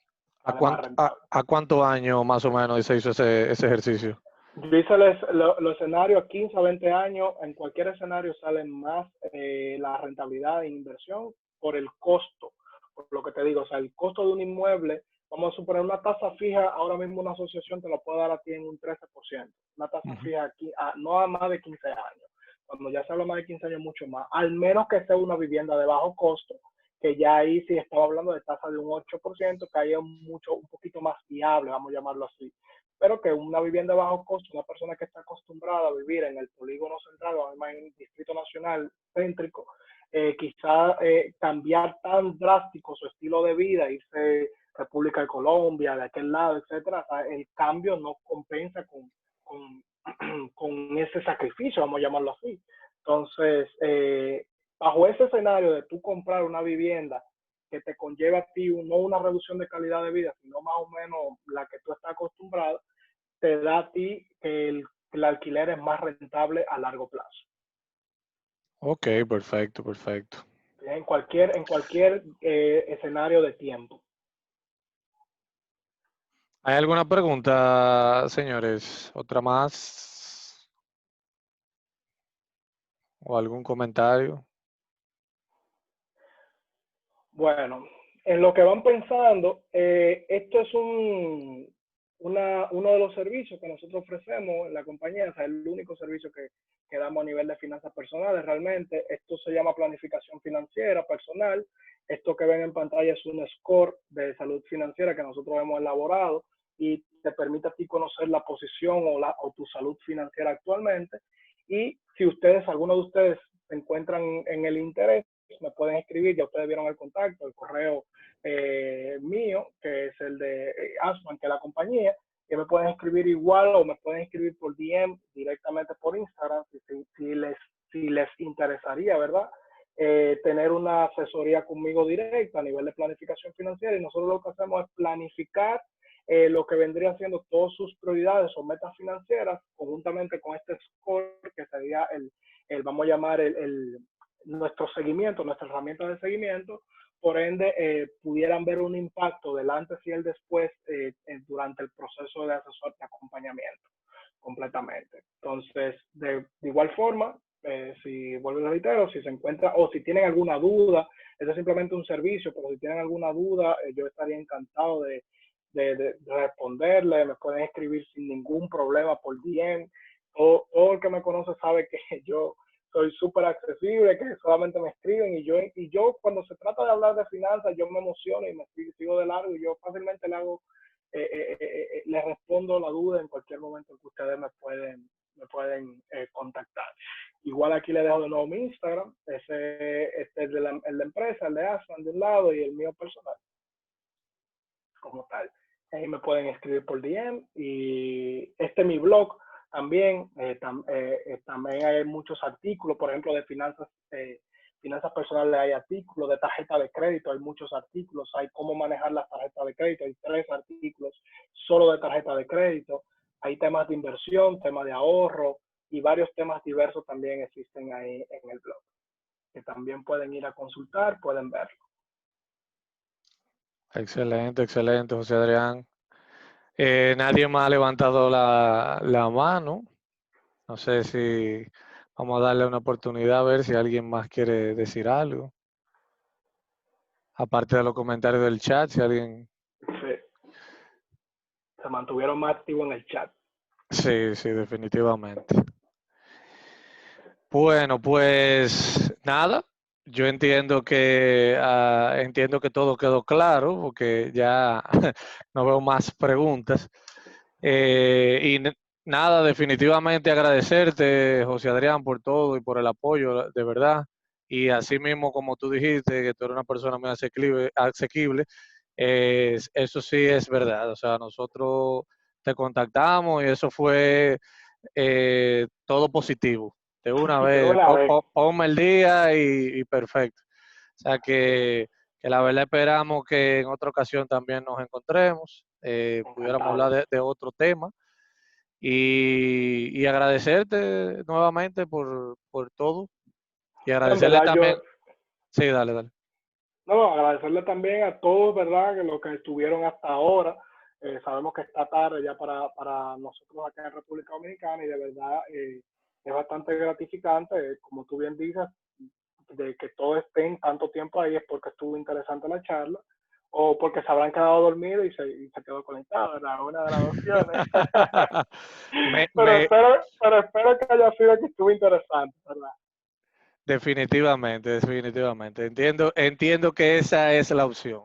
sale más rentable. ¿A cuántos años más o menos se hizo ese ejercicio? Yo hice los escenarios a 15 a 20 años, en cualquier escenario sale más la rentabilidad de inversión por el costo, por lo que te digo, o sea, el costo de un inmueble, vamos a suponer una tasa fija, ahora mismo una asociación te lo puede dar a ti en un 13%, una tasa fija aquí, no a más de 15 años, cuando ya se habla más de 15 años mucho más, al menos que sea una vivienda de bajo costo, que ya ahí sí estaba hablando de tasa de un 8%, que ahí es un poquito más viable, vamos a llamarlo así, pero que una vivienda de bajo costo, una persona que está acostumbrada a vivir en el polígono central o en el distrito nacional céntrico, quizá cambiar tan drástico su estilo de vida, irse República de Colombia, de aquel lado, etcétera, o sea, el cambio no compensa con ese sacrificio, vamos a llamarlo así. Entonces, bajo ese escenario de tú comprar una vivienda que te conlleva a ti no una reducción de calidad de vida, sino más o menos la que tú estás acostumbrado, te da a ti que el alquiler es más rentable a largo plazo. Ok, perfecto. En cualquier escenario de tiempo. ¿Hay alguna pregunta, señores? ¿Otra más? ¿O algún comentario? Bueno, en lo que van pensando, esto es uno de los servicios que nosotros ofrecemos en la compañía, o sea, el único servicio que damos a nivel de finanzas personales realmente. Esto se llama planificación financiera personal. Esto que ven en pantalla es un score de salud financiera que nosotros hemos elaborado y te permite a ti conocer la posición o tu salud financiera actualmente. Y si alguno de ustedes se encuentran en el interés, me pueden escribir, ya ustedes vieron el contacto, el correo mío, que es el de Asman, que es la compañía, que me pueden escribir igual o me pueden escribir por DM directamente por Instagram, si les interesaría, ¿verdad? Tener una asesoría conmigo directa a nivel de planificación financiera, y nosotros lo que hacemos es planificar lo que vendría siendo todas sus prioridades o metas financieras conjuntamente con este score, que sería vamos a llamar nuestro seguimiento, nuestra herramienta de seguimiento. Por ende, pudieran ver un impacto del antes y el después durante el proceso de acompañamiento completamente. Entonces, de igual forma, si vuelvo a reitero, si se encuentra o si tienen alguna duda, eso es simplemente un servicio, pero si tienen alguna duda, yo estaría encantado de responderle. Me pueden escribir sin ningún problema por DM. Todo el que me conoce sabe que yo soy súper accesible, que solamente me escriben, y yo cuando se trata de hablar de finanzas, yo me emociono y me sigo de largo, y yo fácilmente le respondo la duda en cualquier momento que ustedes me pueden contactar. Igual aquí le dejo de nuevo mi Instagram, este es el de la empresa, el de Asman de un lado y el mío personal como tal. Ahí me pueden escribir por DM, y este es mi blog también. También hay muchos artículos, por ejemplo, de finanzas personales hay artículos, de tarjeta de crédito hay muchos artículos, hay cómo manejar las tarjetas de crédito, hay 3 artículos solo de tarjeta de crédito, hay temas de inversión, temas de ahorro y varios temas diversos también existen ahí en el blog, que también pueden ir a consultar, pueden verlo. Excelente, José Adrián. Nadie más ha levantado la mano. No sé si vamos a darle una oportunidad a ver si alguien más quiere decir algo. Aparte de los comentarios del chat, si alguien... Sí. Se mantuvieron más activos en el chat. Sí, definitivamente. Bueno, pues nada, yo entiendo que todo quedó claro, porque ya no veo más preguntas. Nada, definitivamente agradecerte, José Adrián, por todo y por el apoyo, de verdad. Y así mismo, como tú dijiste, que tú eres una persona muy asequible, eso sí es verdad. O sea, nosotros te contactamos y eso fue todo positivo. De una vez, ponme el día y perfecto. O sea que la verdad esperamos que en otra ocasión también nos encontremos, pudiéramos hablar de otro tema. Y agradecerte nuevamente por todo. Y agradecerle también. Sí, dale. No, agradecerle también a todos, ¿verdad? Que los que estuvieron hasta ahora. Sabemos que está tarde ya para nosotros acá en República Dominicana y de verdad es bastante gratificante, como tú bien dices, de que todos estén tanto tiempo ahí es porque estuvo interesante la charla o porque se habrán quedado dormidos y se quedó conectado, ¿verdad? Una de las opciones. Me, pero, me, espero que haya sido que estuvo interesante, ¿verdad? definitivamente, definitivamente. Entiendo que esa es la opción.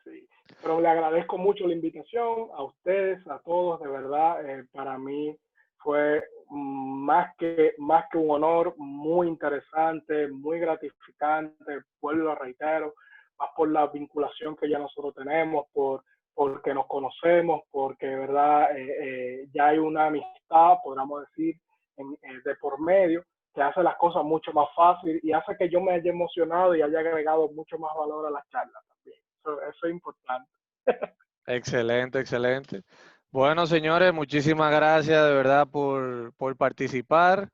Sí, pero le agradezco mucho la invitación a ustedes, a todos, de verdad, para mí fue más que un honor, muy interesante, muy gratificante, vuelvo a reitero, más por la vinculación que ya nosotros tenemos, porque nos conocemos, porque de verdad ya hay una amistad, podríamos decir, de por medio, que hace las cosas mucho más fácil y hace que yo me haya emocionado y haya agregado mucho más valor a la charla también. Eso es importante. Excelente, excelente. Bueno, señores, muchísimas gracias de verdad por participar.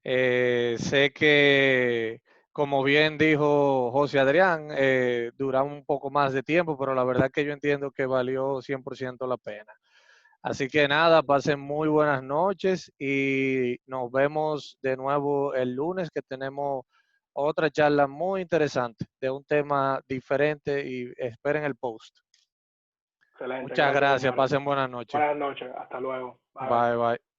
Sé que, como bien dijo José Adrián, duramos un poco más de tiempo, pero la verdad que yo entiendo que valió 100% la pena. Así que nada, pasen muy buenas noches y nos vemos de nuevo el lunes que tenemos otra charla muy interesante de un tema diferente y esperen el post. Excelente, Muchas gracias, gracias, señores. pasen buenas noches. Buenas noches, hasta luego. Bye, bye. Bye, bye.